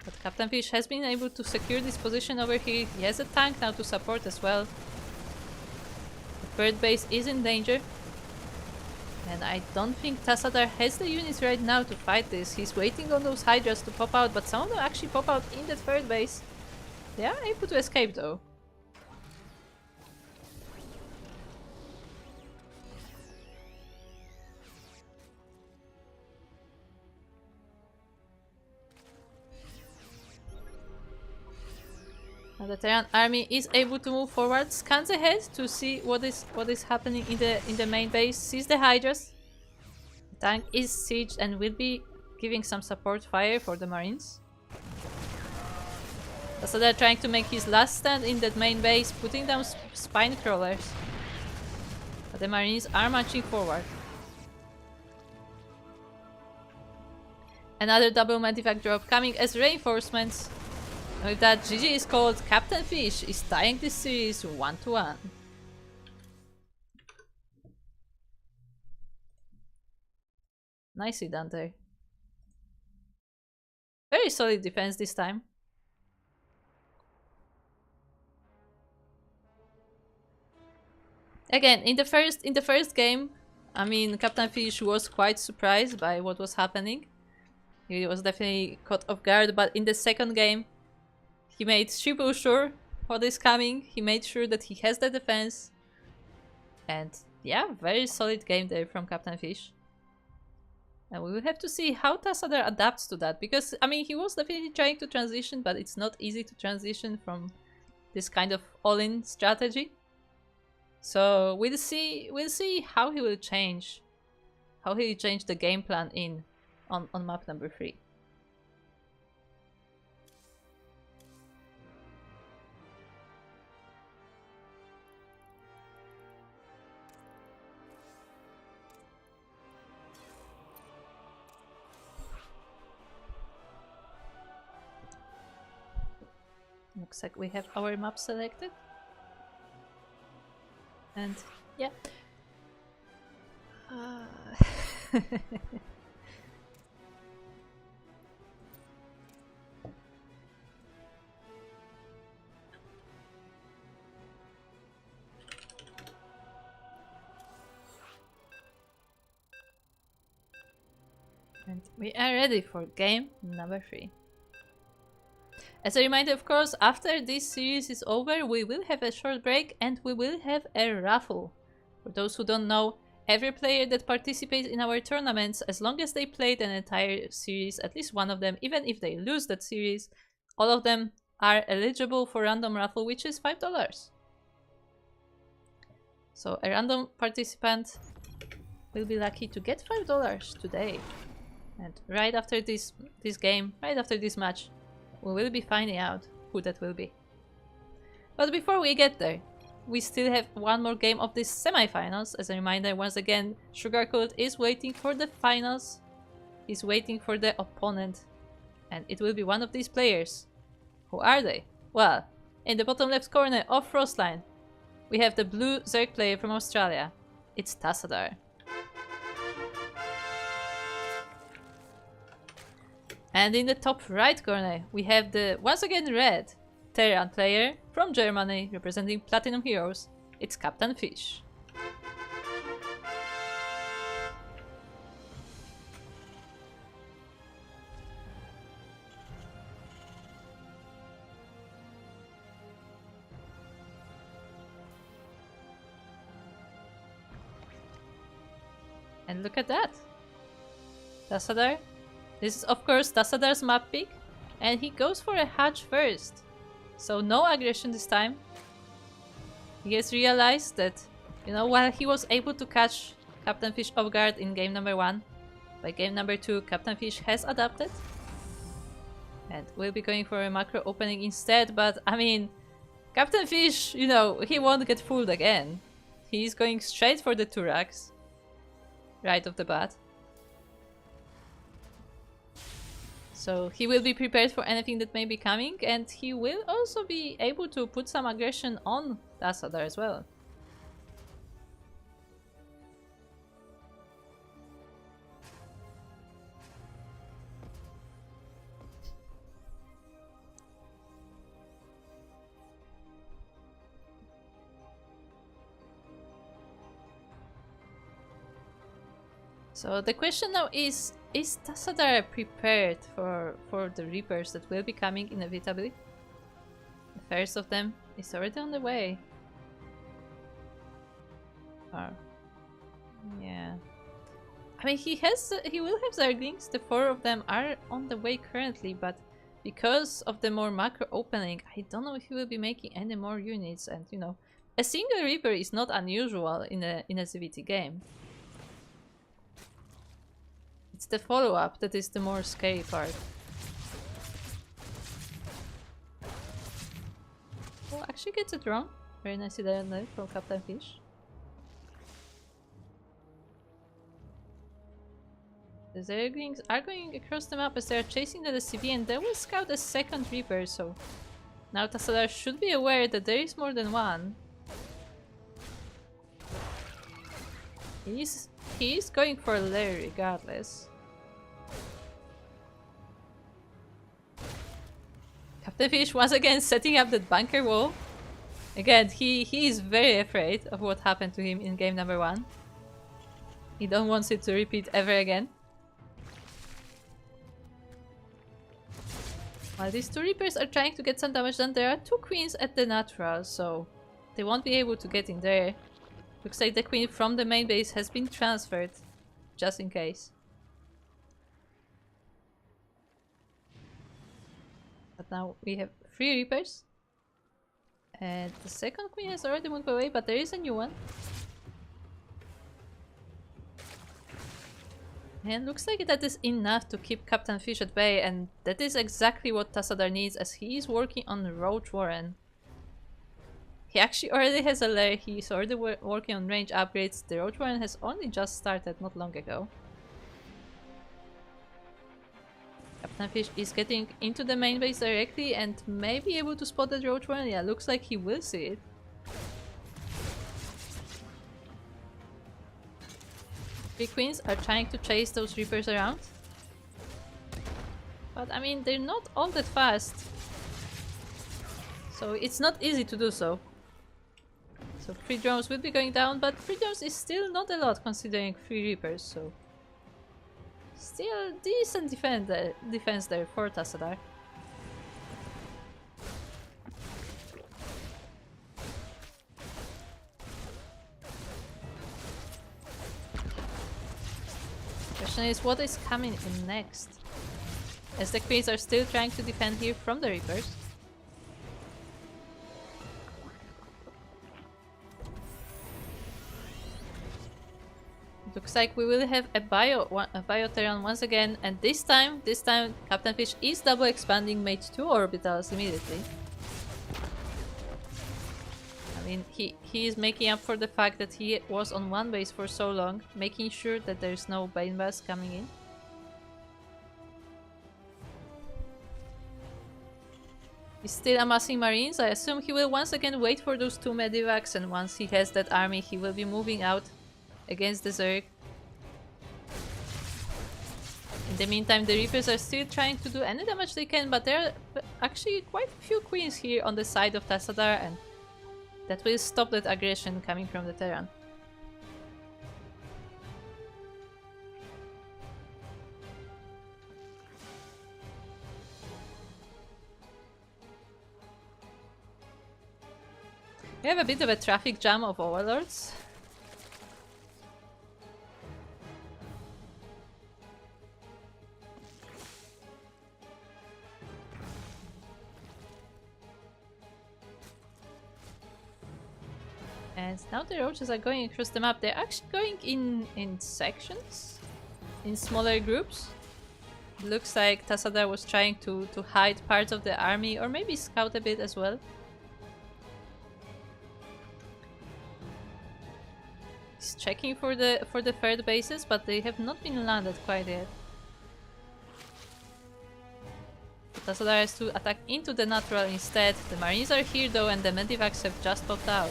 But Captain Fish has been able to secure this position over here. He has a tank now to support as well. The third base is in danger. And I don't think Tassadar has the units right now to fight this. He's waiting on those Hydras to pop out, but some of them actually pop out in that third base. They are able to escape though. Now the Terran army is able to move forward, scans ahead to see what is happening in the main base, sees the Hydras. The tank is sieged and will be giving some support fire for the Marines. So they're trying to make his last stand in that main base, putting down spine crawlers. But the Marines are marching forward. Another double medivac drop coming as reinforcements. And with that, GG is called. Captain Fish is tying this series 1-1. Nicely done there. Very solid defense this time. Again, in the first game, I mean, Captain Fish was quite surprised by what was happening. He was definitely caught off guard, but in the second game, he made super sure what is coming. He made sure that he has the defense. And yeah, very solid game there from Captain Fish. And we will have to see how Tassadar adapts to that, because, I mean, he was definitely trying to transition, but it's not easy to transition from this kind of all-in strategy. So we'll see how he will change the game plan on map number 3. Looks like we have our map selected. And yeah. And we are ready for game number 3. As a reminder, of course, after this series is over, we will have a short break and we will have a raffle. For those who don't know, every player that participates in our tournaments, as long as they played an entire series, at least one of them, even if they lose that series, all of them are eligible for random raffle, which is $5. So a random participant will be lucky to get $5 today. And right after this game, right after this match, we will be finding out who that will be. But before we get there, we still have one more game of this semi-finals. As a reminder, once again, Sugarcoat is waiting for the finals. He's waiting for the opponent. And it will be one of these players. Who are they? Well, in the bottom left corner of Frostline, we have the blue Zerg player from Australia. It's Tassadar. And in the top right corner, we have the, once again, red Terran player from Germany, representing Platinum Heroes. It's Captain Fish. And look at that! Tassadar. This is, of course, Tassadar's map pick, and he goes for a hatch first. So no aggression this time. He has realized that, you know, while he was able to catch Captain Fish off guard in game number 1, by game number 2 Captain Fish has adapted. And we'll be going for a macro opening instead, but I mean, Captain Fish, you know, he won't get fooled again. He's going straight for the 2 racks. Right off the bat. So he will be prepared for anything that may be coming, and he will also be able to put some aggression on Tassadar as well. So the question now is Tassadar prepared for the Reapers that will be coming inevitably? The first of them is already on the way. Or, yeah. I mean, he will have Zerglings. The 4 of them are on the way currently, but because of the more macro opening, I don't know if he will be making any more units. And you know, a single Reaper is not unusual in a ZVT game. It's the follow-up that is the more scary part. Oh, actually gets it wrong. Very nicely done there from Captain Fish. The Zerglings are going across the map as they are chasing the SCV, and they will scout a second Reaper, so now Tassadar should be aware that there is more than one. He's going for a lair regardless. Captain Fish once again setting up that bunker wall. Again, he is very afraid of what happened to him in game number 1. He don't want it to repeat ever again. While these 2 Reapers are trying to get some damage done, there are 2 Queens at the natural, so they won't be able to get in there. Looks like the Queen from the main base has been transferred, just in case. But now we have 3 Reapers. And the second Queen has already moved away, but there is a new one. And looks like that is enough to keep Captain Fish at bay, and that is exactly what Tassadar needs, as he is working on Roach Warren. He actually already has a lair, he's already working on range upgrades. The Roach Warren has only just started not long ago. Captain Fish is getting into the main base directly and may be able to spot the Roach Warren. Yeah, looks like he will see it. Three Queens are trying to chase those Reapers around. But I mean, they're not all that fast. So it's not easy to do so. So 3 drones will be going down, but 3 drones is still not a lot considering 3 Reapers, so... Still decent defense there for Tassadar. Question is, what is coming in next? As the Queens are still trying to defend here from the Reapers. Looks like we will have a Bioterran once again, and this time Captain Fish is double expanding mate 2 orbitals immediately. I mean, he is making up for the fact that he was on one base for so long, making sure that there's no Bane Bass coming in. He's still amassing Marines. I assume he will once again wait for those 2 Medivacs, and once he has that army he will be moving out against the Zerg. In the meantime, the Reapers are still trying to do any damage they can, but there are actually quite a few Queens here on the side of Tassadar, and that will stop that aggression coming from the Terran. We have a bit of a traffic jam of Overlords. And now the roaches are going across the map. They're actually going in sections, in smaller groups. Looks like Tassadar was trying to hide parts of the army, or maybe scout a bit as well. He's checking for the third bases, but they have not been landed quite yet. Tassadar has to attack into the natural instead. The marines are here though, and the medivacs have just popped out.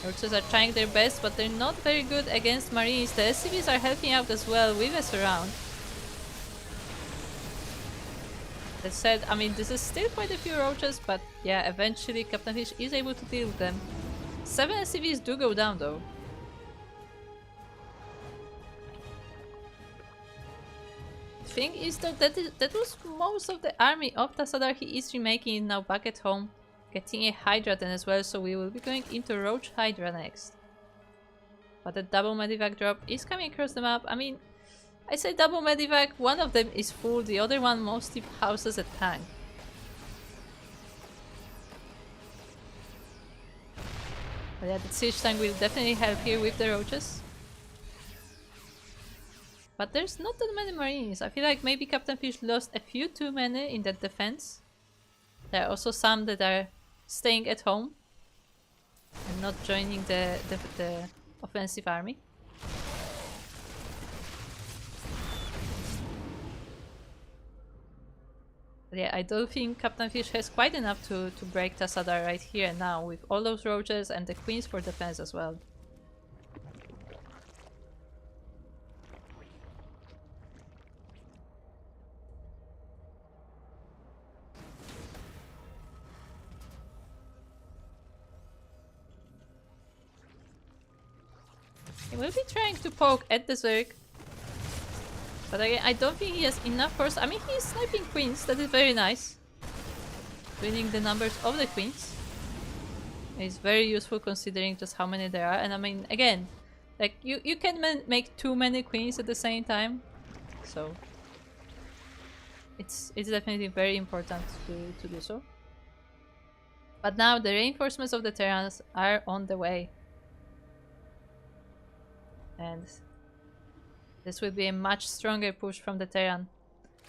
Roaches are trying their best, but they're not very good against marines. The SCVs are helping out as well with a surround. That said, I mean, this is still quite a few roaches, but yeah, eventually Captain Fish is able to deal with them. 7 SCVs do go down though. Thing is though, that was most of the army of Tassadar. He is remaking it now back at home. Getting a Hydra then as well, so we will be going into Roach Hydra next. But a double medivac drop is coming across the map. I mean, I say double medivac, one of them is full, the other one mostly houses a tank. But yeah, the siege tank will definitely help here with the roaches. But there's not that many marines. I feel like maybe Captain Fish lost a few too many in that defense. There are also some that are staying at home and not joining the offensive army. But yeah, I don't think Captain Fish has quite enough to break Tassadar right here and now, with all those roaches and the queens for defense as well. He will be trying to poke at the Zerg. But again, I don't think he has enough force. I mean, he is sniping queens, that is very nice. Winning the numbers of the queens is very useful considering just how many there are. And I mean, again, like you can make too many queens at the same time. So it's definitely very important to do so. But now the reinforcements of the Terrans are on the way. And this will be a much stronger push from the Terran.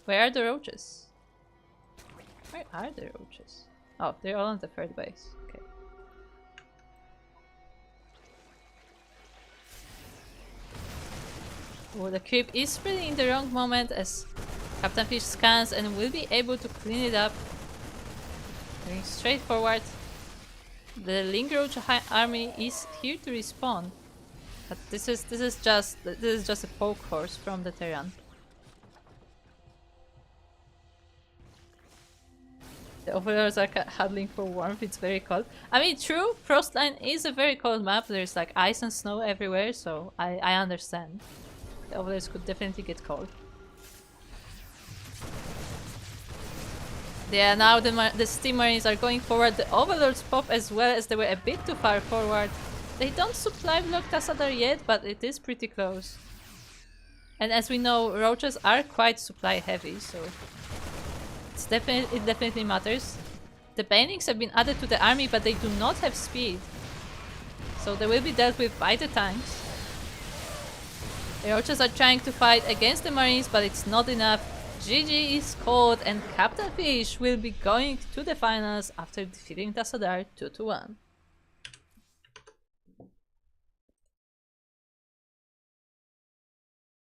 Where are the roaches? Where are the roaches? Oh, they're all on the third base. Okay. Oh, the creep is spreading in the wrong moment as Captain Fish scans and will be able to clean it up. Going straight forward. The Link Roach army is here to respawn. But this is just a poke horse from the Terran. The overlords are huddling for warmth. It's very cold. I mean, true, Frostline is a very cold map. There's like ice and snow everywhere, so I understand. The overlords could definitely get cold. Yeah, now the Steam Marines are going forward. The overlords pop as well, as they were a bit too far forward. They don't supply block Tassadar yet, but it is pretty close. And as we know, roaches are quite supply heavy, so it definitely matters. The Banings have been added to the army, but they do not have speed. So they will be dealt with by the tanks. The roaches are trying to fight against the Marines, but it's not enough. GG is called, and Captain Fish will be going to the finals after defeating Tassadar 2-1.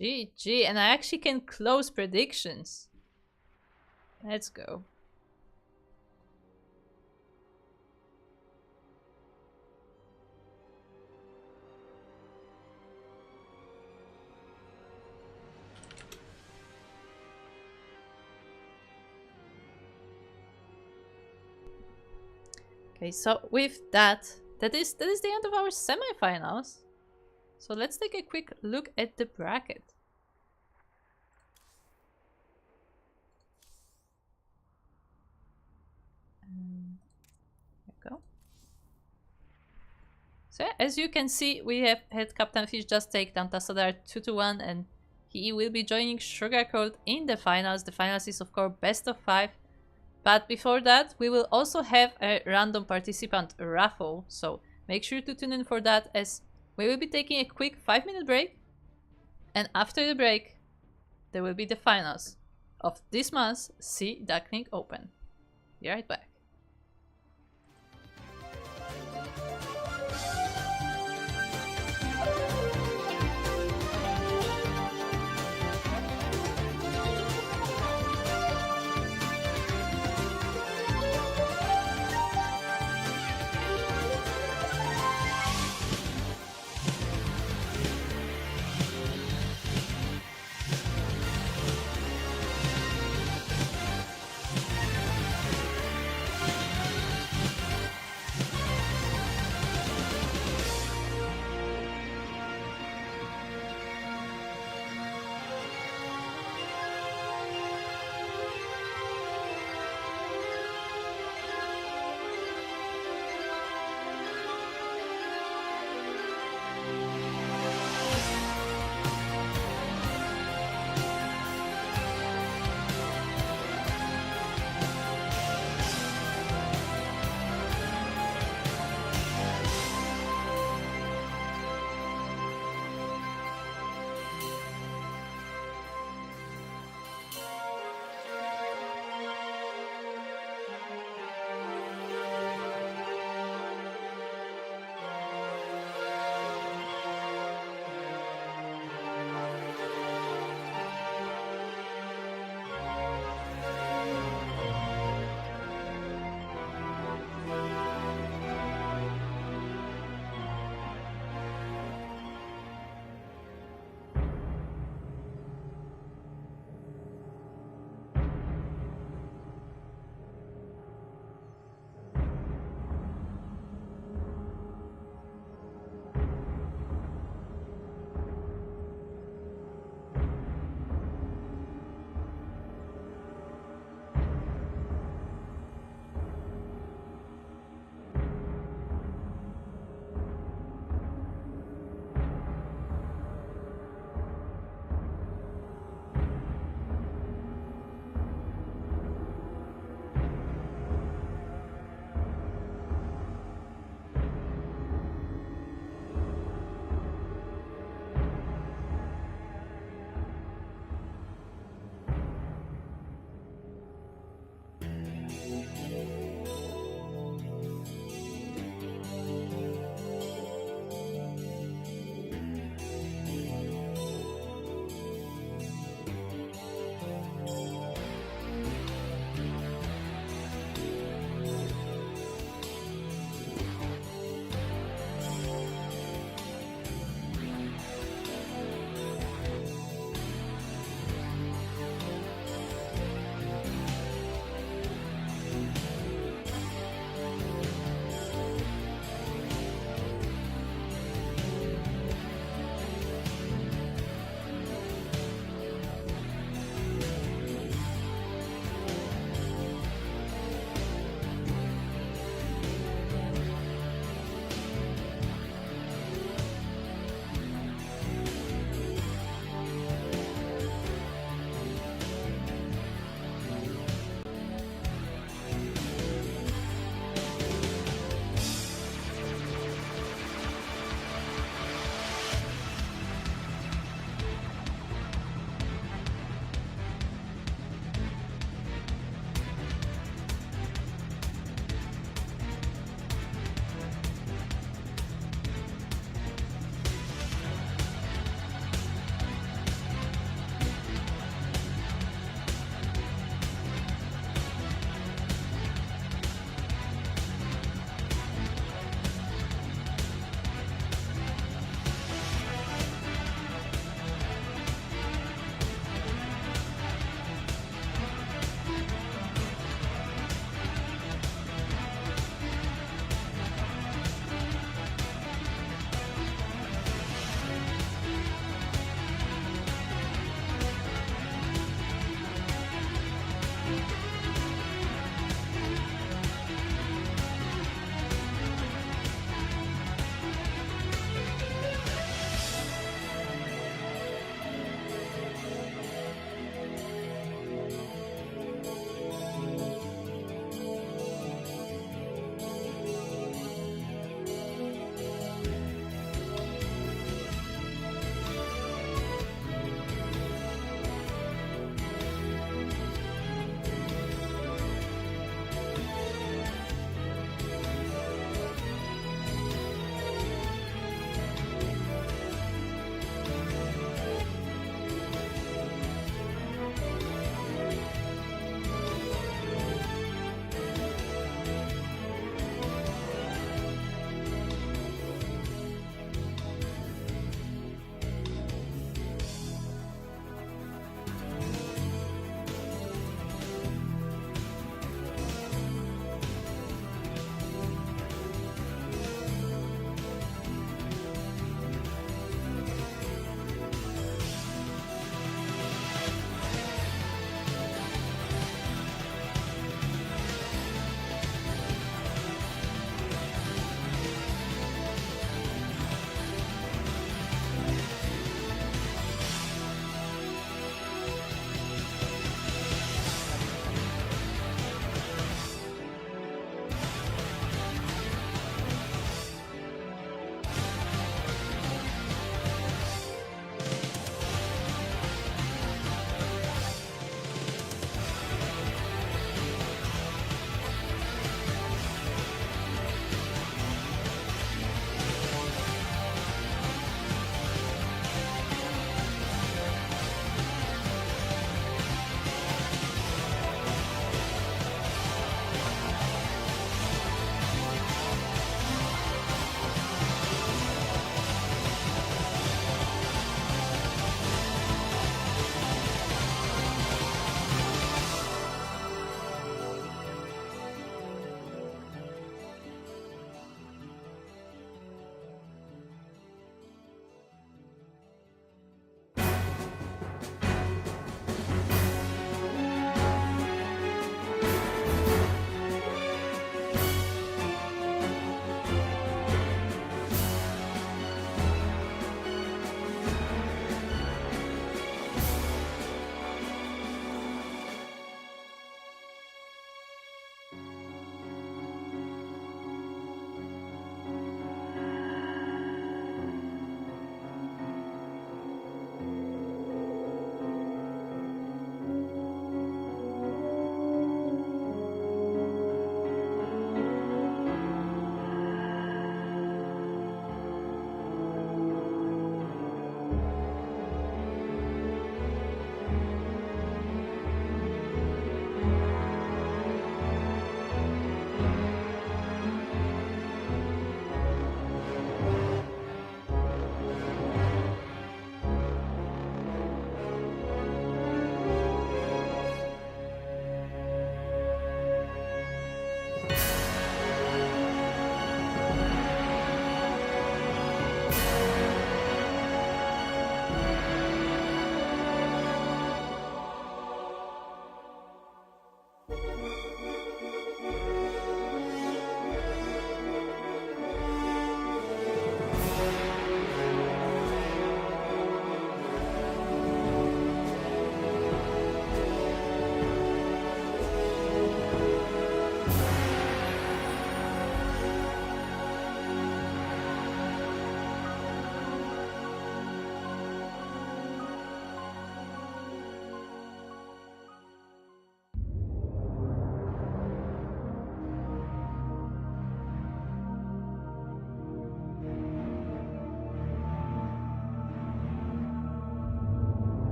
GG, and I actually can close predictions. Let's go. Okay, so with that is the end of our semifinals. So let's take a quick look at the bracket. There we go. So yeah, as you can see, we have had Captain Fish just take down Tassadar 2-1, and he will be joining Sugarcoat in the finals. The finals is of course best of 5. But before that, we will also have a random participant raffle, so make sure to tune in for that, as we will be taking a quick 5-minute break, and after the break, there will be the finals of this month's Duckling Open. Be right back.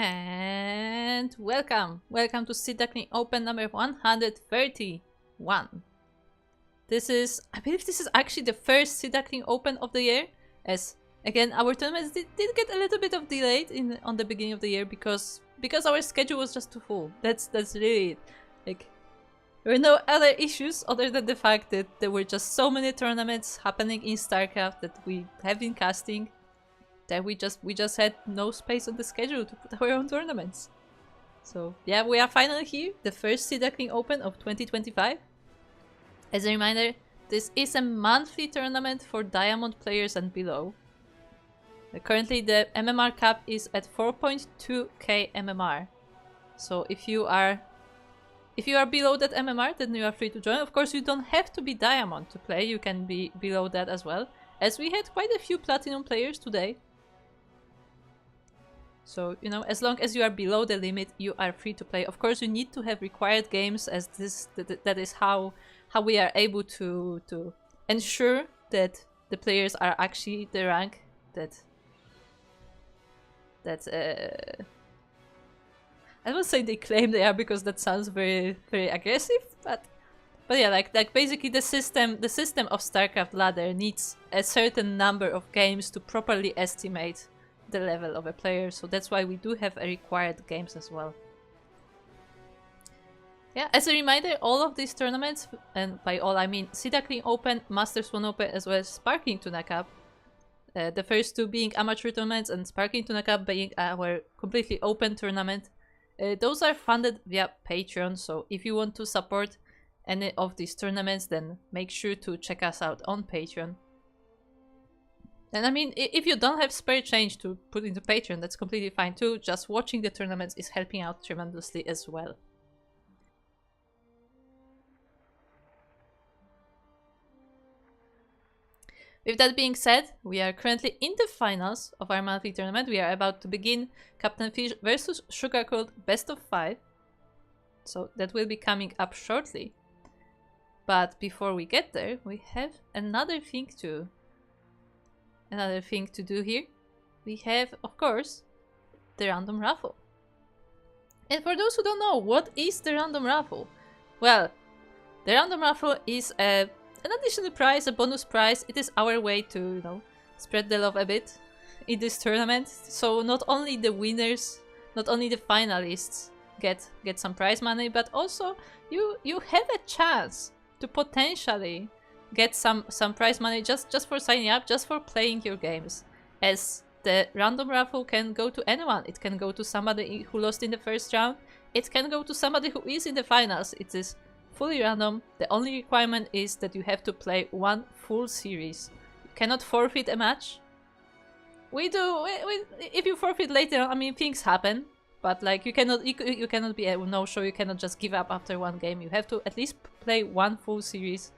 And welcome to Duckling Open number 131. I believe this is actually the first Duckling Open of the year, as again our tournaments did get a little bit of delayed on the beginning of the year because our schedule was just too full. That's really it. Like, there were no other issues other than the fact that there were just so many tournaments happening in StarCraft that we have been casting that we just had no space on the schedule to put our own tournaments. So yeah, we are finally here, the first Duckling Open of 2025. As a reminder, this is a monthly tournament for Diamond players and below. Currently the MMR cap is at 4.2k MMR. So if you are below that MMR, then you are free to join. Of course, you don't have to be Diamond to play, you can be below that as well, as we had quite a few Platinum players today. So, you know, as long as you are below the limit, you are free to play. Of course, you need to have required games, as that is how we are able to ensure that the players are actually the rank that I don't say they claim they are, because that sounds very aggressive, but yeah, like basically the system of StarCraft ladder needs a certain number of games to properly estimate the level of a player, so that's why we do have a required games as well. Yeah, as a reminder, all of these tournaments, and by all I mean Duckling Open, Masters 1 Open, as well as Sparkling Tuna Cup, the first two being amateur tournaments and Sparkling Tuna Cup being our completely open tournament, those are funded via Patreon, so if you want to support any of these tournaments, then make sure to check us out on Patreon. And I mean, if you don't have spare change to put into Patreon, that's completely fine too. Just watching the tournaments is helping out tremendously as well. With that being said, we are currently in the finals of our monthly tournament. We are about to begin Captain Fish versus Sugar Cold Best of 5. So that will be coming up shortly. But before we get there, we have another thing to do here. We have, of course, the random raffle. And for those who don't know, what is the random raffle? Well, the random raffle is an additional prize, a bonus prize. It is our way to, you know, spread the love a bit in this tournament. So not only the winners, not only the finalists get some prize money, but also you have a chance to potentially get some prize money just for signing up, just for playing your games, as the random raffle can go to anyone. It can go to somebody who lost in the first round, it can go to somebody who is in the finals. It is fully random. The only requirement is that you have to play one full series. You cannot forfeit a match. If you forfeit later on, I mean, things happen, but like you cannot be a no-show. You cannot just give up after one game. You have to at least play one full series,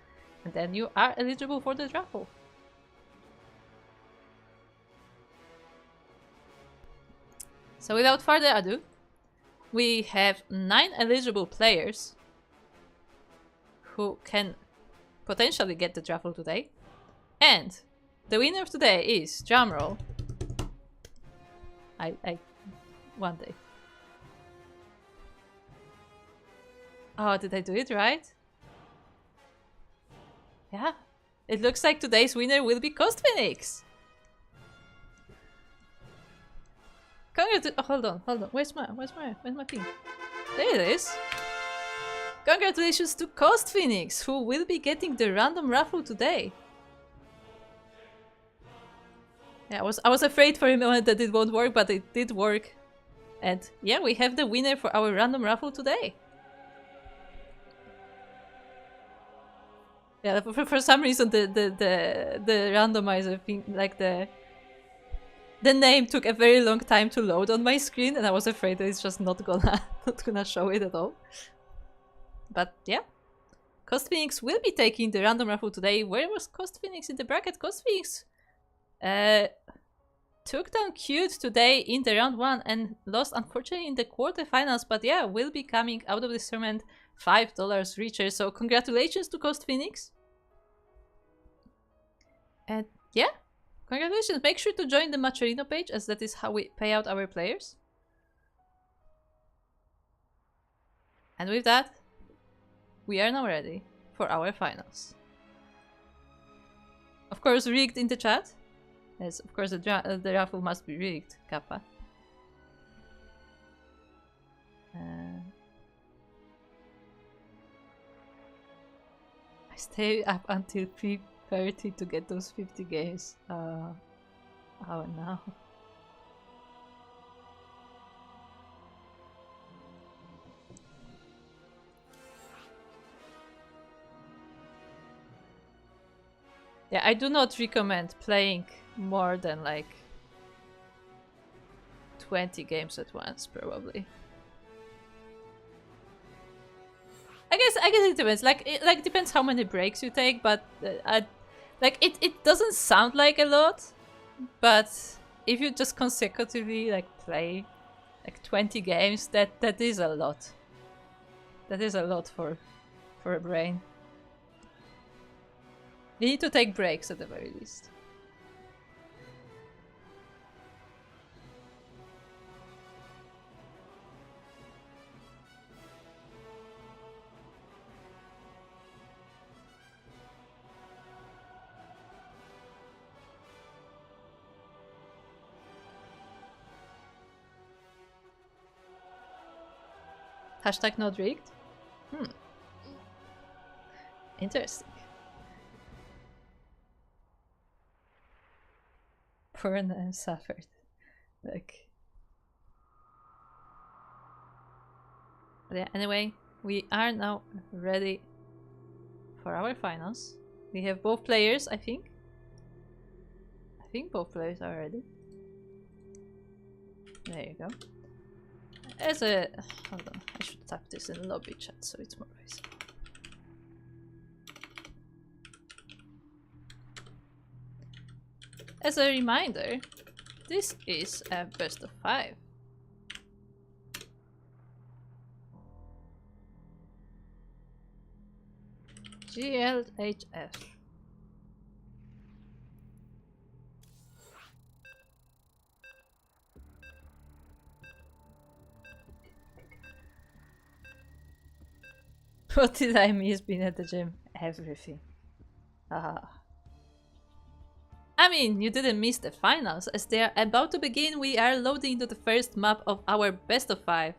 and then you are eligible for the raffle. So without further ado, we have 9 eligible players who can potentially get the raffle today. And the winner of today is, drumroll, one day. Oh, did I do it right? Yeah, it looks like today's winner will be Coast Phoenix. Oh, hold on. Where's my thing? There it is. Congratulations to Coast Phoenix, who will be getting the random raffle today. Yeah, I was afraid for a moment that it won't work, but it did work. And yeah, we have the winner for our random raffle today. Yeah, for some reason the randomizer thing, like the name took a very long time to load on my screen, and I was afraid that it's just not gonna show it at all. But yeah, Coast Phoenix will be taking the random raffle today. Where was Coast Phoenix in the bracket? Coast Phoenix took down Cute today in the round 1 and lost unfortunately in the quarterfinals, but yeah, will be coming out of this tournament $5 richer. So congratulations to Coast Phoenix. And yeah, congratulations. Make sure to join the Macherino page, as that is how we pay out our players. And with that, we are now ready for our finals. Of course, rigged in the chat. Yes, of course, the raffle must be rigged, Kappa. I stay up until 3:30 to get those 50 games. Oh no. Yeah, I do not recommend playing more than like 20 games at once, probably. I guess it depends. Like it depends how many breaks you take, but like it doesn't sound like a lot, but if you just consecutively like play like 20 games, that is a lot. That is a lot for a brain. You need to take breaks at the very least. Hashtag not rigged? Interesting. Poor Nam suffered. Like... But yeah, anyway, we are now ready for our finals. We have both players, I think. I think both players are ready. There you go. As a... Hold on, I should type this in lobby chat so it's more visible. As a reminder, this is a best of 5. GLHF. What did I miss being at the gym? Everything. I mean, you didn't miss the finals. As they are about to begin, we are loading into the first map of our best of 5.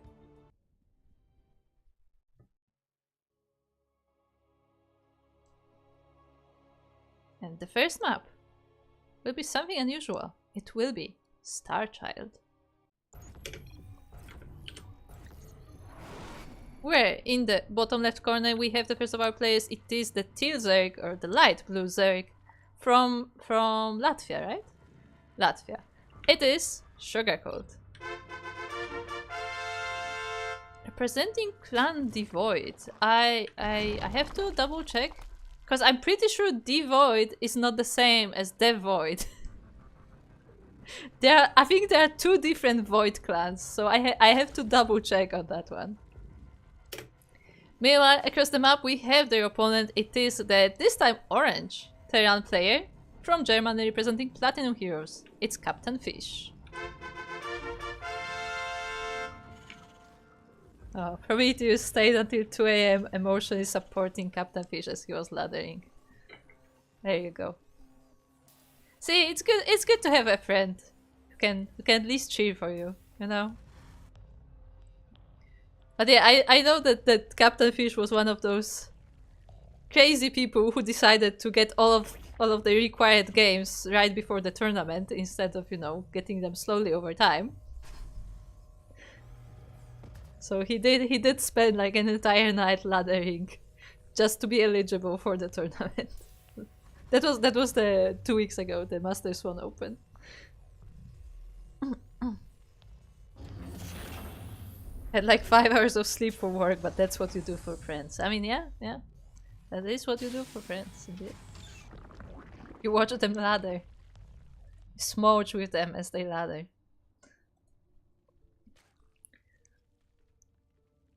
And the first map will be something unusual. It will be Star Child. Where in the bottom left corner we have the first of our players. It is the teal Zerg, or the light blue Zerg, from Latvia, right? Latvia. It is Sugarcoat. Representing Clan Devoid. I have to double check, because I'm pretty sure Devoid is not the same as Devoid. I think there are 2 different Void clans, so I have to double check on that one. Meanwhile, across the map we have their opponent. It is the, this time, orange Terran player from Germany representing Platinum Heroes. It's Captain Fish. Oh, Prometheus stayed until 2 AM emotionally supporting Captain Fish as he was laddering. There you go. See, it's good to have a friend who can at least cheer for you, you know? But yeah, I know that Captain Fish was one of those crazy people who decided to get all of the required games right before the tournament instead of, you know, getting them slowly over time. So he did spend like an entire night laddering just to be eligible for the tournament. That was the 2 weeks ago, the Masters 1 Open. Had like 5 hours of sleep for work, but that's what you do for friends. I mean, yeah. That is what you do for friends, indeed. You watch them ladder. You smooch with them as they ladder.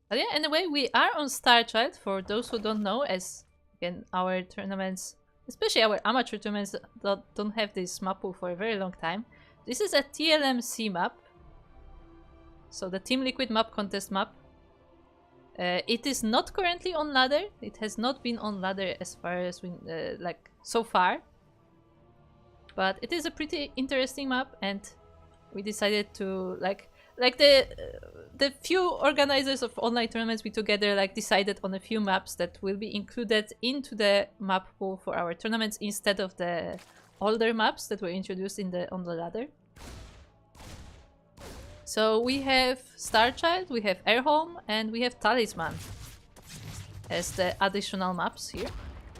But yeah, anyway, we are on Star Child. For those who don't know, as again, our tournaments, especially our amateur tournaments, don't have this map pool for a very long time. This is a TLMC map. So the Team Liquid map contest map. It is not currently on ladder. It has not been on ladder as far as we like so far. But it is a pretty interesting map, and we decided to like the few organizers of online tournaments we together like decided on a few maps that will be included into the map pool for our tournaments instead of the older maps that were introduced in on the ladder. So we have Starchild, we have Airhome, and we have Talisman as the additional maps here,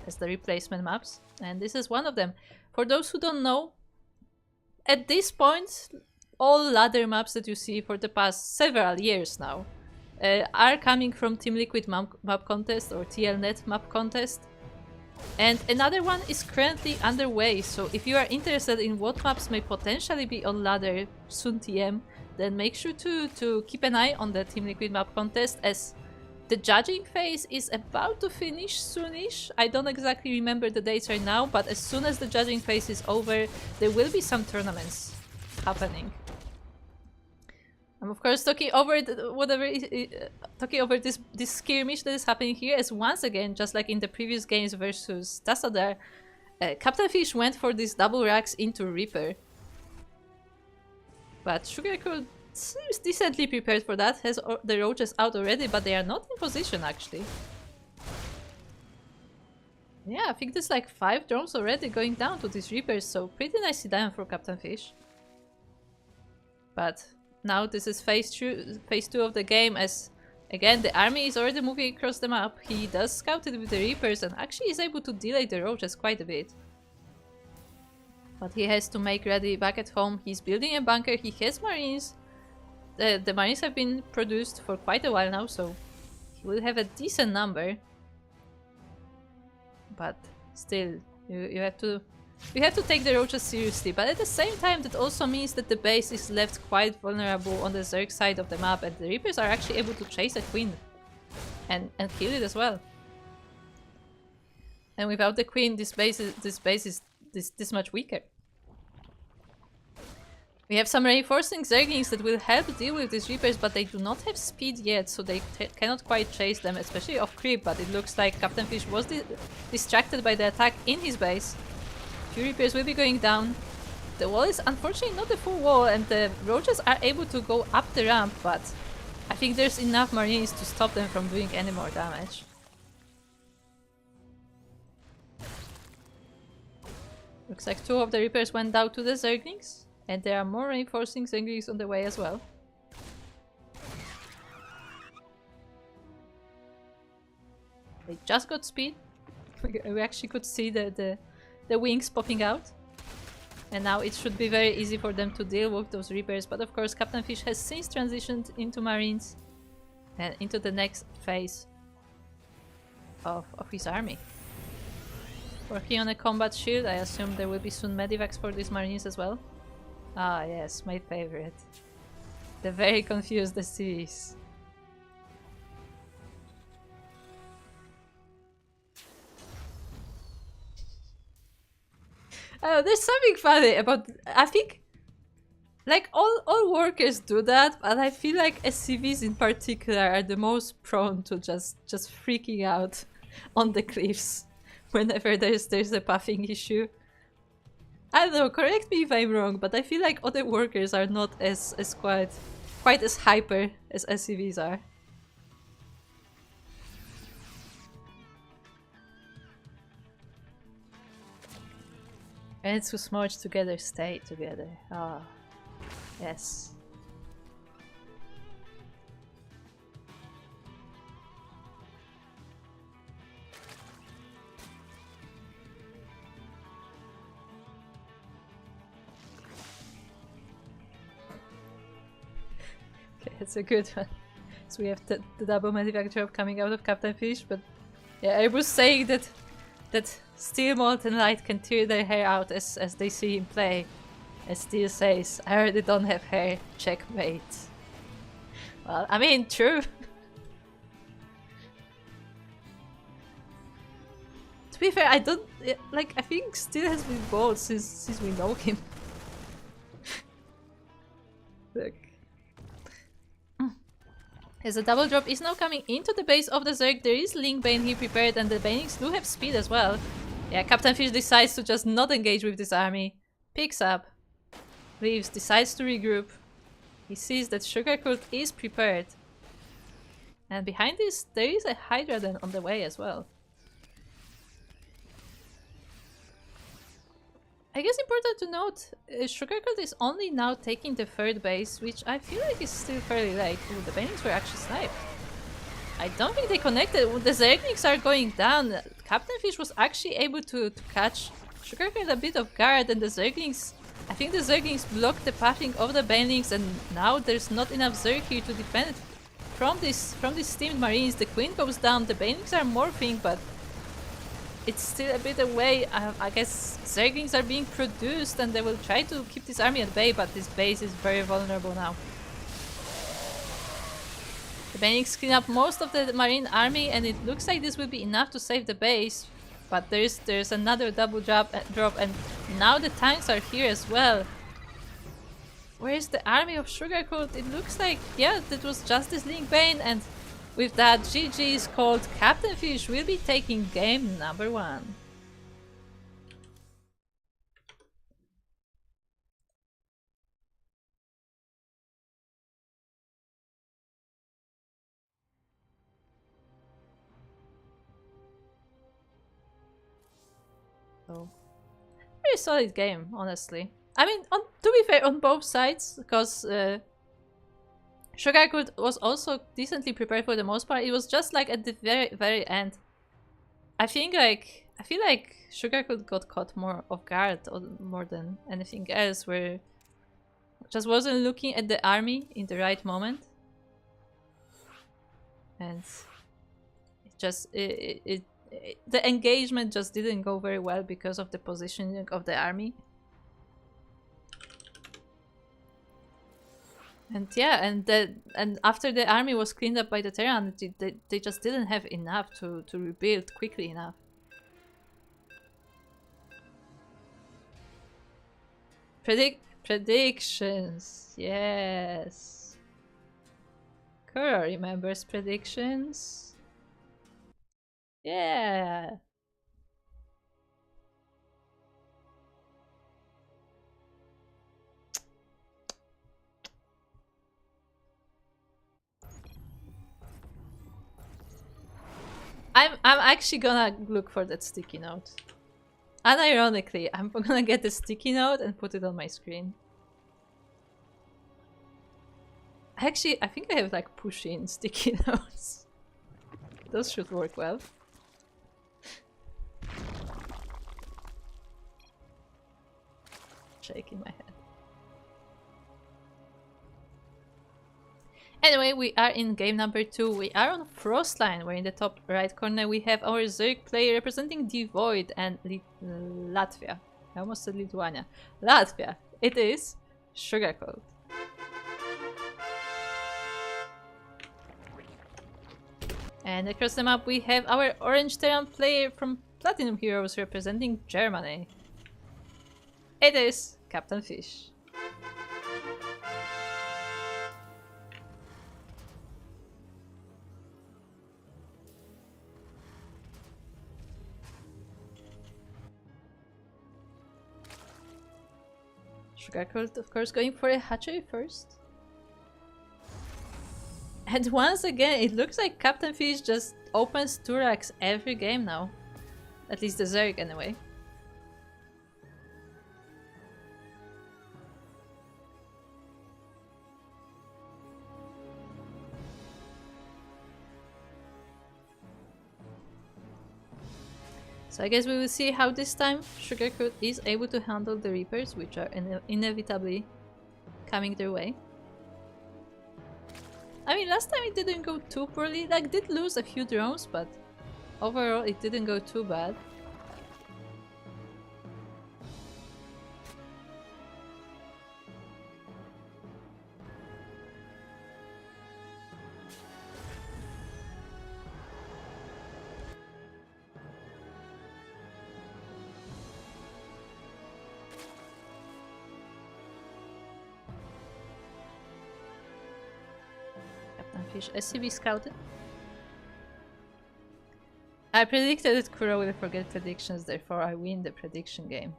as the replacement maps, and this is one of them. For those who don't know, at this point, all ladder maps that you see for the past several years now are coming from Team Liquid map contest or TLNet map contest. And another one is currently underway, so if you are interested in what maps may potentially be on ladder soon TM, then make sure to keep an eye on the Team Liquid map contest, as the judging phase is about to finish soonish. I don't exactly remember the dates right now, but as soon as the judging phase is over, there will be some tournaments happening. I'm of course talking over this skirmish that is happening here, as once again, just like in the previous games versus Tassadar, Captain Fish went for these double racks into Reaper. But Sugarcool seems decently prepared for that, has the roaches out already, but they are not in position actually. Yeah, I think there's like 5 drones already going down to these Reapers, so pretty nicely done for Captain Fish. But now this is phase 2 of the game, as again the army is already moving across the map. He does scout it with the Reapers and actually is able to delay the roaches quite a bit. But he has to make ready back at home. He's building a bunker, he has marines. The marines have been produced for quite a while now, so he will have a decent number. But still, you have to take the roaches seriously. But at the same time, that also means that the base is left quite vulnerable on the Zerg side of the map, and the Reapers are actually able to chase a queen and kill it as well. And without the queen, this base is this much weaker. We have some reinforcing Zerglings that will help deal with these Reapers, but they do not have speed yet, so they cannot quite chase them, especially off creep. But it looks like Captain Fish was distracted by the attack in his base. Few Reapers will be going down. The wall is unfortunately not a full wall, and the roaches are able to go up the ramp, but I think there's enough marines to stop them from doing any more damage. Looks like 2 of the Reapers went down to the Zerglings, and there are more reinforcing Zerglings on the way as well. They just got speed. We actually could see the wings popping out. And now it should be very easy for them to deal with those Reapers, but of course Captain Fish has since transitioned into Marines and into the next phase of his army. Working on a combat shield, I assume there will be soon medivacs for these Marines as well. Ah yes, my favorite. The very confused SCVs. Oh, there's something funny about... I think... Like, all workers do that, but I feel like SCVs in particular are the most prone to just freaking out on the cliffs whenever there's a buffing issue. I don't know, correct me if I'm wrong, but I feel like other workers are not as quite as hyper as SCVs are. And to smudge together, stay together. Ah, yes. Okay, it's a good one. So we have the double medivac drop coming out of Captain Fish, but yeah, I was saying that Steel Molten Light can tear their hair out as they see him play. As Steel says, I already don't have hair, checkmate. Well, I mean, true. To be fair, I don't... Like, I think Steel has been bold since we know him. Look. As a double drop is now coming into the base of the Zerg, there is Link Bane here prepared, and the Banings do have speed as well. Yeah, Captain Fish decides to just not engage with this army. Picks up, leaves, decides to regroup. He sees that Sugarcoat is prepared. And behind this, there is a Hydra then on the way as well. I guess important to note, Sugarcoat is only now taking the third base, which I feel like is still fairly late. Ooh, the Banings were actually sniped. I don't think they connected. The Zerglings are going down. Captain Fish was actually able to catch Sugarcoat a bit of guard, and the Zerglings... I think the Zerglings blocked the pathing of the Banelings, and now there's not enough Zerg here to defend from these steamed Marines. The Queen goes down, the Banelings are morphing, but it's still a bit away. I guess Zerglings are being produced and they will try to keep this army at bay, but this base is very vulnerable now. The Banelings clean up most of the Marine army, and it looks like this will be enough to save the base. But there's another double drop, and now the tanks are here as well. Where's the army of Sugarcoat? It looks like, yeah, that was just this Link Bane, and with that, GG is called. Captain Fish will be taking game number 1. So, very solid game, honestly. I mean, to be fair, on both sides, because Sugarcoat was also decently prepared for the most part. It was just like at the very end. I feel like Sugarcoat got caught more off guard or more than anything else, where just wasn't looking at the army in the right moment, and the engagement just didn't go very well because of the positioning of the army. And yeah, and after the army was cleaned up by the Terran, they just didn't have enough to rebuild quickly enough. Predictions, yes. Kura remembers predictions. Yeah. I'm actually gonna look for that sticky note. Unironically, I'm gonna get the sticky note and put it on my screen. Actually, I think I have like push-in sticky notes. Those should work well. Shaking my head. Anyway, we are in game number 2. We are on Frostline, where in the top right corner we have our Zerg player representing Devoid and Latvia. I almost said Lithuania. Latvia. It is Sugarcoat. And across the map we have our Orange Terran player from Platinum Heroes representing Germany. It is Captain Fish. Sugarcoat, of course, going for a hatchery first. And once again, it looks like Captain Fish just opens 2 racks every game now. At least the Zerg, anyway. So I guess we will see how this time Sugarcoat is able to handle the Reapers, which are inevitably coming their way. I mean, last time it didn't go too poorly. Like, did lose a few drones, but overall it didn't go too bad. Fish SCB scouted. I predicted that Kuro will forget predictions, therefore I win the prediction game.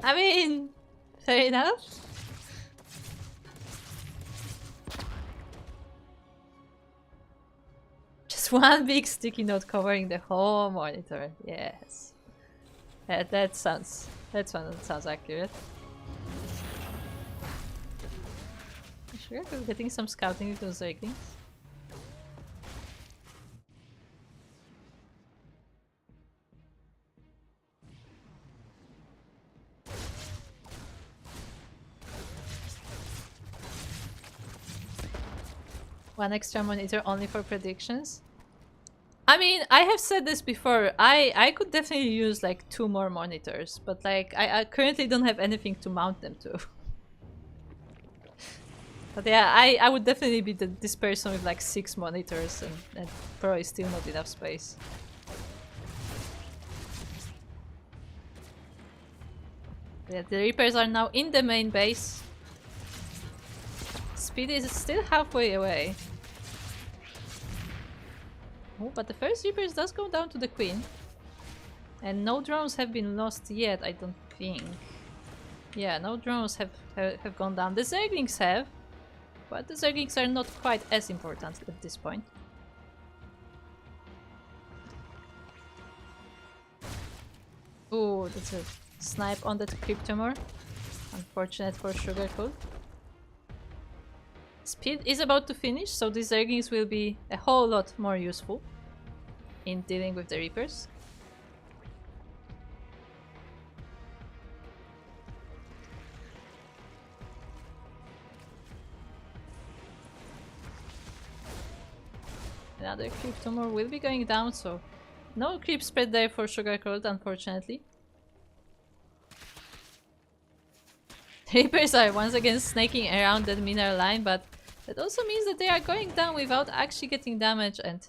I mean, fair enough. Just one big sticky note covering the whole monitor. Yes. That sounds accurate. Sure, we're getting some scouting with those Zerglings. One extra monitor only for predictions. I mean, I have said this before. I could definitely use like 2 more monitors, but like I currently don't have anything to mount them to. But yeah, I would definitely be this person with like 6 monitors and probably still not enough space. Yeah, the Reapers are now in the main base. Speed is still halfway away. Oh, but the first Reapers does go down to the Queen. And no drones have been lost yet, I don't think. Yeah, no drones have gone down. The Zerglings have, but the Zerglings are not quite as important at this point. Oh, that's a snipe on that Cryptomore. Unfortunate for Sugarcoat. Speed is about to finish, so the Zerglings will be a whole lot more useful in dealing with the Reapers. Another Cryptomore will be going down, so no creep spread there for Sugarcoat, unfortunately. Reapers are once again snaking around that mineral line, but that also means that they are going down without actually getting damage, and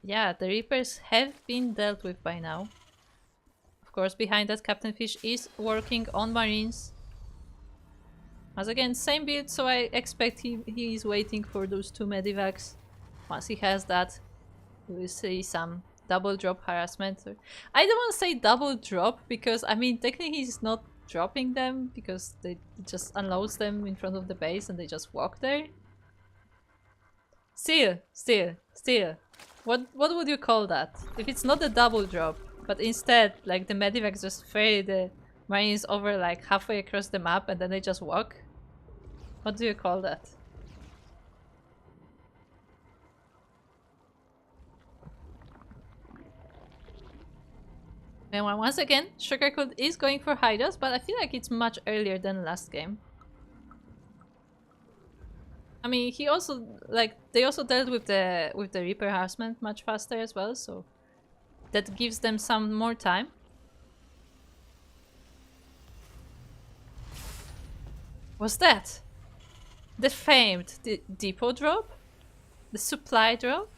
yeah, the Reapers have been dealt with by now. Of course, behind that, Captain Fish is working on Marines. Once again, same build, so I expect he is waiting for those 2 medivacs. Once he has that, we will see some double drop harassment. I don't want to say double drop, because I mean, technically he's not dropping them, because they just unloads them in front of the base and they just walk there. Still. What would you call that? If it's not a double drop, but instead, like, the medivacs just ferry the Marines over like halfway across the map and then they just walk? What do you call that? And once again, Sugarcoat is going for Hydras, but I feel like it's much earlier than last game. I mean, he also, like, they also dealt with the Reaper harassment much faster as well, so that gives them some more time. What's that? The famed depot drop? The supply drop?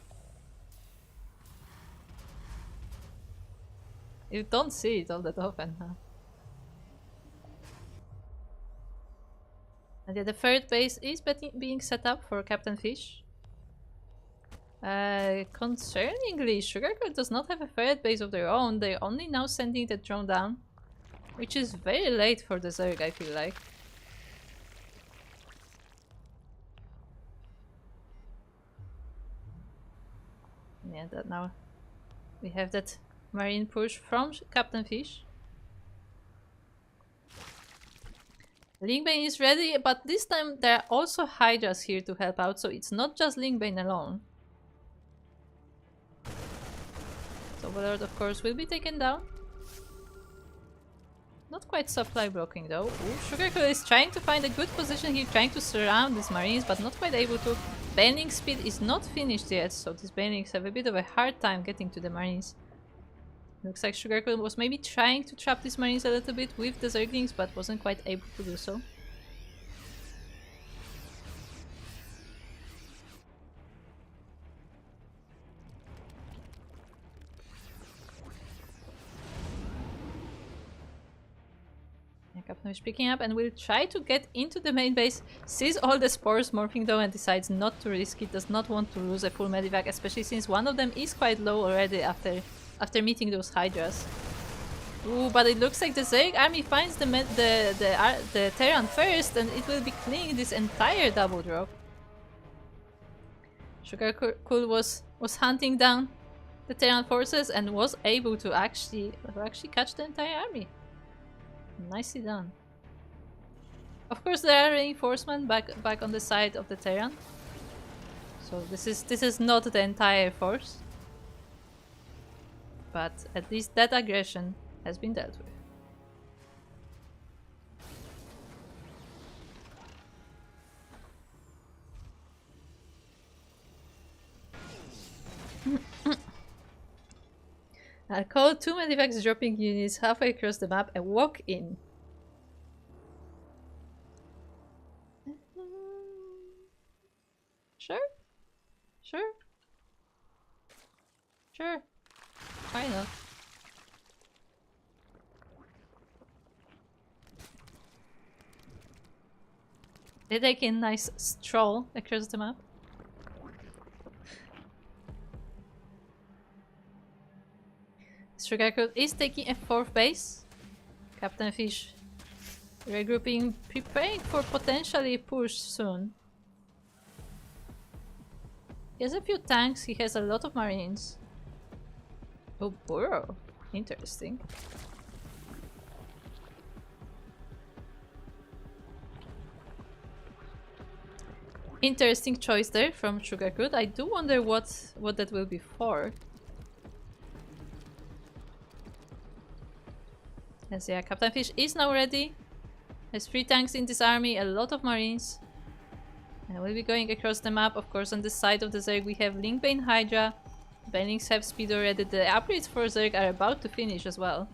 You don't see it all that often, huh? And yeah, the 3rd base is being set up for Captain Fish. Concerningly, Sugarcoat does not have a 3rd base of their own. They're only now sending the drone down, which is very late for the Zerg, I feel like. Yeah, that now we have that Marine push from Captain Fish. Lingbane is ready, but this time there are also Hydras here to help out, so it's not just Lingbane alone. So Overlord, of course, will be taken down. Not quite supply blocking though. Ooh, Sugarcoat is trying to find a good position here, trying to surround these Marines, but not quite able to. Baneling speed is not finished yet, so these Banelings have a bit of a hard time getting to the Marines. Looks like Sugarcoat was maybe trying to trap these Marines a little bit with the Zerglings, but wasn't quite able to do so. Captain Fish picking up and will try to get into the main base. Sees all the spores morphing though and decides not to risk it. Does not want to lose a full medivac, especially since one of them is quite low already after meeting those Hydras. Ooh, but it looks like the Zerg army finds the Terran first, and it will be cleaning this entire double drop. Sugarcool was hunting down the Terran forces and was able to actually catch the entire army. Nicely done. Of course, there are reinforcements back on the side of the Terran, so this is not the entire force, but at least that aggression has been dealt with. I'll call 2 medivacs dropping units halfway across the map and walk in. Sure? Sure? Sure. Why not? They take a nice stroll across the map. Sugarcoat is taking a 4th base. Captain Fish regrouping, preparing for potentially push soon. He has a few tanks, he has a lot of marines. Oh, burrow. Interesting. Interesting choice there from Sugarcoat. I do wonder what that will be for. Yes, yeah, Captain Fish is now ready. Has 3 tanks in this army, a lot of marines. And we'll be going across the map. Of course, on the side of the Zerg we have Linkbane Hydra. Banelings have speed already. The upgrades for Zerg are about to finish as well.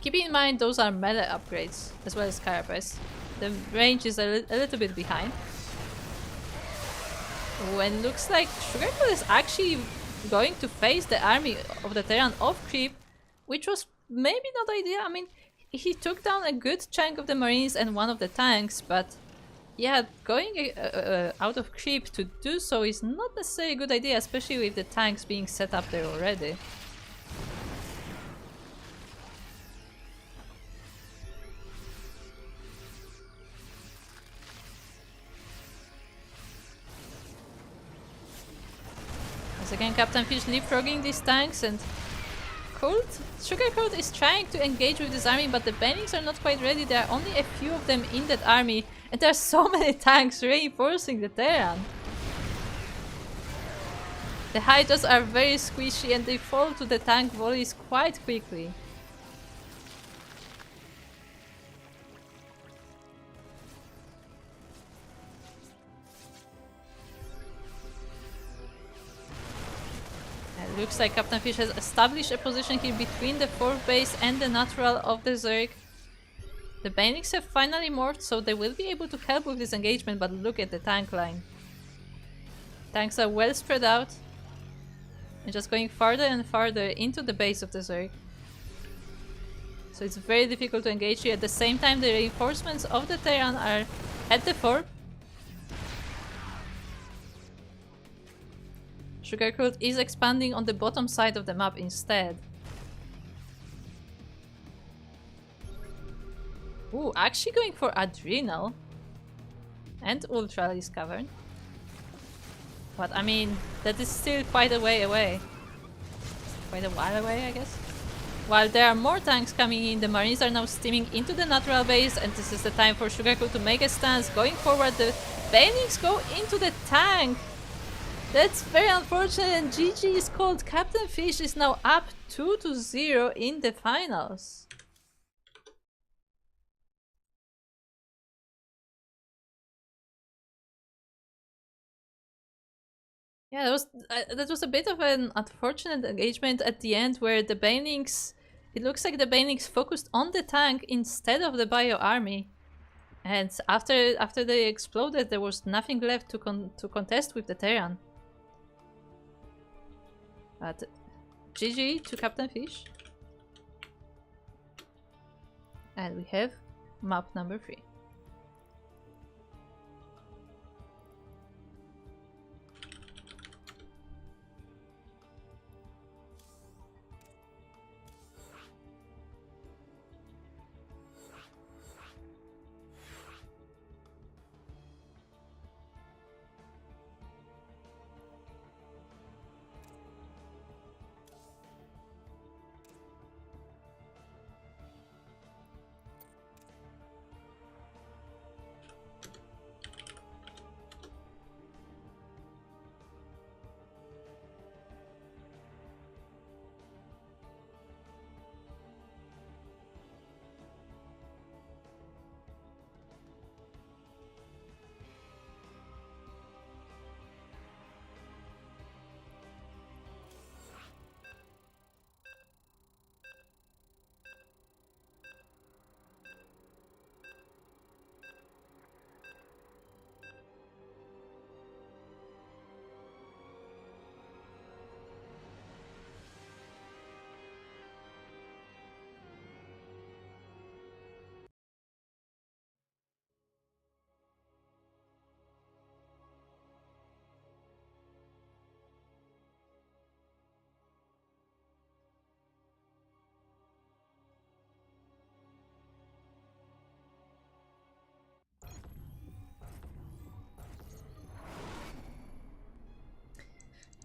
Keep in mind those are melee upgrades, as well as Carapace. The range is a little bit behind. When looks like Sugarcoat is actually going to face the army of the Terran off creep, which was maybe not ideal. I mean, he took down a good chunk of the marines and one of the tanks, but yeah, going out of creep to do so is not necessarily a good idea, especially with the tanks being set up there already. Again, Captain Fish leapfrogging these tanks, and Sugarcoat is trying to engage with this army, but the Banelings are not quite ready. There are only a few of them in that army, and there are so many tanks reinforcing the Terran. The Hydras are very squishy and they fall to the tank volleys quite quickly. Looks like Captain Fish has established a position here between the 4th base and the natural of the Zerg. The Banelings have finally morphed, so they will be able to help with this engagement, but look at the tank line. Tanks are well spread out and just going farther and farther into the base of the Zerg. So it's very difficult to engage here. At the same time, the reinforcements of the Terran are at the fort. Sugarcoat is expanding on the bottom side of the map instead. Ooh, actually going for Adrenal and Ultralis Cavern. But I mean, that is still quite a way away. Quite a while away, I guess. While there are more tanks coming in, the Marines are now steaming into the natural base, and this is the time for Sugarcoat to make a stance. Going forward, the Banelings go into the tank. That's very unfortunate, and GG is called. Captain Fish is now up 2-0 in the finals. Yeah, that was a bit of an unfortunate engagement at the end, where the Banelings, it looks like the Banelings focused on the tank instead of the bio army. And after they exploded, there was nothing left to contest with the Terran. But GG to Captain Fish. And we have map number 3.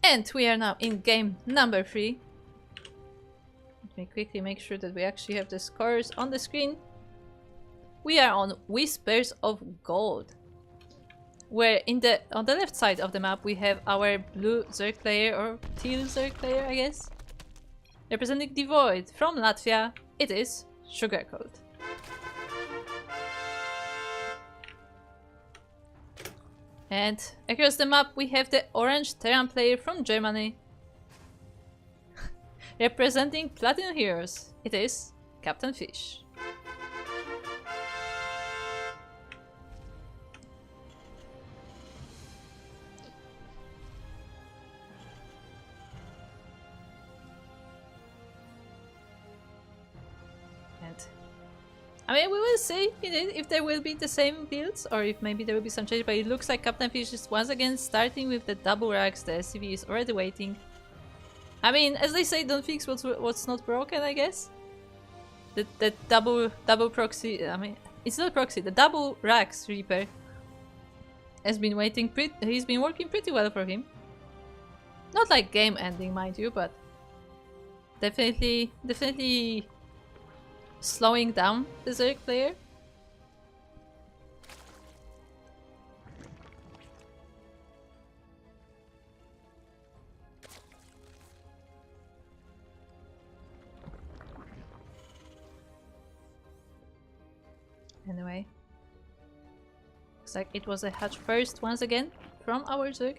And we are now in game number 3. Let me quickly make sure that we actually have the scores on the screen. We are on Whispers of Gold, where on the left side of the map we have our blue Zerg player, or teal Zerg player, I guess. Representing the Void from Latvia, it is Sugarcoat. And across the map we have the orange Terran player from Germany. Representing Platinum Heroes, it is Captain Fish. I mean, we will see if there will be the same builds or if maybe there will be some change, but it looks like Captain Fish is once again starting with the double racks. The SCV is already waiting. I mean, as they say, don't fix what's not broken, I guess. The double proxy, I mean, it's not proxy, the double racks Reaper has been waiting, he's been working pretty well for him. Not like game ending, mind you, but definitely slowing down the Zerg player. Anyway, looks like it was a hatch first once again from our Zerg.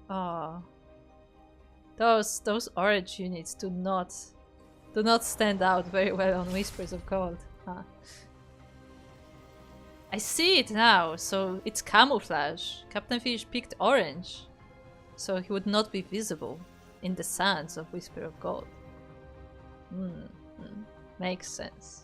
Oh. Those orange units do not stand out very well on Whispers of Gold. Huh. I see it now, so it's camouflage. Captain Fish picked orange, so he would not be visible in the sands of Whisper of Gold. Makes sense.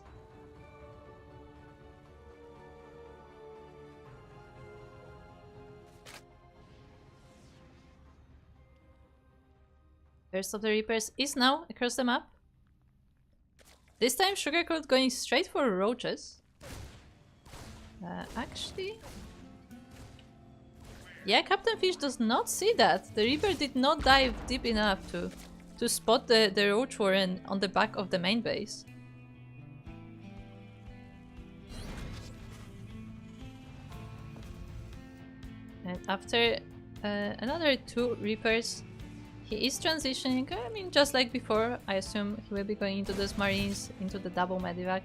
First of the Reapers is now across the map. This time Sugarcoat going straight for roaches. Actually... yeah, Captain Fish does not see that. The Reaper did not dive deep enough to spot the roach warren on the back of the main base. And after another 2 Reapers, he is transitioning, I mean, just like before. I assume he will be going into those Marines, into the double Medivac.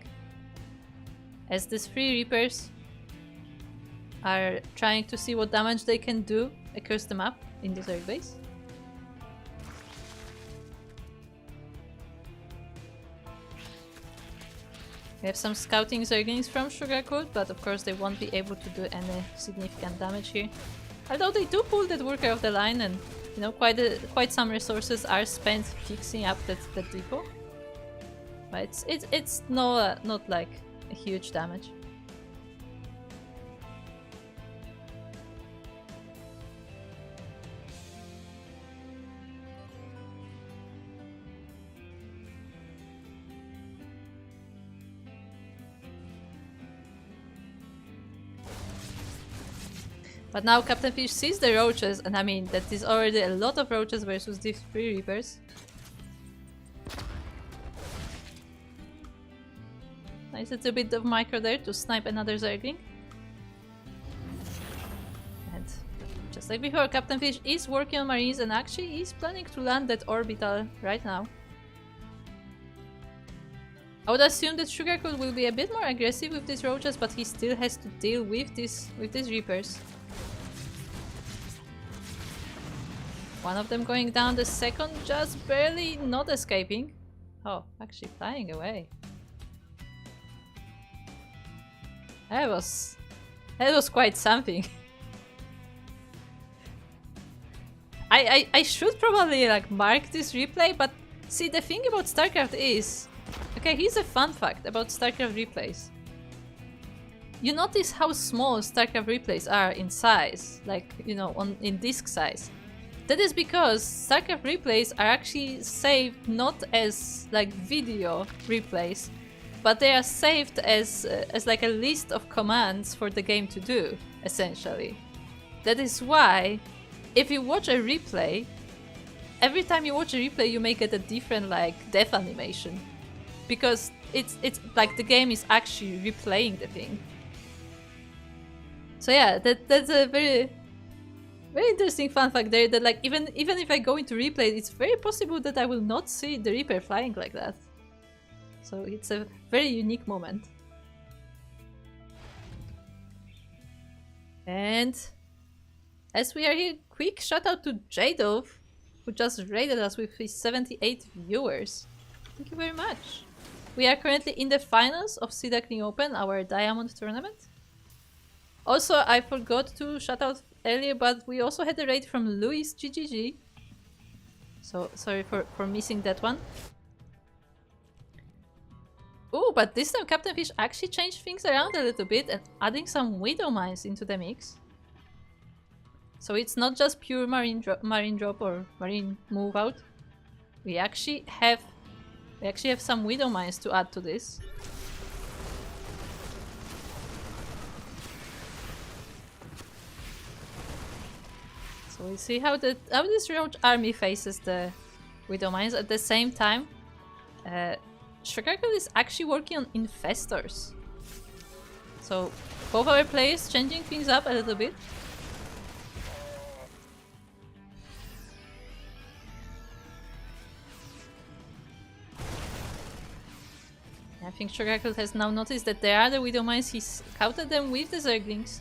As these 3 Reapers are trying to see what damage they can do across the map in the Zerg base. We have some scouting Zerglings from Sugarcoat, but of course they won't be able to do any significant damage here. Although they do pull that worker off the line, and you know, quite some resources are spent fixing up that depot. But it's no not like a huge damage. But now Captain Fish sees the roaches, and I mean, that is already a lot of roaches versus these 3 reapers. Nice little bit of micro there to snipe another Zergling. And just like before, Captain Fish is working on Marines and actually is planning to land that orbital right now. I would assume that Sugarcoat will be a bit more aggressive with these roaches, but he still has to deal with these reapers. One of them going down, the second just barely not escaping. Oh, actually flying away. That was quite something. I should probably like mark this replay, but see, the thing about StarCraft is, okay, here's a fun fact about StarCraft replays. You notice how small StarCraft replays are in size, like, you know, in disk size. That is because StarCraft replays are actually saved not as like video replays, but they are saved as like a list of commands for the game to do, essentially. That is why, if you watch a replay, every time you watch a replay you may get a different like death animation. Because it's like the game is actually replaying the thing. So yeah, that's a very interesting fun fact there, that like even if I go into replay, it's very possible that I will not see the Reaper flying like that. So it's a very unique moment. And as we are here, quick shout out to Jadov, who just raided us with his 78 viewers. Thank you very much. We are currently in the finals of Duckling Open, our Diamond Tournament. Also, I forgot to shout out earlier, but we also had a raid from Luis GGG. So sorry for missing that one. Oh, but this time Captain Fish actually changed things around a little bit and adding some Widow Mines into the mix. So it's not just pure marine drop or marine move out. We actually have some Widow Mines to add to this. So we'll see how this roach army faces the Widow Mines. At the same time, Sugarcoat is actually working on infestors. So both our players changing things up a little bit. I think Sugarcoat has now noticed that there are the Widow Mines. He scouted them with the Zerglings.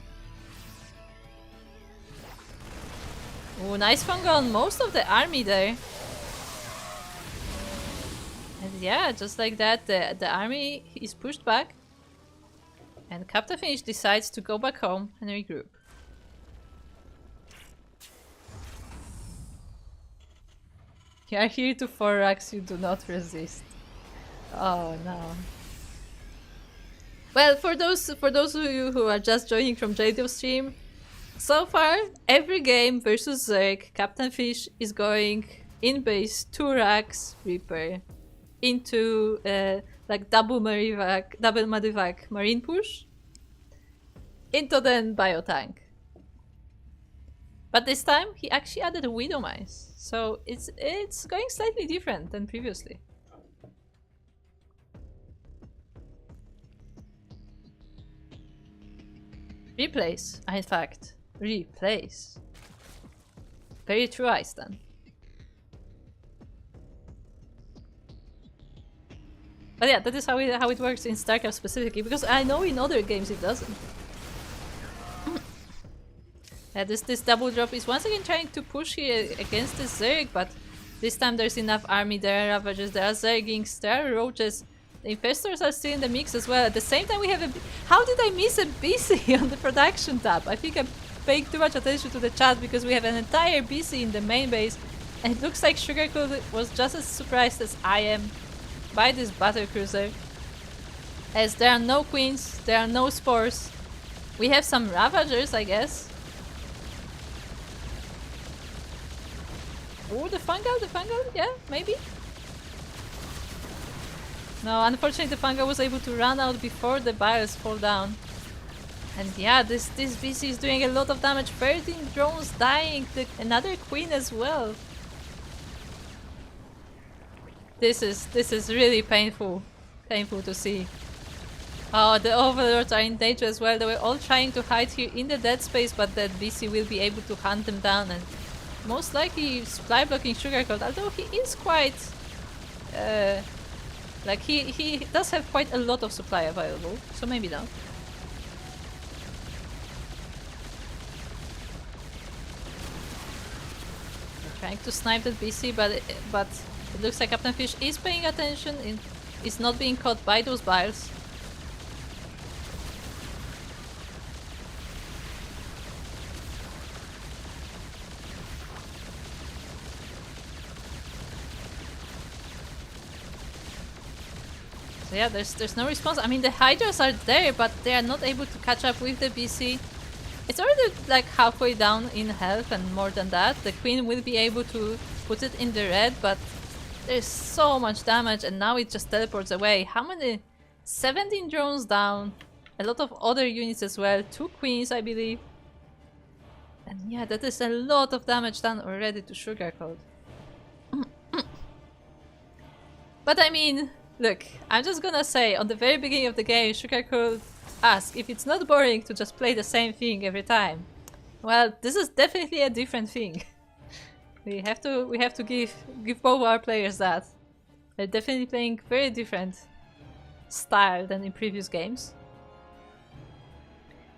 Oh, nice fungo on most of the army there. And yeah, just like that, the army is pushed back. And Captain Fish decides to go back home and regroup. You are here to 4-racks, you do not resist. Oh no. Well, for those of you who are just joining from Jadov's stream, so far, every game versus Zerg, Captain Fish is going in base 2-racks Reaper into like double Medivac Marine push into then Biotank. But this time he actually added a Widow Mines, so it's going slightly different than previously. Replays, in fact. Replays. Very true, Iceland. But yeah, that is how it works in StarCraft specifically, because I know in other games it doesn't. Yeah, this double drop is once again trying to push here against the Zerg, but this time there's enough army, there are Ravagers, there are Zerglings, there are Roaches. The Infestors are still in the mix as well. At the same time we have a... How did I miss a BC on the production tab? I think paying too much attention to the chat because we have an entire BC in the main base, and it looks like Sugarcool was just as surprised as I am by this battlecruiser. As there are no queens, there are no spores. We have some Ravagers, I guess. Oh, the fungal, yeah, maybe. No, unfortunately the fungal was able to run out before the bios fall down. And yeah, this BC is doing a lot of damage. 13 drones dying, another queen as well. This is really painful to see. Oh, the overlords are in danger as well. They were all trying to hide here in the dead space, but that BC will be able to hunt them down and most likely supply blocking Sugarcoat, although he is quite like he does have quite a lot of supply available, so maybe not. They're trying to snipe that BC, but it looks like Captain Fish is paying attention and is not being caught by those biles. So yeah, there's no response. I mean, the Hydras are there, but they are not able to catch up with the BC. It's already like halfway down in health and more than that. The Queen will be able to put it in the red, but there's so much damage and now it just teleports away. How many? 17 drones down. A lot of other units as well. 2 queens, I believe. And yeah, that is a lot of damage done already to Sugarcoat. But I mean, look, I'm just gonna say, on the very beginning of the game, Sugarcoat asked if it's not boring to just play the same thing every time. Well, this is definitely a different thing. we have to give both our players that. They're definitely playing very different style than in previous games.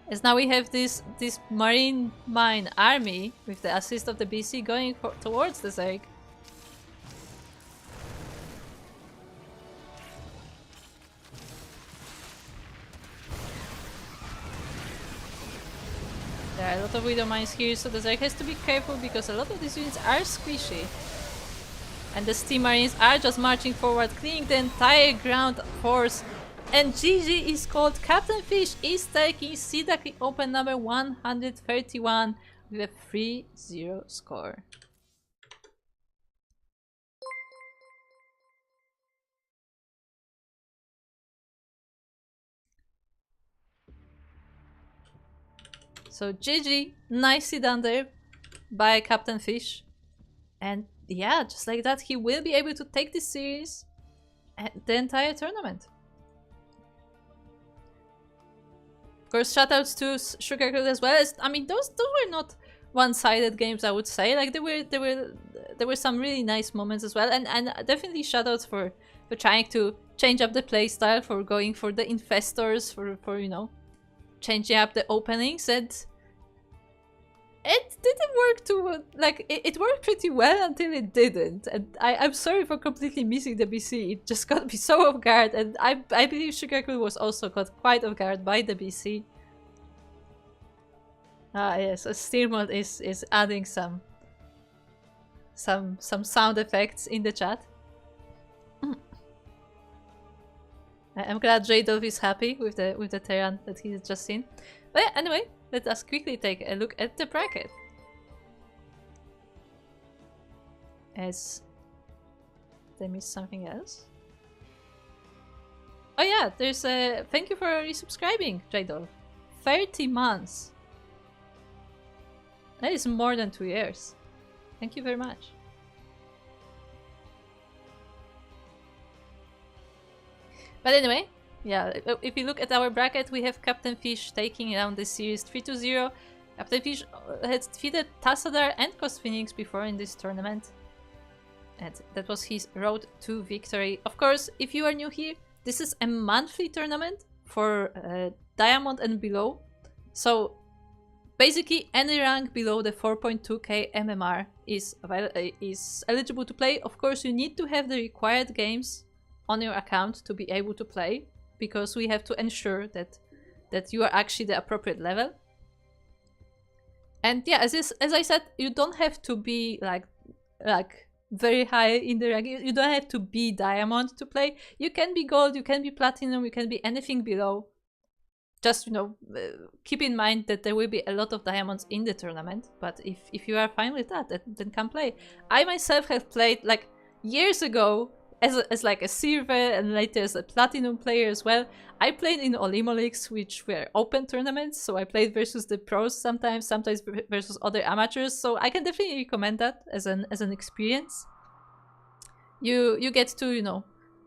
As now we have this marine mine army with the assist of the BC going towards the Zerg. There are a lot of Widow Mines here, so the Zerg has to be careful because a lot of these units are squishy. And the Steam Marines are just marching forward, clearing the entire ground force. And GG is called. Captain Fish is taking Duckling Open number 131 with a 3-0 score. So GG, nicely done there by Captain Fish. And yeah, just like that, he will be able to take this series and the entire tournament. Of course, shoutouts to Sugarcoat as well. I mean, those were not one-sided games, I would say. Like there were some really nice moments as well, and definitely shoutouts for trying to change up the playstyle, for going for the infestors, for you know, changing up the openings, and it didn't work too like it worked pretty well until it didn't. And I'm sorry for completely missing the BC. It just got me so off guard, and I believe Sugarcoat was also caught quite off guard by the BC. Ah yes, so Steer Mode is adding some sound effects in the chat. I'm glad J-Dove is happy with the Terran that he's just seen. But yeah, anyway, let us quickly take a look at the bracket. As they missed something else. Oh yeah, there's a thank you for resubscribing, J-Dove. 30 months. That is more than 2 years. Thank you very much. But anyway, yeah, if you look at our bracket, we have Captain Fish taking down this series 3-0. Captain Fish had defeated Tassadar and Cost Phoenix before in this tournament. And that was his road to victory. Of course, if you are new here, this is a monthly tournament for Diamond and below. So basically any rank below the 4.2k MMR is eligible to play. Of course, you need to have the required games on your account to be able to play, because we have to ensure that you are actually the appropriate level. And yeah, as I said, you don't have to be like very high in the rank. You don't have to be diamond to play. You can be gold, you can be platinum, you can be anything below. Just, you know, keep in mind that there will be a lot of diamonds in the tournament, but if you are fine with that, then come play. I myself have played like years ago as like a silver and later as a platinum player as well. I played in Olimolix, which were open tournaments, so I played versus the pros sometimes versus other amateurs, so I can definitely recommend that as an experience. You get to, you know,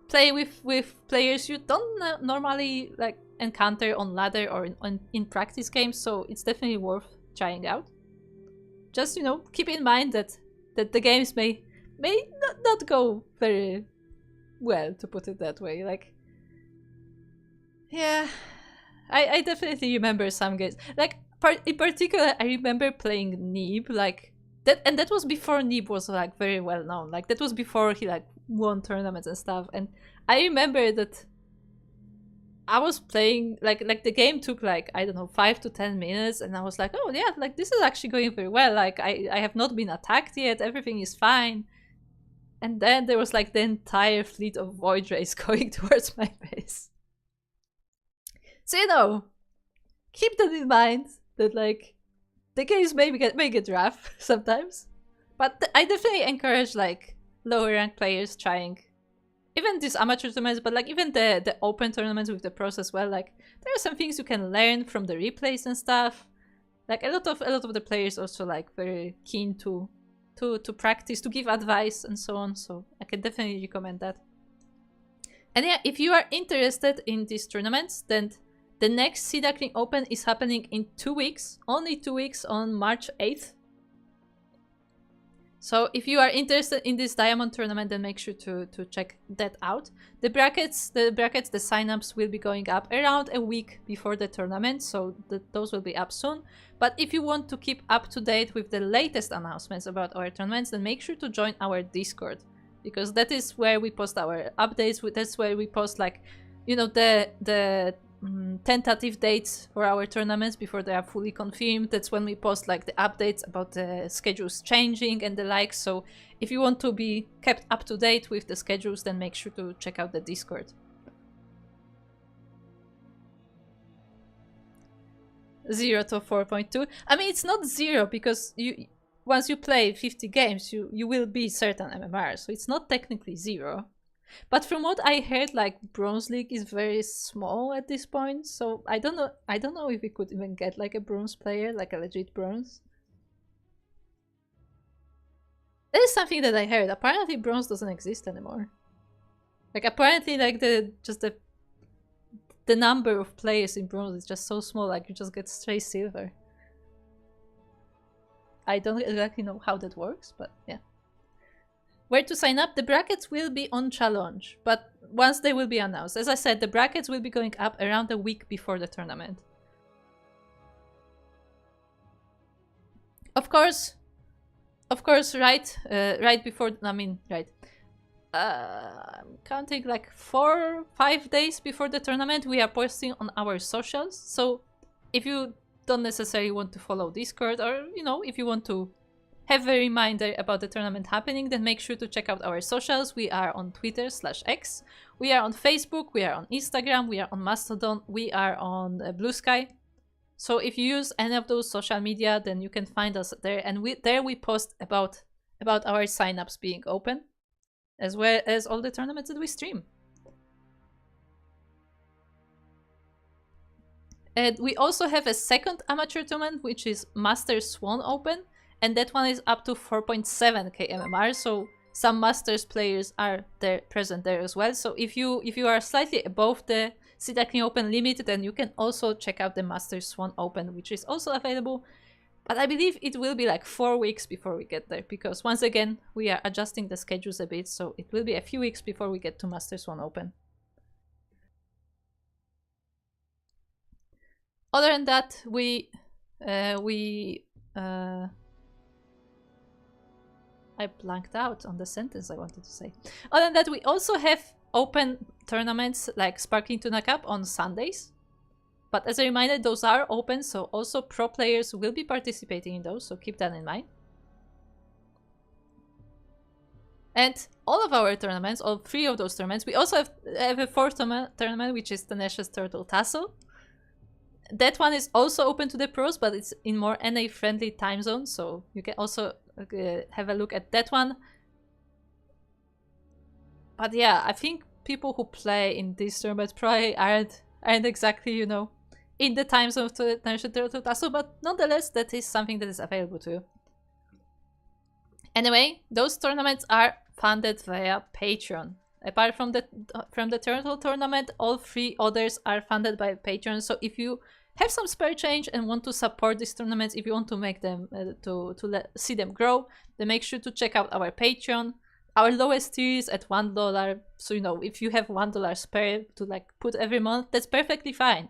play with players you don't normally like encounter on ladder or in practice games, so it's definitely worth trying out. Just, you know, keep in mind that the games may not go very well, to put it that way. Like, yeah, I definitely remember some games. Like, in particular, I remember playing Neeb, like that, and that was before Neeb was like very well known. Like, that was before he like won tournaments and stuff. And I remember that I was playing, like the game took like, I don't know, 5 to 10 minutes, and I was like, oh yeah, like this is actually going very well. Like I have not been attacked yet, everything is fine. And then there was like the entire fleet of Void Rays going towards my base. So, you know, keep that in mind, that like the games may get rough sometimes. But I definitely encourage like lower rank players trying even these amateur tournaments, but like even the open tournaments with the pros as well. Like, there are some things you can learn from the replays and stuff. Like, a lot of the players also like very keen to practice, to give advice and so on. So I can definitely recommend that. And yeah, if you are interested in these tournaments, then the next Duckling Open is happening in 2 weeks, only 2 weeks, on March 8th. So if you are interested in this diamond tournament, then make sure to check that out. The brackets, the signups will be going up around a week before the tournament, so those will be up soon. But if you want to keep up to date with the latest announcements about our tournaments, then make sure to join our Discord, because that is where we post our updates. That's where we post, like, you know, the tentative dates for our tournaments before they are fully confirmed. That's when we post like the updates about the schedules changing and the like. So if you want to be kept up to date with the schedules, then make sure to check out the Discord. 0 to 4.2. I mean, it's not 0, because you once you play 50 games, you will be certain MMR, so it's not technically 0. But from what I heard, like, Bronze League is very small at this point, so I don't know if we could even get like a bronze player, like a legit bronze. That is something that I heard. Apparently bronze doesn't exist anymore. Like, apparently, like, the number of players in bronze is just so small, like you just get straight silver. I don't exactly know how that works, but yeah. Where to sign up? The brackets will be on Challenge, but once they will be announced. As I said, the brackets will be going up around a week before the tournament. Of course, right before, I'm counting like 4-5 days before the tournament, we are posting on our socials. So if you don't necessarily want to follow Discord, or, you know, if you want to have a reminder about the tournament happening, then make sure to check out our socials. We are on Twitter/X, we are on Facebook, we are on Instagram, we are on Mastodon, we are on Blue Sky. So if you use any of those social media, then you can find us there, and we post about our signups being open, as well as all the tournaments that we stream. And we also have a second amateur tournament, which is Masters Swan Open, and that one is up to 4.7k MMR, so some Masters players are present there as well. So if you are slightly above the Duckling Open limit, then you can also check out the Masters Swan Open, which is also available. But I believe it will be like 4 weeks before we get there, because once again, we are adjusting the schedules a bit, so it will be a few weeks before we get to Masters Swan Open. Other than that, I blanked out on the sentence I wanted to say. Other than that, we also have open tournaments like Sparkling Tuna Cup on Sundays. But as a reminder, those are open, so also pro players will be participating in those, so keep that in mind. And all of our tournaments, all 3 of those tournaments, we also have a 4th tournament, which is the Nash's Turtle Tassel. That one is also open to the pros, but it's in more NA-friendly time zone, so you can also have a look at that one. But yeah, I think people who play in this tournament probably aren't exactly, you know, in the time zone of the National Turtle Tassel, but nonetheless, that is something that is available to you. Anyway, those tournaments are funded via Patreon. Apart from the Turtle Tournament, all 3 others are funded by Patreon. So if you have some spare change and want to support these tournaments, if you want to make them see them grow, then make sure to check out our Patreon. Our lowest tier is at $1. So, you know, if you have $1 spare to like put every month, that's perfectly fine.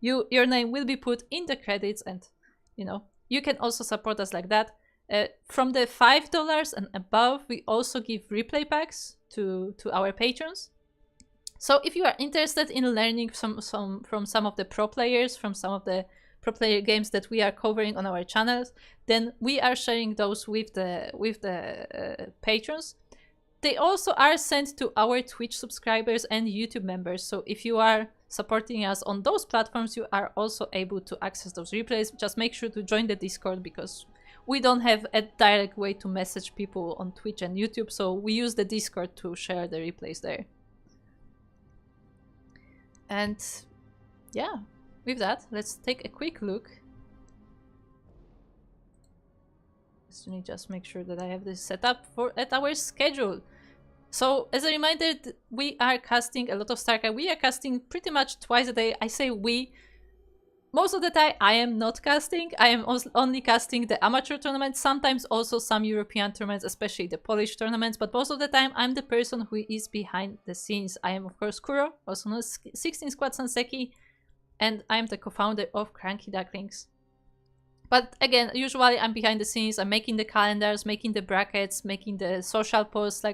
Your name will be put in the credits, and you know, you can also support us like that. From the $5 and above, we also give replay packs to our patrons. So if you are interested in learning from some of the pro players, from some of the pro player games that we are covering on our channels, then we are sharing those with the patrons. They also are sent to our Twitch subscribers and YouTube members. So if you are supporting us on those platforms, you are also able to access those replays. Just make sure to join the Discord, because we don't have a direct way to message people on Twitch and YouTube, so we use the Discord to share the replays there. And yeah, with that, let's take a quick look. Let me just make sure that I have this set up at our schedule. So as a reminder, we are casting a lot of StarCry. We are casting pretty much twice a day. I say we. Most of the time I am not casting. I am only casting the amateur tournaments, sometimes also some European tournaments, especially the Polish tournaments, but most of the time I'm the person who is behind the scenes. I am of course Kuro, also known as 16 Squad Sanseki, and I am the co-founder of CranKy Ducklings. But again, usually I'm behind the scenes. I'm making the calendars, making the brackets, making the social posts,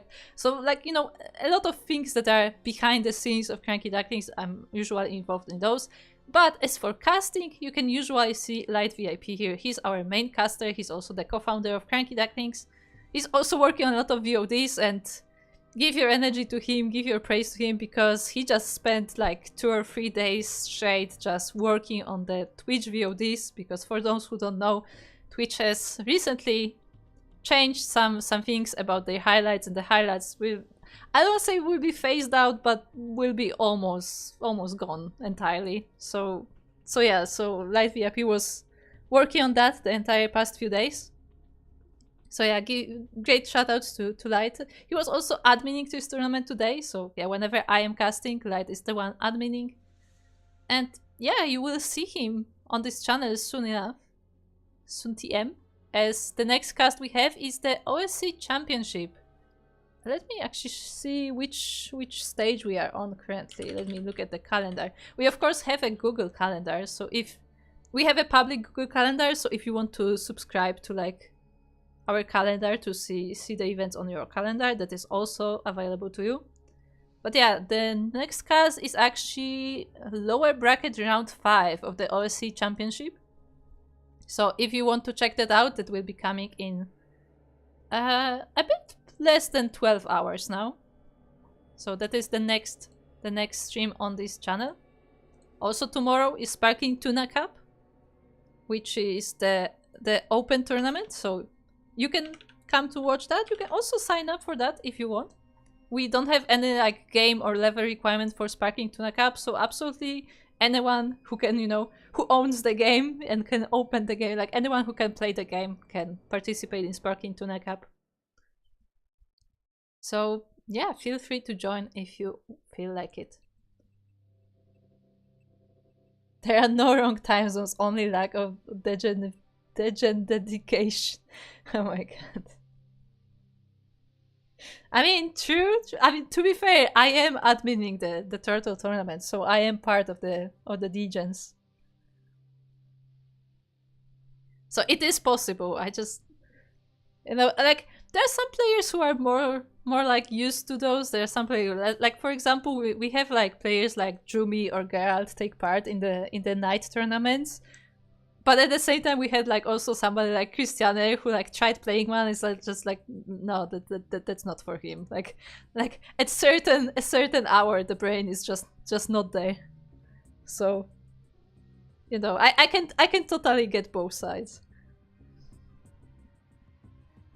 you know, a lot of things that are behind the scenes of CranKy Ducklings. I'm usually involved in those. But as for casting, you can usually see Light VIP here. He's our main caster. He's also the co-founder of CranKy Ducklings. He's also working on a lot of VODs, and give your energy to him, give your praise to him, because he just spent like 2 or 3 days straight just working on the Twitch VODs, because for those who don't know, Twitch has recently changed some things about their highlights, and the highlights will, I don't say will be phased out, but will be almost gone entirely. So yeah, so Light VIP was working on that the entire past few days. So yeah, great shoutouts to Light. He was also adminning this tournament today, so yeah, whenever I am casting, Light is the one adminning. And yeah, you will see him on this channel soon enough, soon TM, as the next cast we have is the OSC Championship. Let me actually see which stage we are on currently. Let me look at the calendar. We of course have a Google Calendar, so if we have a public Google Calendar, so if you want to subscribe to like our calendar to see the events on your calendar, that is also available to you. But yeah, the next cast is actually lower bracket round 5 of the OSC Championship. So if you want to check that out, that will be coming in a bit less than 12 hours now. So that is the next stream on this channel. Also tomorrow is Sparkling Tuna Cup, which is the open tournament, so you can come to watch that. You can also sign up for that if you want. We don't have any like game or level requirement for Sparkling Tuna Cup, so absolutely anyone who can, you know, who owns the game and can open the game, like anyone who can play the game can participate in Sparkling Tuna Cup. So yeah, feel free to join if you feel like it. There are no wrong time zones, only lack of dedication. Oh my god. I mean, true. I mean, to be fair, I am adminning the Turtle Tournament, so I am part of the degens. So it is possible. I just You know, like there are some players who are more like used to those. There are some players like for example, we have like players like Jumi or Geralt take part in the night tournaments. But at the same time, we had like also somebody like Christiane who like tried playing one. It's like just like no, that's not for him. Like at a certain hour, the brain is just not there. So you know, I can totally get both sides.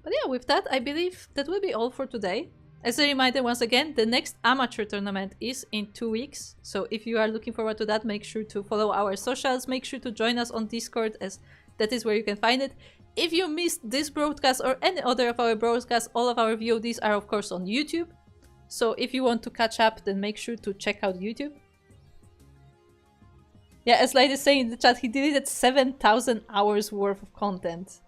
But yeah, with that, I believe that will be all for today. As a reminder, once again, the next amateur tournament is in 2 weeks. So if you are looking forward to that, make sure to follow our socials. Make sure to join us on Discord, as that is where you can find it. If you missed this broadcast or any other of our broadcasts, all of our VODs are of course on YouTube. So if you want to catch up, then make sure to check out YouTube. Yeah, as Light is saying in the chat, he deleted 7,000 hours worth of content.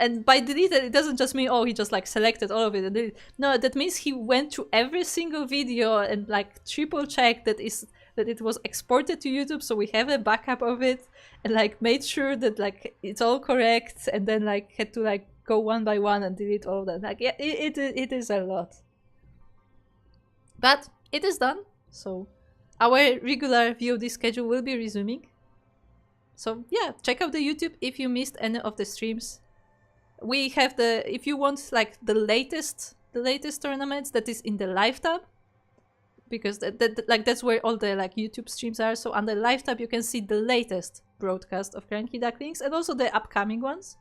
And by deleted, it doesn't just mean, oh, he just like selected all of it and did it. No, that means he went to every single video and like triple checked that it was exported to YouTube, so we have a backup of it, and like made sure that like it's all correct, and then like had to like go one by one and delete all of that. Like yeah, it is a lot. But it is done, so our regular VOD schedule will be resuming. So yeah, check out the YouTube if you missed any of the streams. We have if you want like the latest tournaments, that is in the live tab, because that's where all the like YouTube streams are. So on the live tab you can see the latest broadcast of CranKy Ducklings and also the upcoming ones.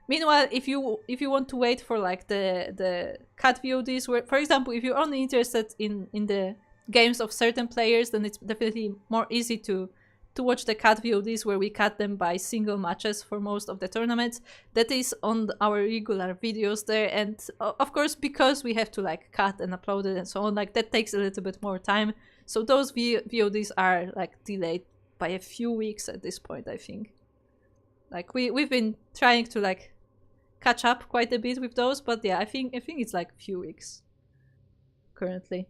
Meanwhile, if you want to wait for like the cut VODs, where for example if you're only interested in the games of certain players, then it's definitely more easy to watch the cut VODs, where we cut them by single matches for most of the tournaments. That is on our regular videos there, and of course because we have to like cut and upload it and so on, like that takes a little bit more time. So those VODs are like delayed by a few weeks at this point, I think. Like we've been trying to like catch up quite a bit with those, but yeah, I think it's like a few weeks currently.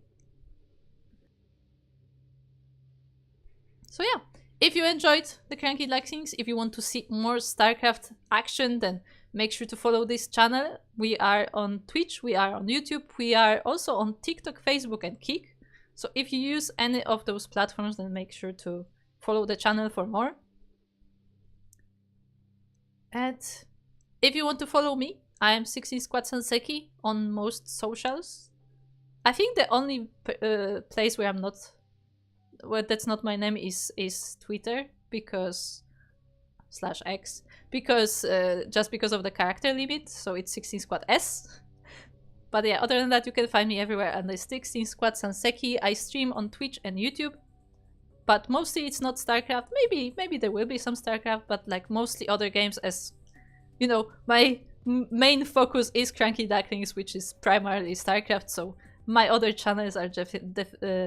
So yeah, if you enjoyed the CranKy Ducklings, if you want to see more StarCraft action, then make sure to follow this channel. We are on Twitch, we are on YouTube, we are also on TikTok, Facebook and Kik. So if you use any of those platforms, then make sure to follow the channel for more. And if you want to follow me, I am 16 Squad Sanseki on most socials. I think the only place where I'm not, well, that's not my name is Twitter, because /X, because just because of the character limit, so it's 16 Squad S. But yeah, other than that, you can find me everywhere under 16 Squad Sanseki. I stream on Twitch and YouTube, but mostly it's not StarCraft. Maybe there will be some StarCraft, but like mostly other games, as you know, my main focus is CranKy Ducklings, which is primarily StarCraft, so my other channels are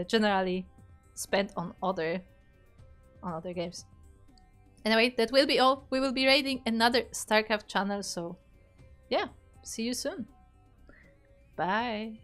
generally spent on other games. Anyway, that will be all. We will be raiding another StarCraft channel, so yeah, see you soon. Bye.